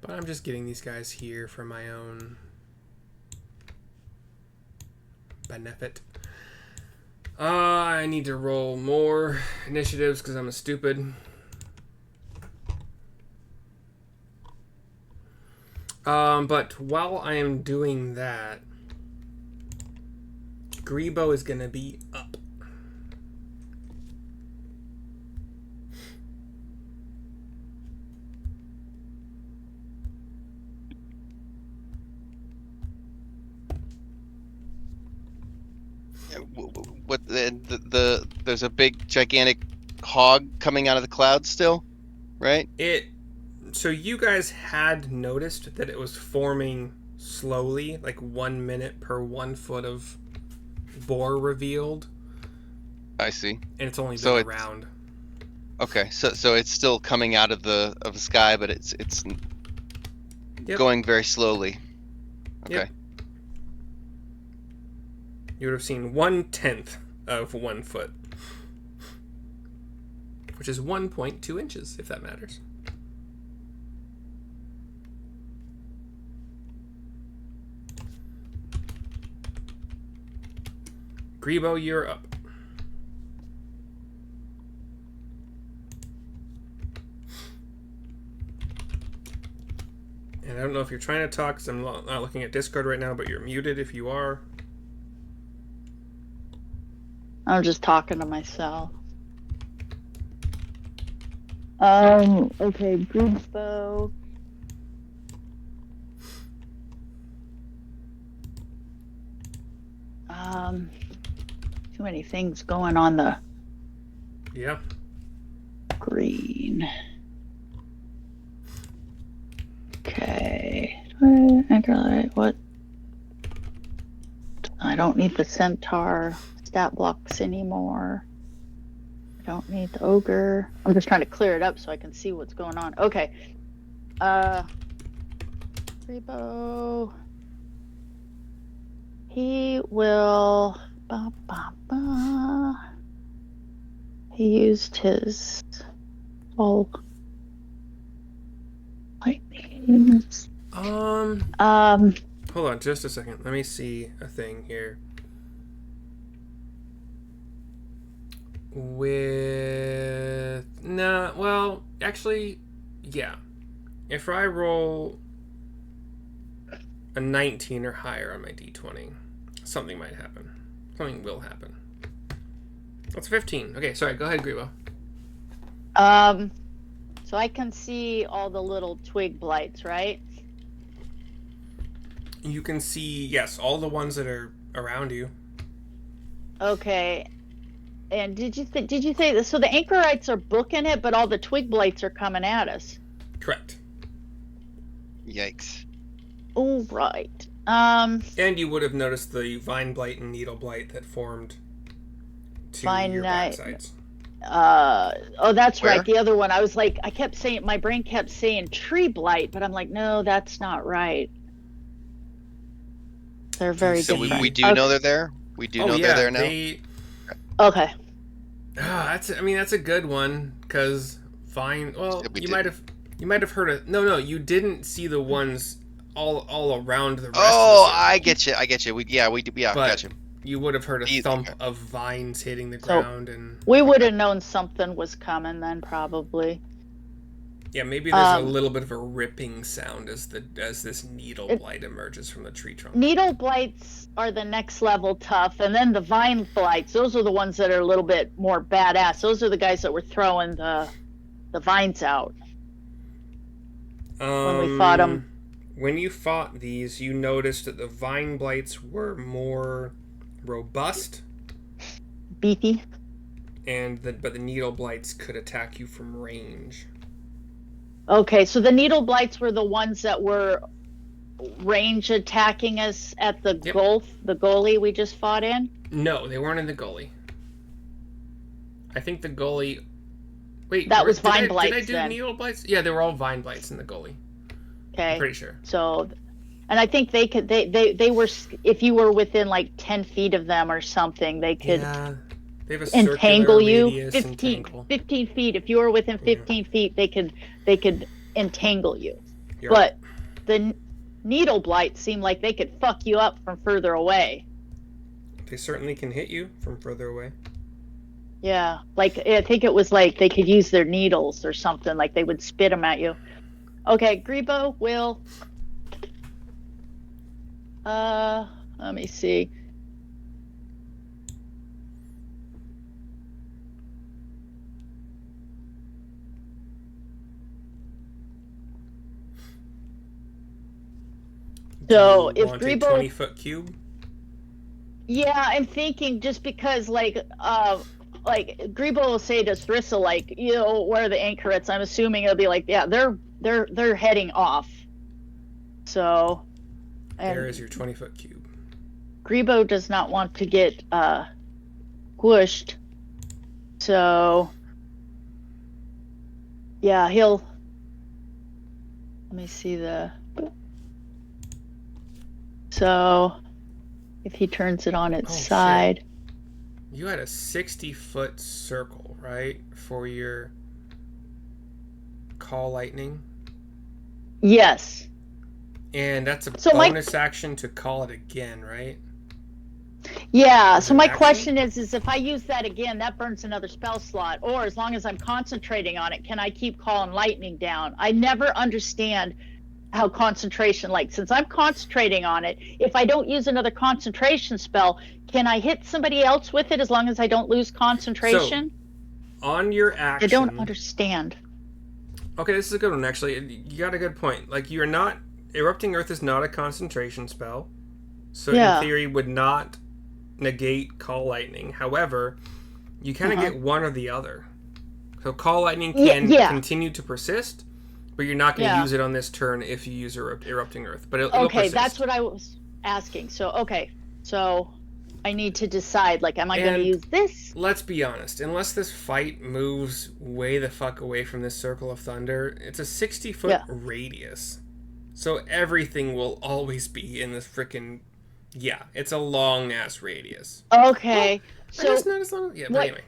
But I'm just getting these guys here for my own benefit. I need to roll more initiatives because I'm a stupid. But while I am doing that, Grebo is gonna be up. What the there's a big gigantic hog coming out of the clouds still, right? So you guys had noticed that it was forming slowly, like 1 minute per 1 foot of boar revealed, I see. and it's only been So a it's- round. Okay, so it's still coming out of the sky, but it's Yep. going very slowly. Okay. Yep. You would have seen 1/10 of 1 foot, which is 1.2 inches, if that matters. Grebo, you're up. And I don't know if you're trying to talk, because I'm not looking at Discord right now, but you're muted if you are. I'm just talking to myself. Okay, Grebo. Too many things going on the Yeah. green. Okay. Anchorite, what? I don't need the centaur stat blocks anymore. I don't need the ogre. I'm just trying to clear it up so I can see what's going on. Okay. Grebo. He will. He used his all lightnings. Hold on just a second. Let me see a thing here. Well, actually, yeah. If I roll a 19 or higher on my d20, something might happen. Something will happen. That's 15. Okay, sorry. Go ahead, Grebo. So I can see all the little twig blights, right? You can see, yes, all the ones that are around you. Okay. And did you say this? So the anchorites are booking it, but all the twig blights are coming at us. Correct. Yikes. All right. And you would have noticed the vine blight and needle blight that formed to Vine your blight. backsides. Oh, that's Where? right. The other one. I was like, my brain kept saying tree blight, but I'm like, no, that's not right. They're very So different. we do know they're there. We do know they're there now. Okay. That's a good one because vine. Well, We you didn't. might have heard of. No, you didn't see the ones all around the rest. Oh, of the I get you. We got you. You would have heard a thump of vines hitting the ground, and we would have known something was coming then, probably. yeah, maybe there's a little bit of a ripping sound as this needle blight emerges from the tree trunk. Needle blights are the next level tough, and then the vine blights. Those are the ones that are a little bit more badass. Those are the guys that were throwing the vines out when we fought them. When you fought these, you noticed that the vine blights were more robust, beefy, but the needle blights could attack you from range. Okay, so the needle blights were the ones that were range attacking us at the gully we just fought in? No, they weren't in the gully. I think the gully. Wait, that was vine blights. Did I do then. needle blights? Yeah, they were all vine blights in the gully. Okay, I'm pretty sure. So, and I think they could. They were. If you were within like 10 feet of them or something, they could. Yeah, they have a entangle you. radius 15 feet. If you were within 15 feet, they could entangle you. You're but the needle blight seemed like they could fuck you up from further away. They certainly can hit you from further away. Yeah, like I think it was like they could use their needles or something. Like they would spit them at you. Okay, Grebo will. Let me see. So if Grebo 20-foot cube. Yeah, I'm thinking just because like Grebo will say to Thrissa, like, you know, where are the anchorites? I'm assuming it'll be like, yeah, they're heading off. So There is your 20-foot cube. Grebo does not want to get squished. So yeah, let me see so if he turns it on its side. Shit. You had a 60-foot circle, right? For your call lightning? Yes. And that's a bonus action to call it again, right? Yeah, so my question is if I use that again, that burns another spell slot. Or as long as I'm concentrating on it, can I keep calling lightning down? I never understand how concentration, like, since I'm concentrating on it, if I don't use another concentration spell, can I hit somebody else with it as long as I don't lose concentration? So, on your action... I don't understand. Okay, this is a good one, actually. You got a good point. Like, you're not... Erupting Earth is not a concentration spell. So, in theory, would not negate Call Lightning. However, you kind of get one or the other. So, Call Lightning can continue to persist, but you're not going to use it on this turn if you use Erupting Earth. But it'll persist. That's what I was asking. So, so I need to decide, like, am I going to use this? Let's be honest. Unless this fight moves way the fuck away from this Circle of Thunder, it's a 60-foot radius. So everything will always be in this freaking... Yeah, it's a long-ass radius. Okay. So it's not as long... Yeah, but anyway.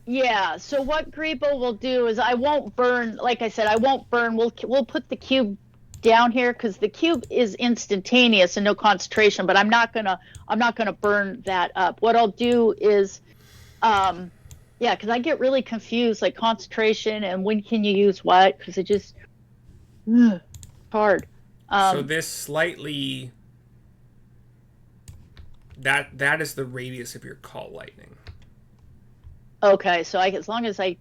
Yeah, so what Grebo will do is I won't burn, like I said, I won't burn. We'll put the cube down here because the cube is instantaneous and no concentration, but I'm not gonna burn that up. What I'll do is, because I get really confused, like concentration and when can you use what, because it just hard. So this slightly that is the radius of your call lightning. Okay, so as long as I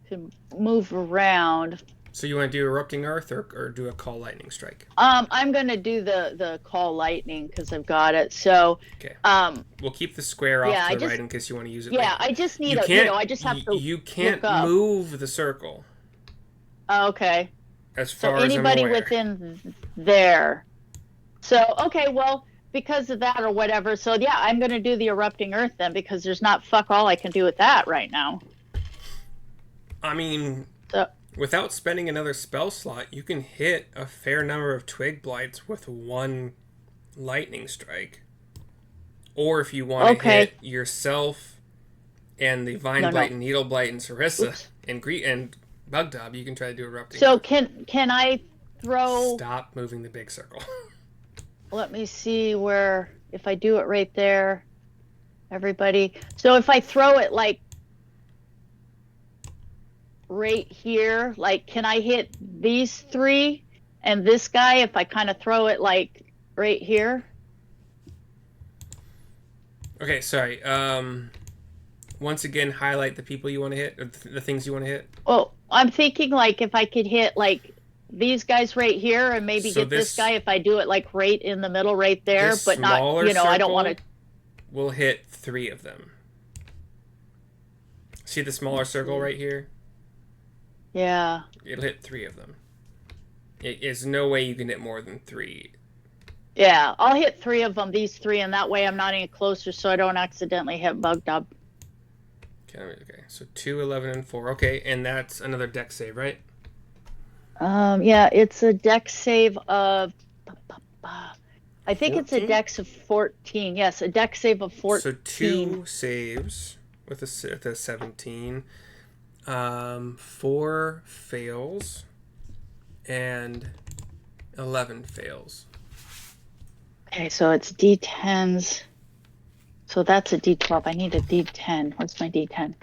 can move around. So you want to do Erupting Earth or do a Call Lightning strike? I'm gonna do the Call Lightning because I've got it. So okay. We'll keep the square off to the right in case you want to use it. Yeah, later. I just need I just have to. You can't move the circle. Okay. As far as anybody I'm aware. within there. So okay, well. Because of that or whatever. So yeah, I'm going to do the Erupting Earth then because there's not fuck all I can do with that right now. I mean, So, without spending another spell slot, you can hit a fair number of twig blights with one lightning strike. Or if you want to hit yourself and the Vine Blight and Needle Blight and Sarissa and Bugdub, you can try to do Erupting. So can I throw... Stop moving the big circle. Let me see where... If I do it right there, everybody... So if I throw it, like, right here, like, can I hit these three and this guy if I kind of throw it, like, right here? Okay, sorry. Once again, highlight the people you want to hit, or the things you want to hit. Well, I'm thinking, like, if I could hit, like, these guys right here and maybe get this guy if I do it, like, right in the middle right there, but not, you know, I don't want to... We'll hit 3 of them. See the smaller circle right here? Yeah. It'll hit 3 of them. There's no way you can hit more than 3. Yeah, I'll hit 3 of them, these 3, and that way I'm not any closer so I don't accidentally hit Bugdub. Okay, so 2, 11, and 4. Okay, and that's another dex save, right? Yeah, it's a dex save of... I think 14? it's a dex of 14. Yes, a dex save of 14. So 2 saves with a 17. 4 fails. And 11 fails. Okay, so it's D10s. So that's a D12. I need a D10. What's my D10?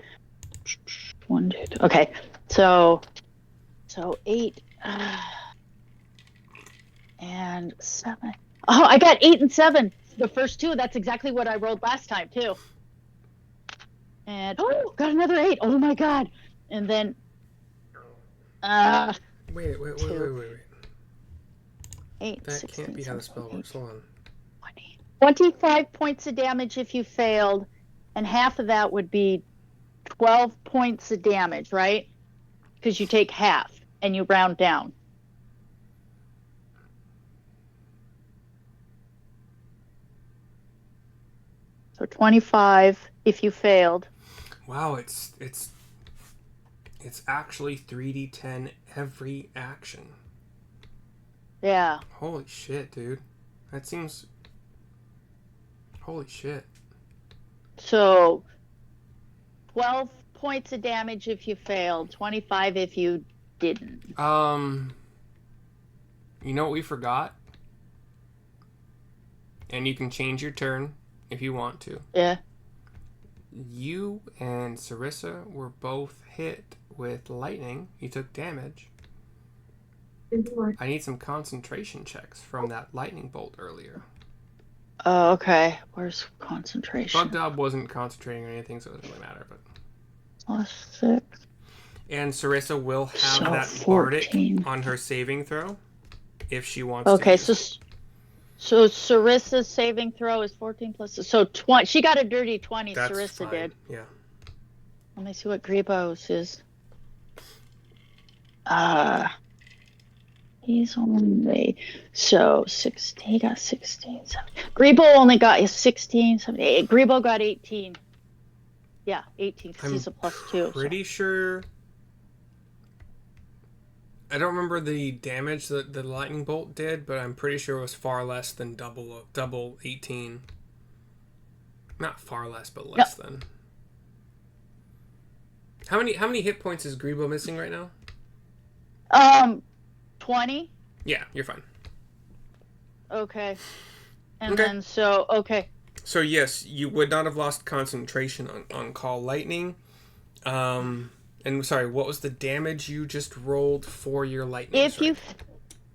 1, 2, 3. Okay, so 8 and 7. Oh, I got 8 and 7. The first 2. That's exactly what I rolled last time too. And got another 8. Oh my god! And then Wait. 8. That 16, can't be how the 17, spell works. Hold on. 25 points of damage if you failed, and half of that would be 12 points of damage, right? Because you take half and you round down. So 25 if you failed. Wow, it's actually 3d10 every action. Yeah. Holy shit, dude. That seems... Holy shit. So 12 points of damage if you failed, 25 if you didn't. You know what we forgot? And you can change your turn if you want to. Yeah. You and Sarissa were both hit with lightning. You took damage. I need some concentration checks from that lightning bolt earlier. Oh, okay. Where's concentration? Bugdub wasn't concentrating or anything, so it doesn't really matter. But +6. And Sarissa will have So that 14. bardic on her saving throw if she wants Okay, to. so Sarissa's saving throw is 14 plus... So 20. She got a dirty 20, That's Sarissa fine. did. Yeah. Let me see what Gribo's is. He's only... So 16, he got 16, 17. Gribo only got 16, 17. Gribo got 18. Yeah, 18, because he's a +2. Pretty sure... I don't remember the damage that the lightning bolt did, but I'm pretty sure it was far less than double 18. Not far less, but less than. How many hit points is Gribo missing right now? 20. Yeah, you're fine. Okay. And then okay. So yes, you would not have lost concentration on Call Lightning. And sorry, what was the damage you just rolled for your lightning? If you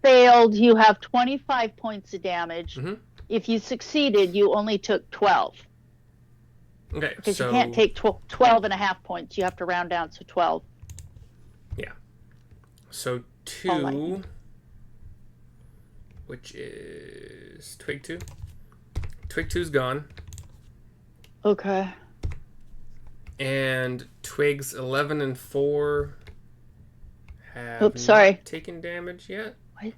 failed, you have 25 points of damage. Mm-hmm. If you succeeded, you only took 12. Okay, because you can't take 12 and a half points. You have to round down to 12. Yeah. So 2, which is Twig 2. Twig 2's gone. Okay. And Twigs 11 and 4 have not taken damage yet. What?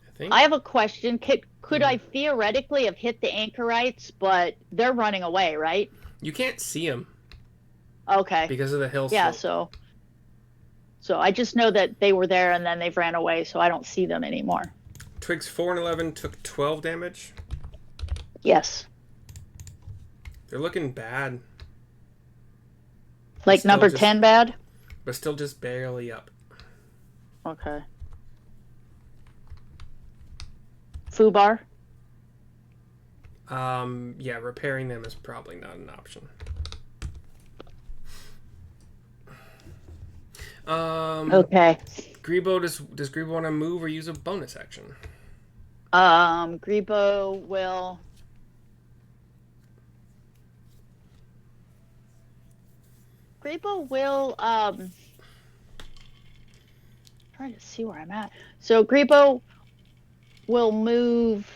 I think. I have a question. Could I theoretically have hit the Anchorites, but they're running away, right? You can't see them. Okay. Because of the hill Yeah, slope. so I just know that they were there and then they've ran away, so I don't see them anymore. Twigs 4 and 11 took 12 damage. Yes. They're looking bad. Like number 10 bad? But still just barely up. Okay. Foobar? Yeah, repairing them is probably not an option. Okay. Grebo, does Grebo want to move or use a bonus action? Grebo will... trying to see where I'm at. So Grebo will move...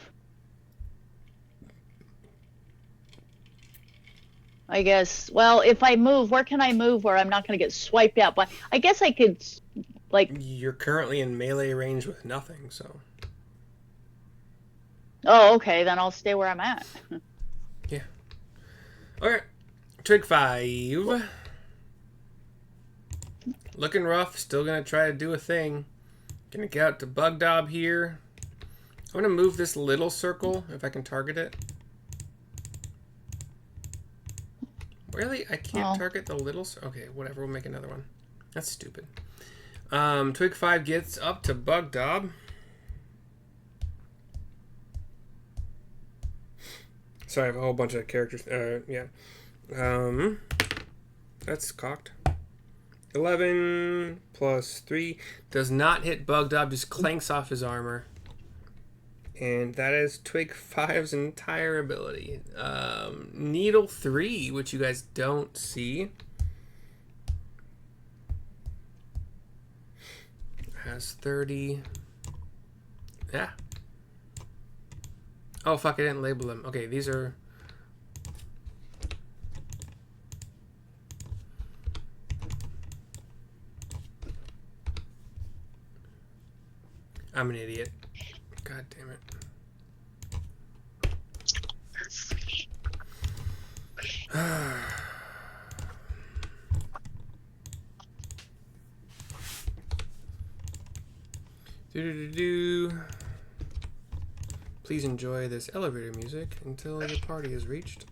I guess, well, if I move, where can I move where I'm not going to get swiped out? But I guess I could, like... You're currently in melee range with nothing, so... Oh, okay, then I'll stay where I'm at. Yeah. Alright. Twig 5. Looking rough, still gonna try to do a thing. Gonna get out to Bugdob here. I'm gonna move this little circle, if I can target it. Really? I can't target the little... Okay, whatever. We'll make another one. That's stupid. Twig 5 gets up to Bugdob. Sorry, I have a whole bunch of characters. Yeah. That's cocked. 11 plus 3 does not hit Bugdob, just clanks off his armor. And that is Twig 5's entire ability. Needle 3, which you guys don't see, has 30. Yeah. Oh, fuck, I didn't label them. Okay, these are... I'm an idiot. God damn it. Please enjoy this elevator music until your party is reached.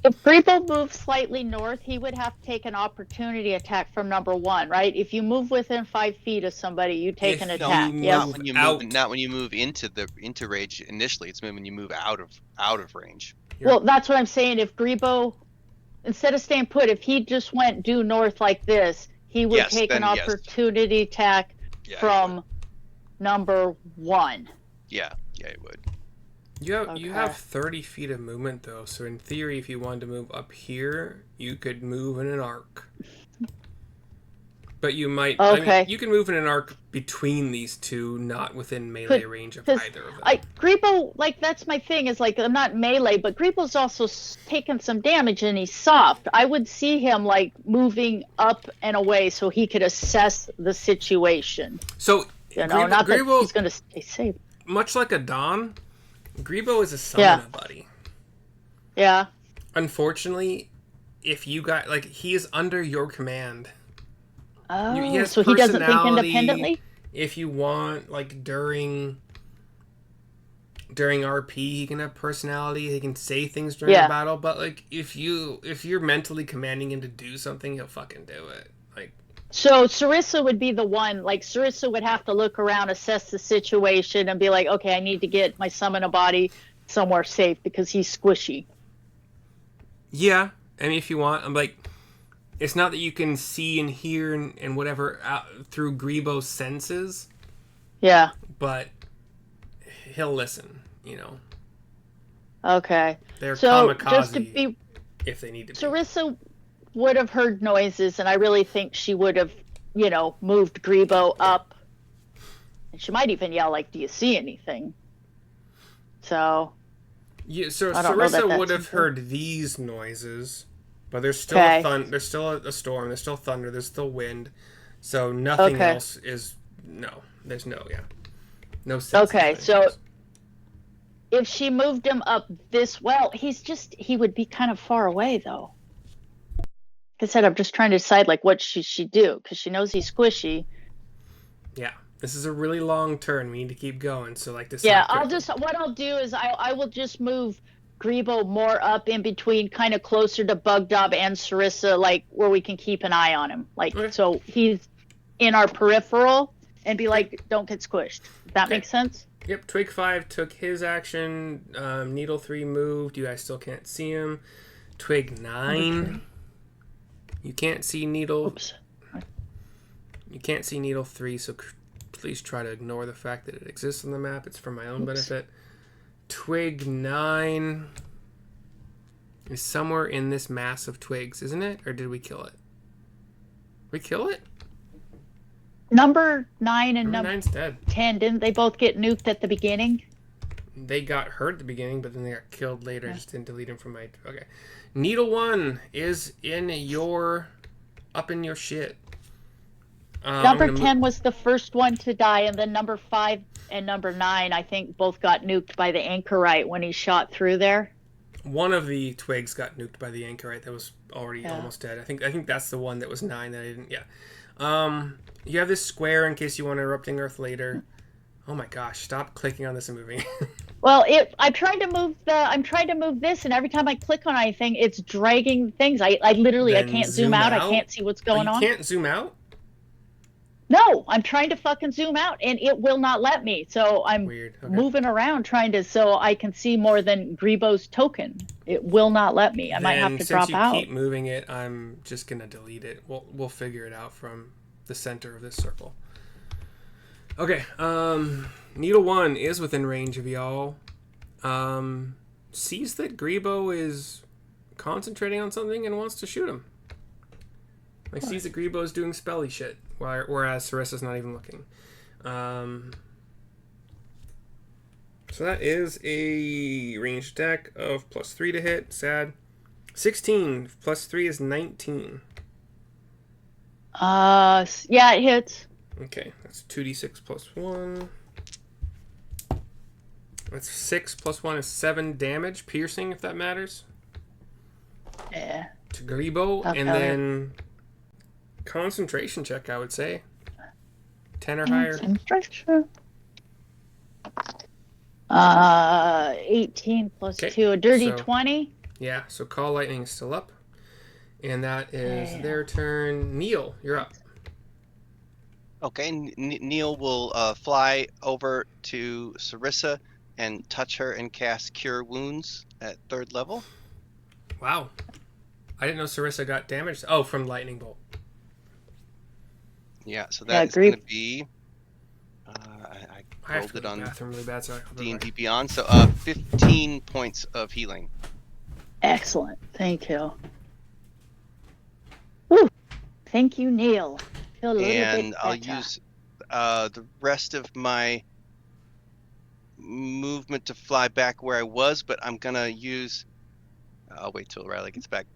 If Grebo moves slightly north, he would have to take an opportunity attack from number 1, right? If you move within 5 feet of somebody, you take an attack. Not when you move into range initially. It's when you move out of range. Well, that's what I'm saying. If Grebo, instead of staying put, if he just went due north like this, he would take an opportunity attack from number 1. Yeah, it would. You have 30 feet of movement, though, so in theory, if you wanted to move up here, you could move in an arc. But you might... Okay. I mean, you can move in an arc between these two, not within melee range of either of them. Grebo, like, that's my thing, is, like, I'm not melee, but Grebo's also taken some damage and he's soft. I would see him, like, moving up and away so he could assess the situation. So, not that he's going to stay safe. Much like a Dawn... Grebo is a summoner buddy. Yeah. Unfortunately, if you got he is under your command. Oh, so he doesn't think independently? If you want, during RP, he can have personality. He can say things during the battle. But if you're mentally commanding him to do something, he'll fucking do it. So Sarissa would be the one, Sarissa would have to look around, assess the situation, and be like, okay, I need to get my summoner body somewhere safe because he's squishy. Yeah. I mean, if you want, it's not that you can see and hear and whatever through Grebo's senses. Yeah. But he'll listen, Okay. They're so kamikaze just to be, if they need to be. Sarissa would have heard noises, and I really think she would have, moved Grebo up. And she might even yell, do you see anything? So... Yeah, so Sarissa would have heard these noises, but there's still there's still a storm, there's still thunder, there's still wind, so nothing else is... No, there's no sense. Okay, so... if she moved him up this well, he would be kind of far away though. Like I said, I'm just trying to decide like what should she do because she knows he's squishy. Yeah, this is a really long turn. We need to keep going. So like this. Yeah, what I'll do is I will just move Grebo more up in between, kind of closer to Bugdob and Sarissa, like where we can keep an eye on him. Like so he's in our peripheral and be like, don't get squished. That makes sense? Yep, Twig 5 took his action. Needle 3 moved. You guys still can't see him. Twig 9. You can't see Needle. Oops. You can't see Needle 3, so please try to ignore the fact that it exists on the map. It's for my own benefit. Twig 9 is somewhere in this mass of twigs, isn't it? Or did we kill it? We kill it? Number 9 and number 9's dead. 10, didn't they both get nuked at the beginning? They got hurt at the beginning, but then they got killed later. Just didn't delete them from my... Okay. Needle 1 is up in your shit. Number 10 was the first one to die, and then number 5 and number 9, I think, both got nuked by the Anchorite when he shot through there. One of the twigs got nuked by the Anchorite that was already almost dead. I think that's the one that was 9 that I didn't... Yeah. You have this square in case you want Erupting Earth later. Oh my gosh! Stop clicking on this and moving. Well, I'm trying to move this, and every time I click on anything, it's dragging things. I literally I can't zoom out. I can't see what's going on. You can't zoom out? No, I'm trying to fucking zoom out, and it will not let me. So I'm moving around so I can see more than Grebo's token. It will not let me. I might have to drop out. Since you keep moving it, I'm just gonna delete it. We'll figure it out from the center of this circle. Okay, Needle 1 is within range of y'all. Sees that Grebo is concentrating on something and wants to shoot him. Like, sees that Grebo is doing spelly shit, whereas Sarissa's not even looking. So that is a ranged attack of +3 to hit. Sad. 16 plus 3 is 19. Yeah, it hits. Okay, that's 2d6 plus 1. That's 6 plus 1 is 7 damage, piercing, if that matters. Yeah. To Grebo, and then concentration check, I would say. 10 or higher. Concentration. 18 plus 2, a dirty 20. Yeah, so Call Lightning is still up. And that is their turn. Neil, you're up. Okay, Neil will fly over to Sarissa and touch her and cast Cure Wounds at 3rd level. Wow. I didn't know Sarissa got damaged. Oh, from Lightning Bolt. Yeah, so that's going to be... I rolled it on really bad, sorry. D&D Beyond. So 15 points of healing. Excellent. Thank you. Woo. Thank you, Neil. And I'll use the rest of my movement to fly back where I was, but I'm going to use... I'll wait till Riley gets back.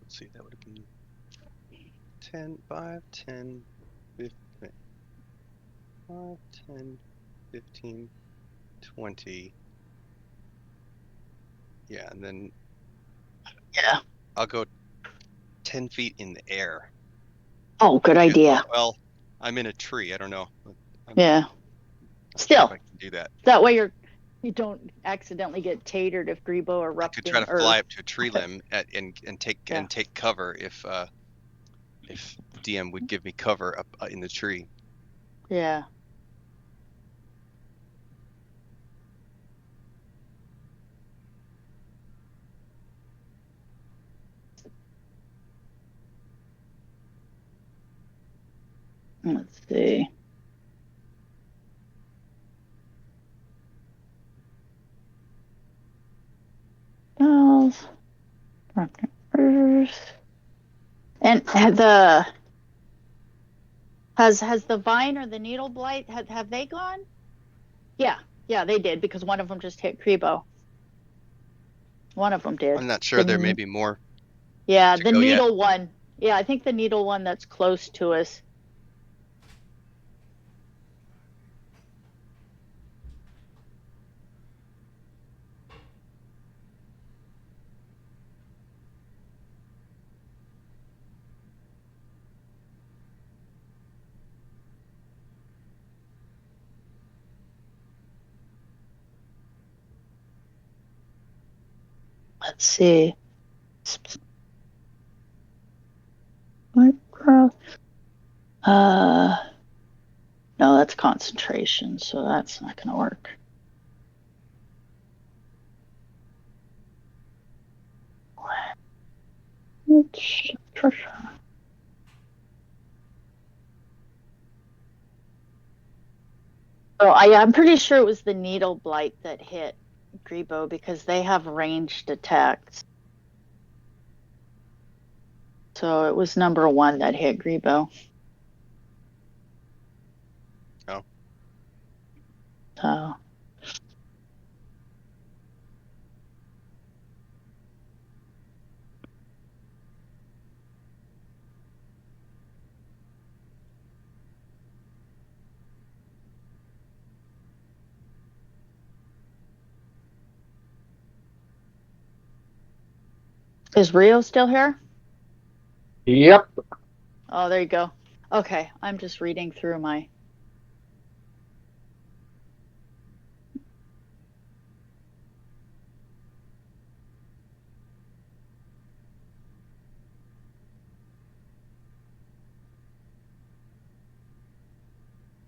See, that would have been 10, 5, 10, 15, 5, 10, 15, 20. Yeah, and then I'll go 10 feet in the air. Oh, good idea. Well, I'm in a tree. I don't know. Still, I can do that. That way you don't accidentally get tatered if Grebo erupts. I could try to fly up to a tree limb and take cover if DM would give me cover up in the tree. Yeah. Let's see. And Has the vine or the needle blight, have they gone? Yeah, they did, because one of them just hit Grebo. One of them did. I'm not sure. There may be more. Yeah, the needle yet. one. Yeah, I think the needle one that's close to us. Let's see. No, that's concentration, so that's not going to work. So I'm pretty sure it was the needle blight that hit Grebo, because they have ranged attacks. So it was number 1 that hit Grebo. Oh. So. Is Rio still here? Yep. Oh, there you go. Okay, I'm just reading through my...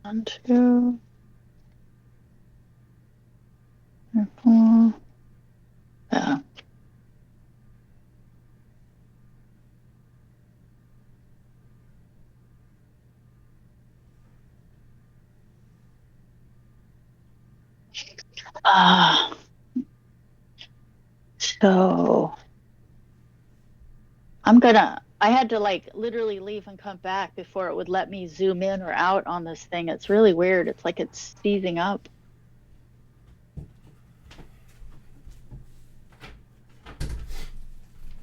One, two, 4. Yeah. So I had to like literally leave and come back before it would let me zoom in or out on this thing. It's really weird. It's like it's seizing up.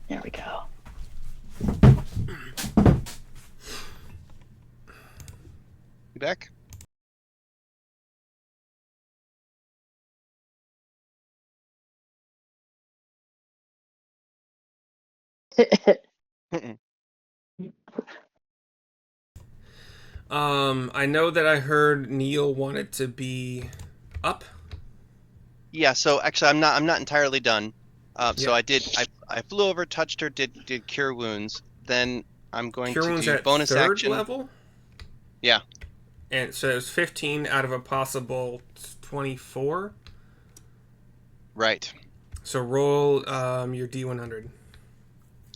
There we go. You back? I know that I heard Neil wanted to be up. Yeah, so actually I'm not entirely done. So Yeah. I flew over, touched her, did cure wounds. Then I'm going Cure to wounds do at bonus 3rd action. level? Yeah. And so it was 15 out of a possible 24. Right. So roll your D100.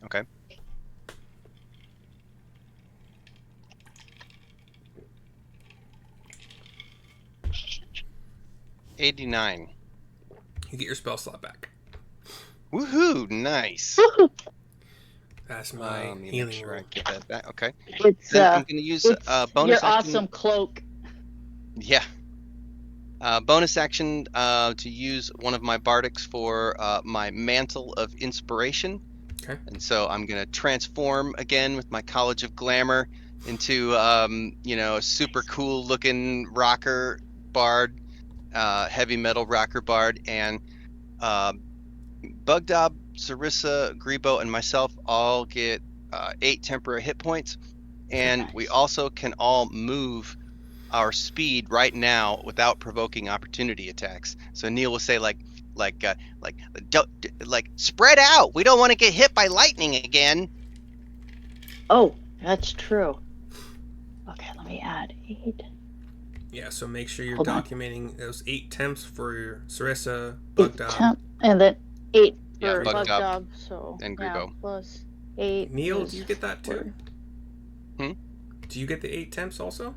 Okay. $89. You get your spell slot back. Woohoo! Nice. That's my Let me healing make sure roll. I get that back. Okay. It's Then I'm going to use bonus your action. awesome cloak. Yeah. Bonus action to use one of my bardics for my Mantle of Inspiration. Okay. And so I'm going to transform again with my College of Glamour into, a super cool looking rocker bard, heavy metal rocker bard. And Bugdob, Sarissa, Grebo, and myself all get 8 temporary hit points. And we also can all move our speed right now without provoking opportunity attacks. So Neil will say spread out. We don't want to get hit by lightning again. Oh, that's true. Okay, let me add 8. Yeah, so make sure you're Hold on. documenting those 8 temps for your Sarissa, Bugdob. And then 8 for Bugdob Bugdob, so and yeah, Grebo. plus 8. Neil, do you get that too? Hmm? Do you get the 8 temps also?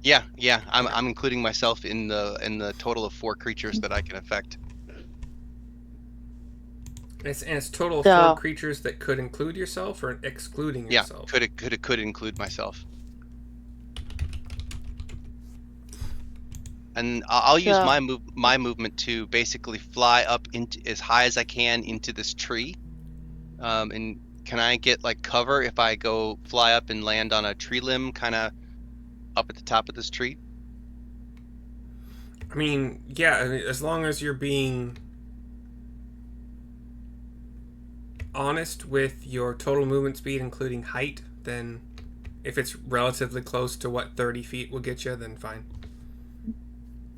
Yeah. I'm including myself in the total of 4 creatures that I can affect. It's total of 4 creatures that could include yourself or excluding yourself? Yeah, could include myself. And I'll use my movement to basically fly up into as high as I can into this tree. And can I get like cover if I go fly up and land on a tree limb, kind of up at the top of this tree? I mean, yeah, as long as you're being honest with your total movement speed, including height, then if it's relatively close to what 30 feet will get you, then fine.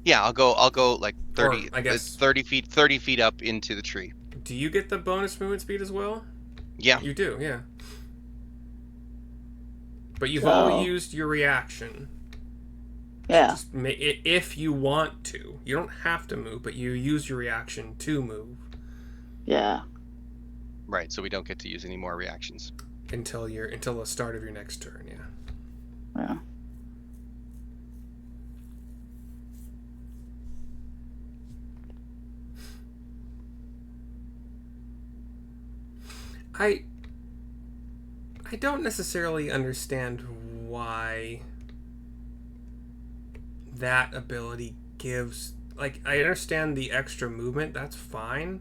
Yeah, I'll go like 30, Or, I guess 30 feet up into the tree. Do you get the bonus movement speed as well? Yeah. You do, yeah. But you've all used your reaction. Yeah. Just if you want to. You don't have to move, but you use your reaction to move. Yeah. Right, so we don't get to use any more reactions. Until the start of your next turn, yeah. Yeah. I don't necessarily understand why that ability gives... Like, I understand the extra movement, that's fine.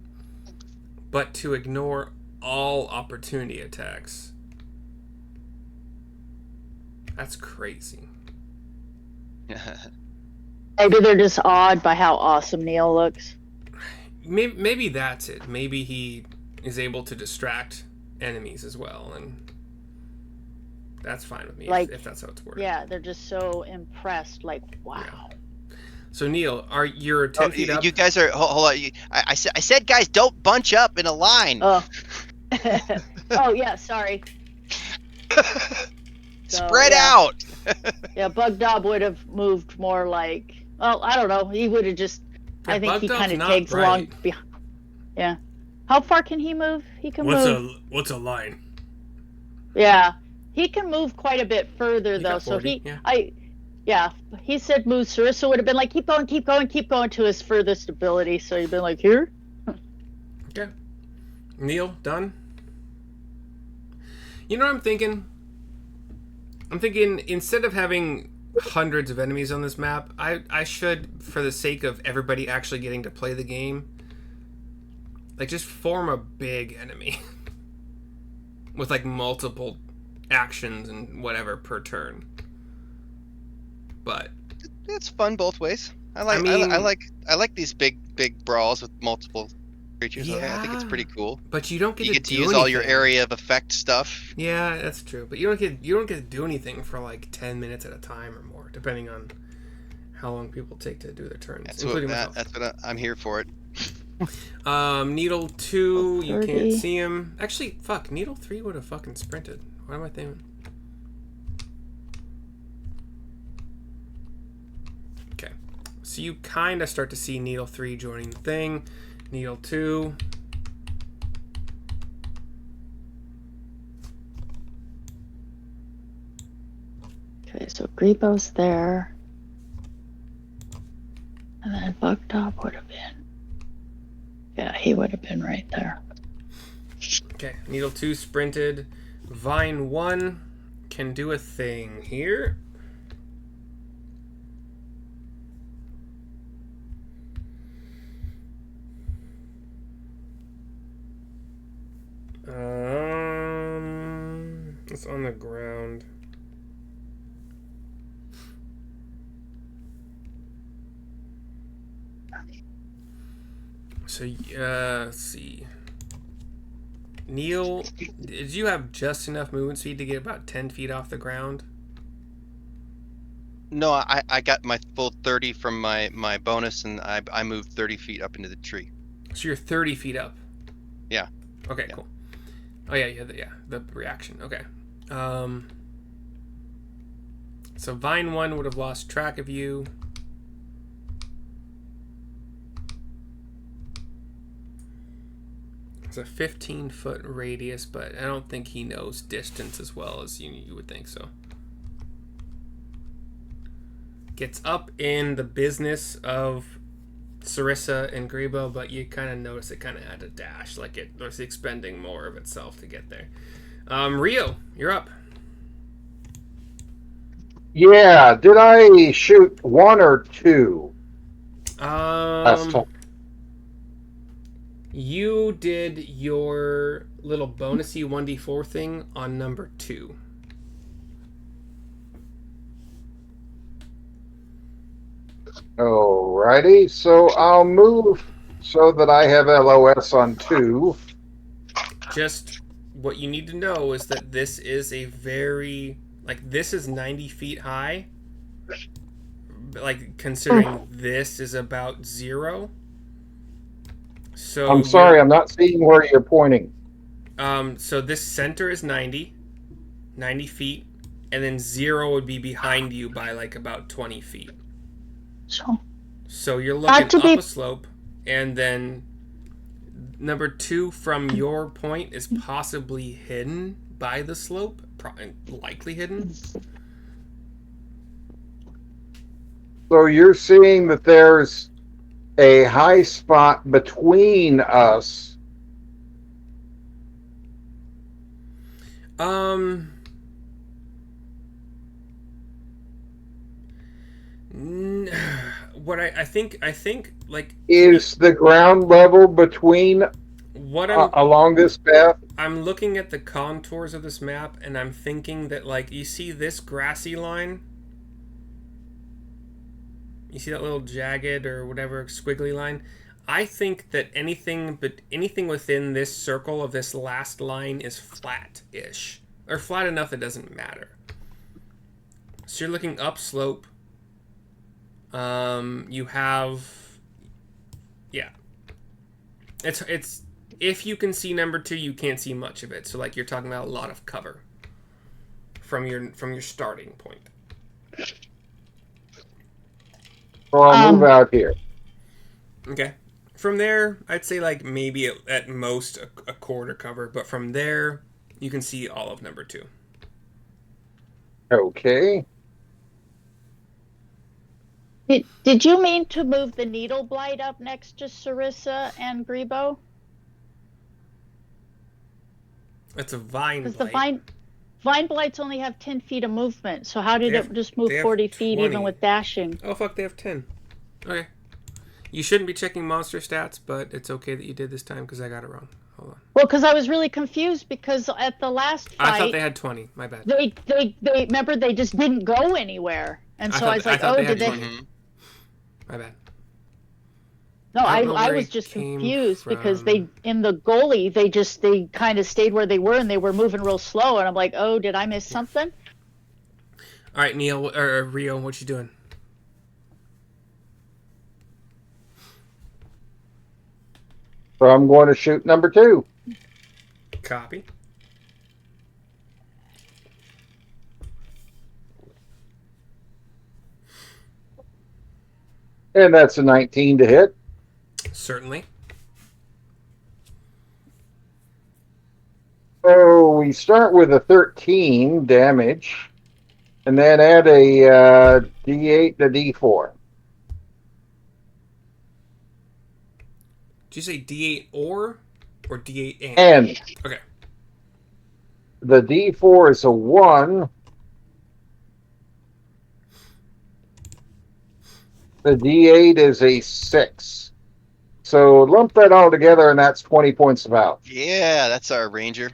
But to ignore all opportunity attacks... That's crazy. Maybe they're just awed by how awesome Neil looks. Maybe that's it. Maybe he is able to distract enemies as well, and that's fine with me, like, if that's how it's working. Yeah, they're just so impressed. Like, wow. Yeah. So Neil, you're 10 feet up? You guys are hold on. I said, guys, don't bunch up in a line. Oh, oh yeah. Sorry. Spread out. Yeah, Bug Dob would have moved more like. Well, I don't know. He would have just. Yeah, I think Bug he Dob's kind of not takes bright. along. Yeah. How far can he move? He can move. What's a line? Yeah, he can move quite a bit further though. 40, so yeah. Yeah, he said move. Sarissa would have been like, keep going, keep going, keep going to his furthest ability. So he'd been like, here. Okay. Neil, done? You know what I'm thinking? I'm thinking instead of having hundreds of enemies on this map, I should, for the sake of everybody actually getting to play the game, like just form a big enemy. With like multiple actions and whatever per turn. But it's fun both ways. I like these big brawls with multiple creatures. Yeah, I think it's pretty cool. But you don't get to use all your area of effect stuff. Yeah, that's true. But you don't get to do anything for like 10 minutes at a time or more, depending on how long people take to do their turns. That's what I'm here for it. Needle 2, you can't see him. Actually, fuck, Needle 3 would have fucking sprinted. What am I thinking? Okay. So you kind of start to see Needle 3 joining the thing. Needle 2. Okay, so Grebo's there. And then Bug Dob would have been. Yeah, he would have been right there. Okay, Needle 2 sprinted. Vine 1 can do a thing here. It's on the ground. So, let's see. Neil, did you have just enough movement speed to get about 10 feet off the ground? No, I got my full 30 from my bonus, and I moved 30 feet up into the tree. So you're 30 feet up? Yeah. Okay, cool. Oh, yeah, the reaction. Okay. So Vine 1 would have lost track of you. It's a 15-foot radius, but I don't think he knows distance as well as you would think so. Gets up in the business of Sarissa and Grebo, but you kind of notice it kind of had a dash, like it was expending more of itself to get there. Rio, you're up. Yeah, did I shoot 1 or 2? Last time. You did your little bonusy 1d4 thing on number 2. Alrighty, so I'll move so that I have LOS on 2. Just what you need to know is that this is a very, like, this is 90 feet high. Like, considering this is about 0. So I'm sorry, I'm not seeing where you're pointing. So this center is 90 feet, and then 0 would be behind you by like about 20 feet. So you're looking up a slope, and then number 2 from your point is possibly hidden by the slope, likely hidden. So you're seeing that there's a high spot between us. What I think like Is the ground level between what I'm along this path? I'm looking at the contours of this map, and I'm thinking that, like, you see this grassy line? You see that little jagged or whatever squiggly line? I think that anything within this circle of this last line is flat-ish. Or flat enough that it doesn't matter. So you're looking upslope. You have... Yeah. It's if you can see number 2, you can't see much of it. So, like, you're talking about a lot of cover from your starting point. So I'll move out here. Okay. From there, I'd say, like, maybe at most a quarter cover, but from there, you can see all of number 2. Okay. Did you mean to move the needle blight up next to Sarissa and Grebo? That's a vine blight. Because the vine blights only have 10 feet of movement, so how did it just move 40 feet even with dashing? Oh, fuck, they have 10. Okay. You shouldn't be checking monster stats, but it's okay that you did this time because I got it wrong. Hold on. Well, because I was really confused because at the last fight... I thought they had 20. My bad. They remember they just didn't go anywhere. And so I was like, oh, did they... My bad. No, I was just confused because they, in the goalie, they kind of stayed where they were and they were moving real slow. And I'm like, oh, did I miss something? All right, Neil, or Rio, what you doing? So I'm going to shoot number 2. Copy. And that's a 19 to hit. Certainly. So we start with a 13 damage, and then add a D8 to D4. Did you say D8 or D8 and? And. Okay. The D4 is a 1. The D8 is a 6. So lump that all together, and that's 20 points of out. Yeah, that's our ranger.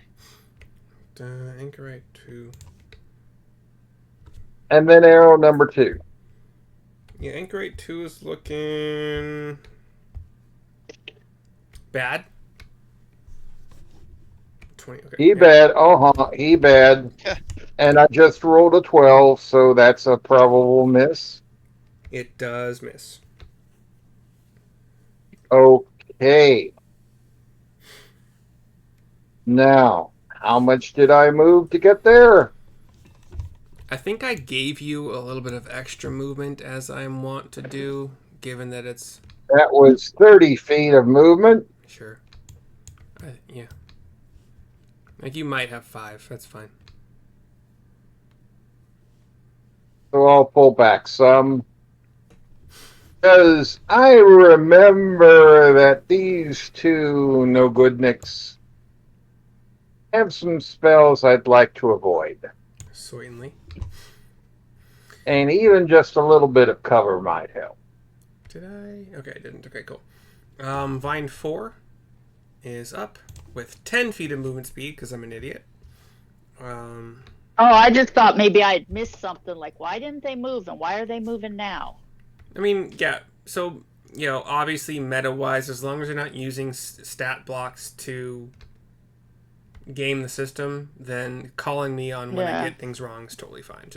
Anchorite 2. And then arrow number 2. Yeah, Anchorite 2 is looking bad. 20. Okay. He bad. He bad. And I just rolled a 12, so that's a probable miss. It does miss. Okay. Now, how much did I move to get there? I think I gave you a little bit of extra movement, as I want to do, given that it's... That was 30 feet of movement. Sure. Yeah. Like, you might have 5. That's fine. So I'll pull back some. Because I remember that these two no-goodniks have some spells I'd like to avoid. Certainly. And even just a little bit of cover might help. Did I? Okay, I didn't. Okay, cool. Vine 4 is up with 10 feet of movement speed because I'm an idiot. Oh, I just thought maybe I'd missed something. Like, why didn't they move, and why are they moving now? I mean, yeah. So, obviously, meta-wise, as long as you're not using stat blocks to game the system, then calling me on when I get things wrong is totally fine.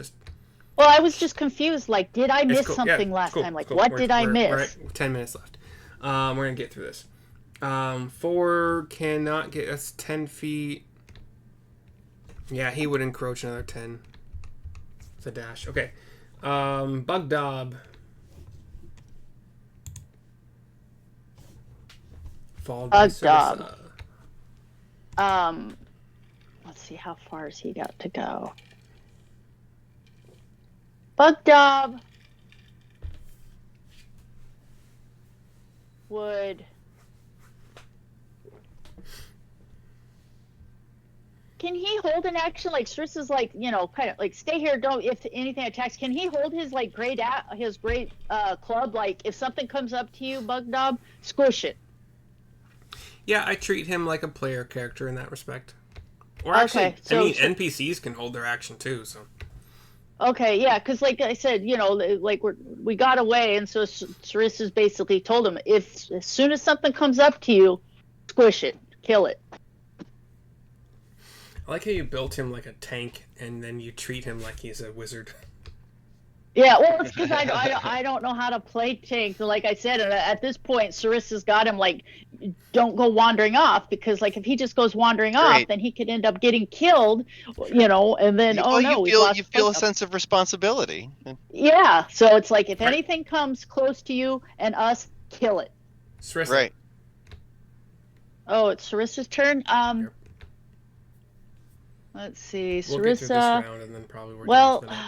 Well, I was just confused. Like, did I miss something last cool. time? Like, cool. what did I miss? We're at 10 minutes left. We're going to get through this. 4 cannot get us 10 feet. Yeah, he would encroach another 10. It's a dash. Okay. Bug Dob. Followed by Sarissa. Let's see, how far has he got to go? Bug Dob would... Can he hold an action? Like, Sarissa's like, kind of like, stay here, don't, if anything attacks. Can he hold his, like, great club? Like, if something comes up to you, Bug Dob, squish it. Yeah, I treat him like a player character in that respect. Or actually, okay, so, NPCs can hold their action too, so. Okay, yeah, because like I said, like we got away, and so Sarissa's basically told him, as soon as something comes up to you, squish it, kill it. I like how you built him like a tank, and then you treat him like he's a wizard. Yeah, well, it's because I don't know how to play tank. Like I said, at this point, Sarissa's got him like, don't go wandering off, because like if he just goes wandering off, then he could end up getting killed, and then you feel a sense of responsibility. Yeah, so it's like if anything comes close to you and us, kill it. Sarissa. Right. Oh, it's Sarissa's turn. Yep. Let's see, we'll Sarissa. Get through this round and then probably we're done with it.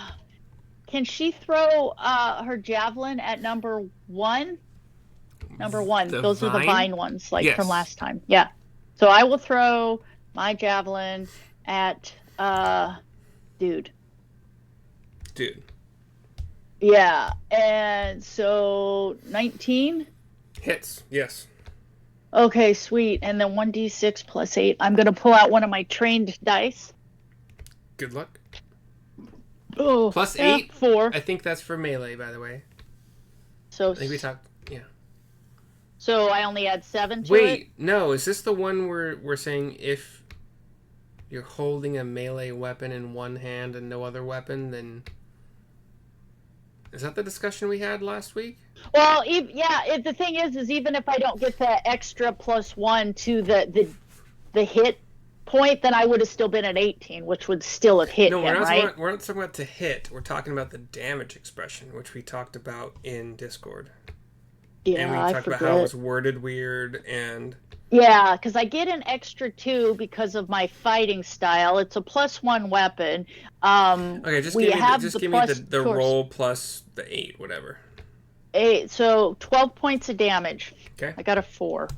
Can she throw her javelin at number 1? Number 1. Those are the vine ones, from last time. Yeah. So I will throw my javelin at dude. Yeah. And so 19 hits. Yes. Okay, sweet. And then 1d6 plus 8. I'm going to pull out one of my trained dice. Good luck. Oh, plus 8? 4. I think that's for melee, by the way. So I think we talked, yeah. So I only add 7 to it? Wait, no. Is this the one where we're saying if you're holding a melee weapon in one hand and no other weapon, then... Is that the discussion we had last week? Well, the thing is even if I don't get the extra +1 to the hit point, then I would have still been at 18, which would still have hit him, right? We're not talking about to hit. We're talking about the damage expression, which we talked about in Discord. Yeah, and we talked about how it was worded weird and... Yeah, because I get an extra 2 because of my fighting style. It's a +1 weapon. Okay, just give me the roll plus the 8, whatever. 8, so 12 points of damage. Okay. I got a 4.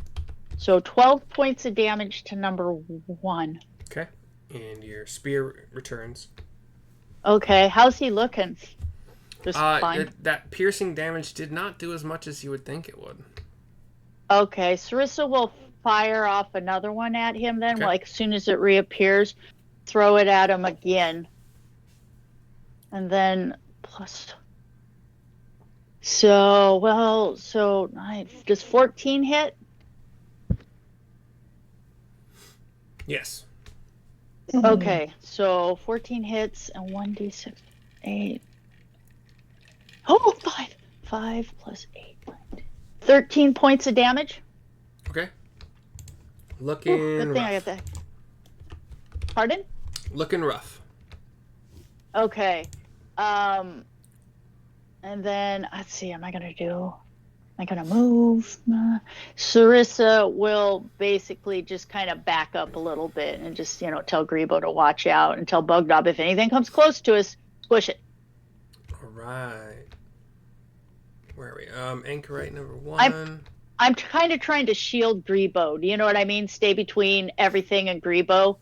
So 12 points of damage to number 1. Okay. And your spear returns. Okay, how's he looking? Just fine. That piercing damage did not do as much as you would think it would. Okay, Sarissa will fire off another one at him then, like as soon as it reappears, throw it at him again. And then plus... So 9. Does 14 hit? Yes. Okay, so 14 hits and 1d6, 8. Oh, 5. 5 plus 8. 13 points of damage. Okay. Looking good thing rough. I got that. Pardon? Looking rough. Okay. And then, let's see, am I going to move? Sarissa will basically just kind of back up a little bit and just, tell Grebo to watch out and tell Bug Dob if anything comes close to us, squish it. All right. Where are we? Anchorite number 1. I'm kind of trying to shield Grebo. Do you know what I mean? Stay between everything and Grebo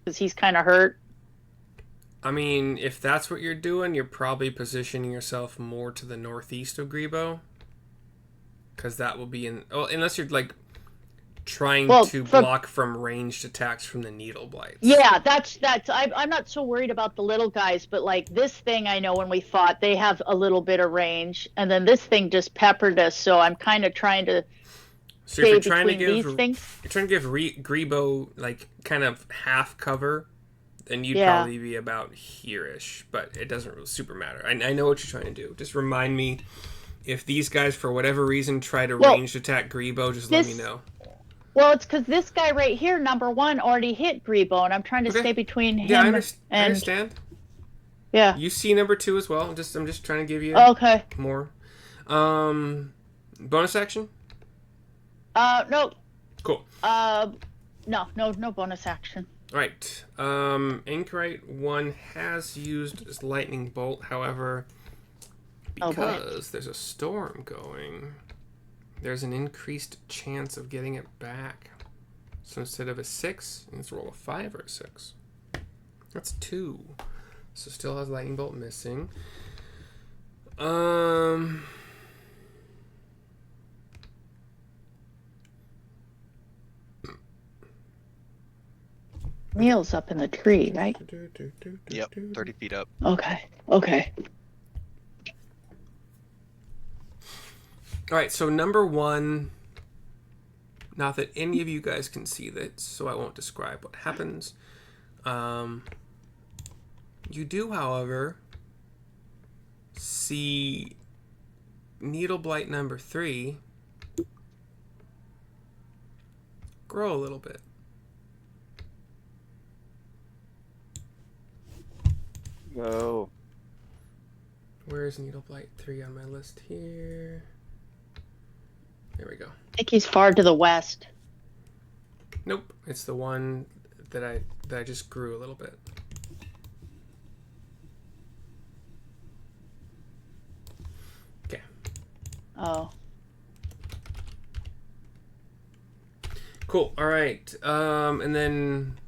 because he's kind of hurt. I mean, if that's what you're doing, you're probably positioning yourself more to the northeast of Grebo. because that will be in. Well, unless you're like trying to block from ranged attacks from the needle blights. Yeah, that's. I'm not so worried about the little guys, but like this thing, I know when we fought, they have a little bit of range, and then this thing just peppered us. So I'm kind of trying to. So if you're trying to give, you're trying to give Grebo like kind of half cover, then you'd probably be about here-ish. But it doesn't really super matter. I know what you're trying to do. Just remind me if these guys for whatever reason try to ranged attack Grebo. Just let me know. Well, it's because this guy right here, number 1, already hit Grebo, and I'm trying to stay between him I understand. Yeah. You see number 2 as well. I'm just trying to give you more. Bonus action? No. Cool. No bonus action. All right. Anchorite 1 has used his lightning bolt. However, because there's a storm going, there's an increased chance of getting it back. So instead of a 6, let's roll a 5 or a 6. That's 2. So still has lightning bolt missing. Neil's up in the tree, right? Yep, 30 feet up. Okay. All right, so number 1, not that any of you guys can see this, so I won't describe what happens. You do, however, see Needle Blight number 3 grow a little bit. Oh. Where's Needle Blight 3 on my list here? There we go. I think he's far to the west. Nope, it's the one that I just grew a little bit. Okay. Oh. Cool. All right. And then,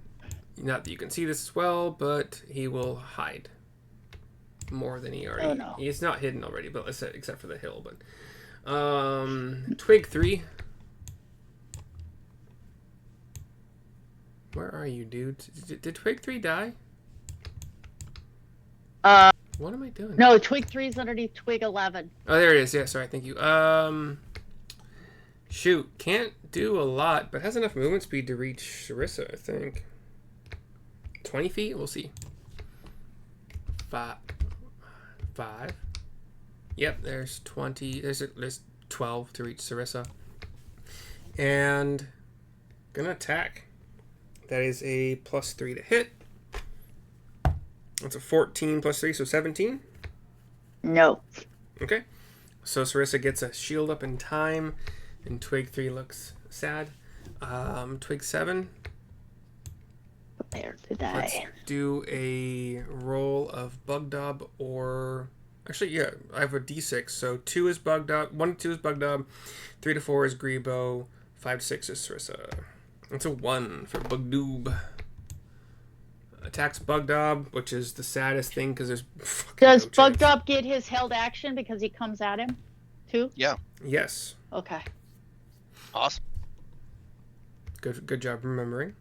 not that you can see this as well, but he will hide more than he already. Oh no. He's not hidden already, but except for the hill. But Twig 3. Where are you, dude? Did Twig 3 die? What am I doing? No, Twig 3 is underneath Twig 11. Oh, there it is. Yeah, sorry. Thank you. Shoot. Can't do a lot, but has enough movement speed to reach Sarissa, I think. 20 feet? We'll see. 5. Yep, there's 20. There's 12 to reach Sarissa. And gonna attack. That is a +3 to hit. That's a 14 + 3, so 17. No. Okay. So Sarissa gets a shield up in time, and Twig 3 looks sad. Twig 7. Prepare to die. Let's do a roll of Bug Dob or... Actually, yeah, I have a D6. So 2 is Bug Dob, 1 to 2 is Bug Dob, 3 to 4 is Grebo, 5 to 6 is Sarissa. That's a 1 for Bug Doob. Attacks Bug Dob, which is the saddest thing because there's Does Bug Dob get his held action because he comes at him too? Yeah. Yes. Okay. Awesome. Good job remembering.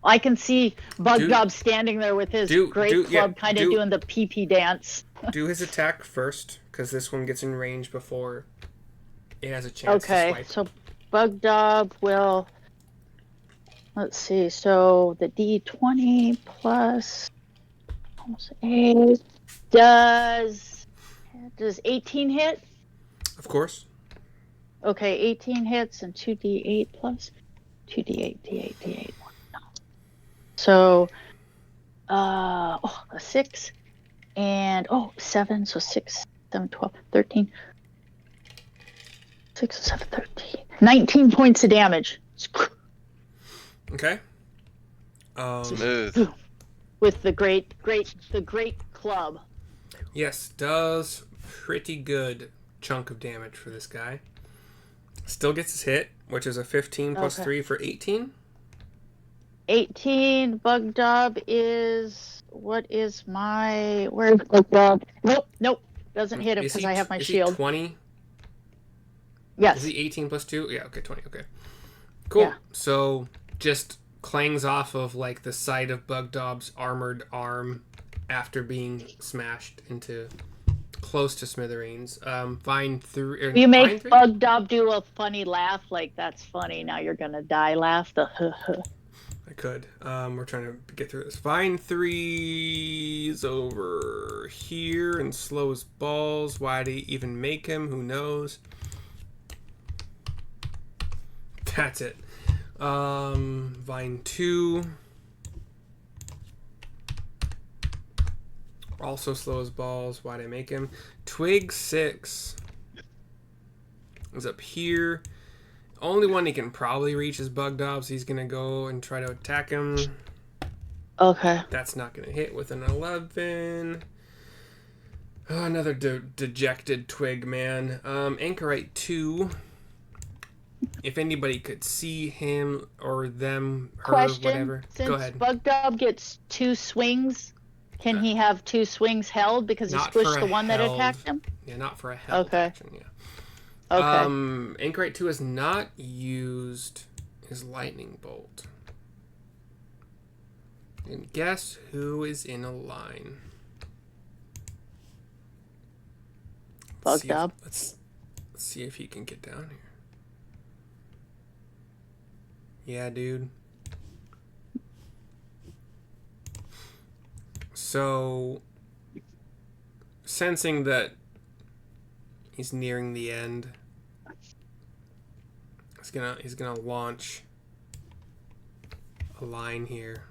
I can see Bug Dob standing there with his great club kind of doing the pee-pee dance. Do his attack first because this one gets in range before it has a chance to swipe. Okay, so Bug Dob will... Let's see, so the D20 plus almost 8 does 18 hit? Of course. Okay, 18 hits and 2d8 plus 2d8, d8, d8. No. So, a 6 and 7, so 6, 7, 12, 13. 6, 7, 13. 19 points of damage. Okay. Smooth. With the great club. Yes, does pretty good chunk of damage for this guy. Still gets his hit, which is a 15 plus 3 for 18. 18. Bug Dob is... What is my... Where's Bug Dob? Nope. Doesn't hit him Is because he- I have my is he shield. 20? Yes. Is he 18 plus 2? Yeah, okay, 20. Okay. Cool. Yeah. So just clangs off of like the side of Bugdob's armored arm after being smashed into close to smithereens. Vine through. You make Bugdob do a funny laugh, like that's funny. Now you're gonna die. Laugh the. I could. We're trying to get through this. Vine 3's over here and slows balls. Why do you even make him? Who knows? That's it. Vine 2. Also slows balls. Why'd I make him? Twig 6 is up here. Only one he can probably reach is Bugdob, so he's going to go and try to attack him. Okay. That's not going to hit with an 11. Oh, another dejected Twig, man. Anchorite 2. If anybody could see him or them, her, Question, whatever. Go since ahead. Bugdob gets 2 swings, can he have 2 swings held because he Not for squished a the one that held. attacked him? Yeah, not for a held Okay. action, yeah. Okay. Anchorite 2 has not used his lightning bolt. And guess who is in a line? Bugdob. Let's see if he can get down here. Yeah, dude. So, sensing that he's nearing the end, he's gonna launch a line here.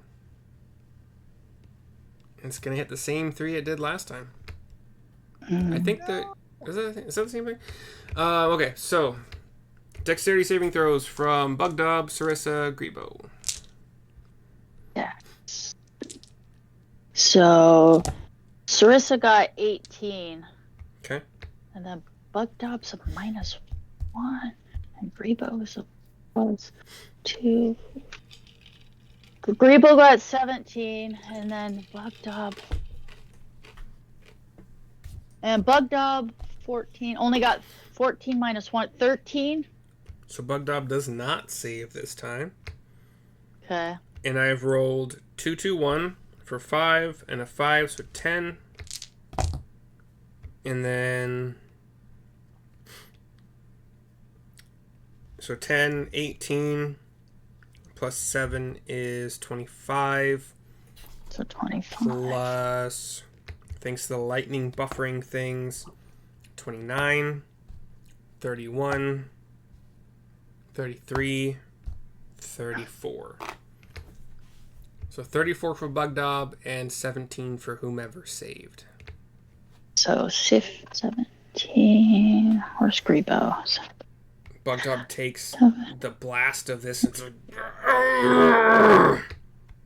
And it's gonna hit the same 3 it did last time. I think is that the same thing? Okay, so dexterity saving throws from Bugdob, Sarissa, Grebo. Yeah. So, Sarissa got 18. Okay. And then Bugdob's a -1. And Grebo's a +2. Grebo got 17. And then Bugdob. And Bugdob 14. Only got 14 -1. 13. So Bugdob does not save this time. Okay. And I've rolled 2, 2, 1 for 5 and a 5, so 10. And then so 10, 18 plus 7 is 25. So 25. Plus, thanks to the lightning buffering things, 29, 31, 33, 34. So 34 for Bugdob and 17 for whomever saved. So 17. Where's Grebo? Bugdob takes the blast of this and it's like, no.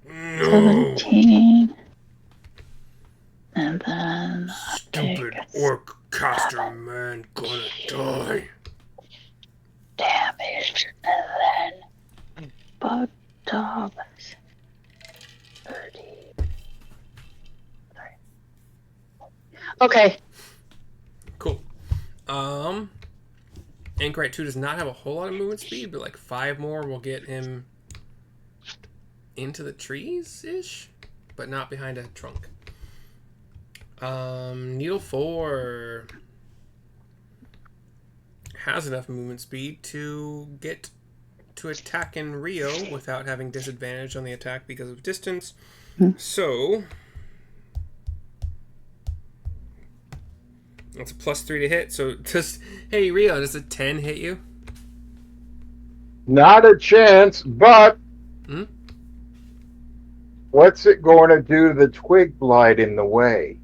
17. And then Stupid orc caster man gonna die. damage. And then Bugdob 30. Okay. Cool. Anchorite 2 does not have a whole lot of movement speed, but like 5 more will get him into the trees-ish, but not behind a trunk. Needle 4 has enough movement speed to get to attack in Rio without having disadvantage on the attack because of distance. So that's a +3 to hit. So just, hey Rio, does a 10 hit you? Not a chance, but what's it going to do to the twig blight in the way?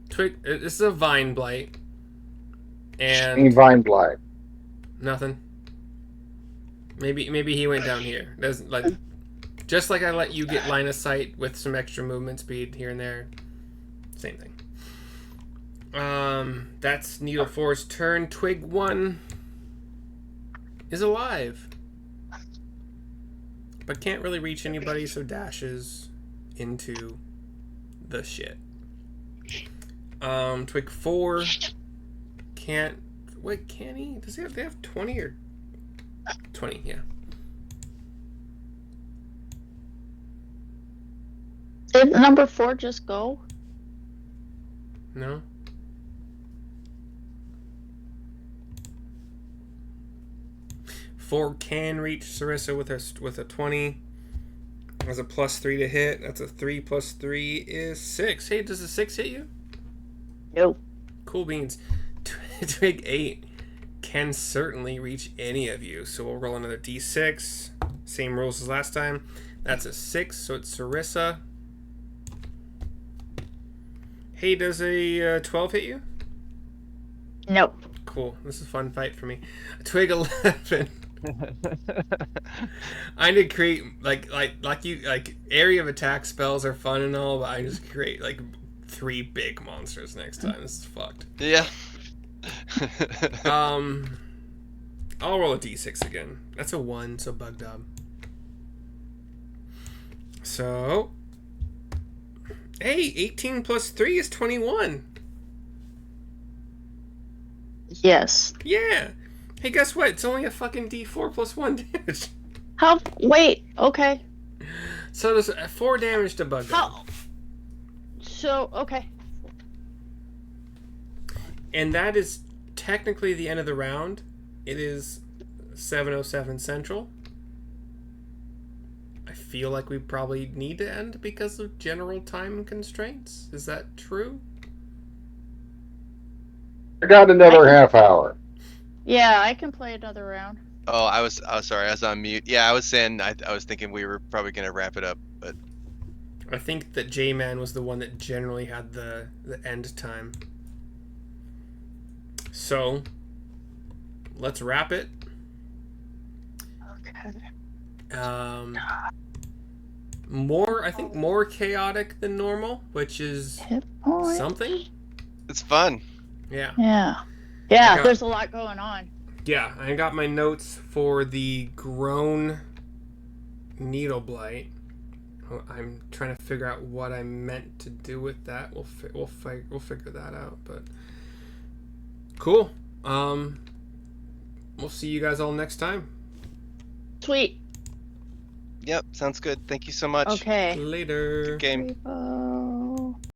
Twig, this is a vine blight. Any And vine blight. nothing. Maybe he went down here. Doesn't like, just like I let you get line of sight with some extra movement speed here and there. Same thing. That's Needle 4's turn. Twig 1 is alive, but can't really reach anybody, so dashes into the shit. Twig 4 can't. Wait, can he? Does he have? They have 20 or 20? Yeah. Did number 4 just go? No. Four can reach Sarissa with a 20. Has a +3 to hit. That's a 3 + 3 is 6. Hey, does a 6 hit you? No. Cool beans. Twig 8 can certainly reach any of you. So we'll roll another d6. Same rules as last time. That's a 6, so it's Sarissa. Hey, does a 12 hit you? Nope. Cool. This is a fun fight for me. Twig 11. I need to create like area of attack spells are fun and all, but I just create like 3 big monsters next time. This is fucked. Yeah. I'll roll a d6 again. That's a 1, so bug dub. So, hey, 18 + 3 is 21. Yes. Yeah. Hey, guess what? It's only a fucking d4 + 1 damage. How? Wait. Okay. So there's 4 damage to bug dub. How? So okay. And that is technically the end of the round. It is 7:07 Central. I feel like we probably need to end because of general time constraints. Is that true? I got another half hour. Yeah, I can play another round. Oh, I was sorry, I was on mute. Yeah, I was saying I was thinking we were probably gonna wrap it up, but I think that J-Man was the one that generally had the end time. So, let's wrap it. Okay. I think more chaotic than normal, which is Hit point. something. it's fun. Yeah. Yeah. Yeah. got- There's a lot going on. Yeah, I got my notes for the grown needle blight. I'm trying to figure out what I meant to do with that. We'll figure that out. But cool. We'll see you guys all next time. Sweet. Yep, sounds good. Thank you so much. Okay. Later. Good game. Bye.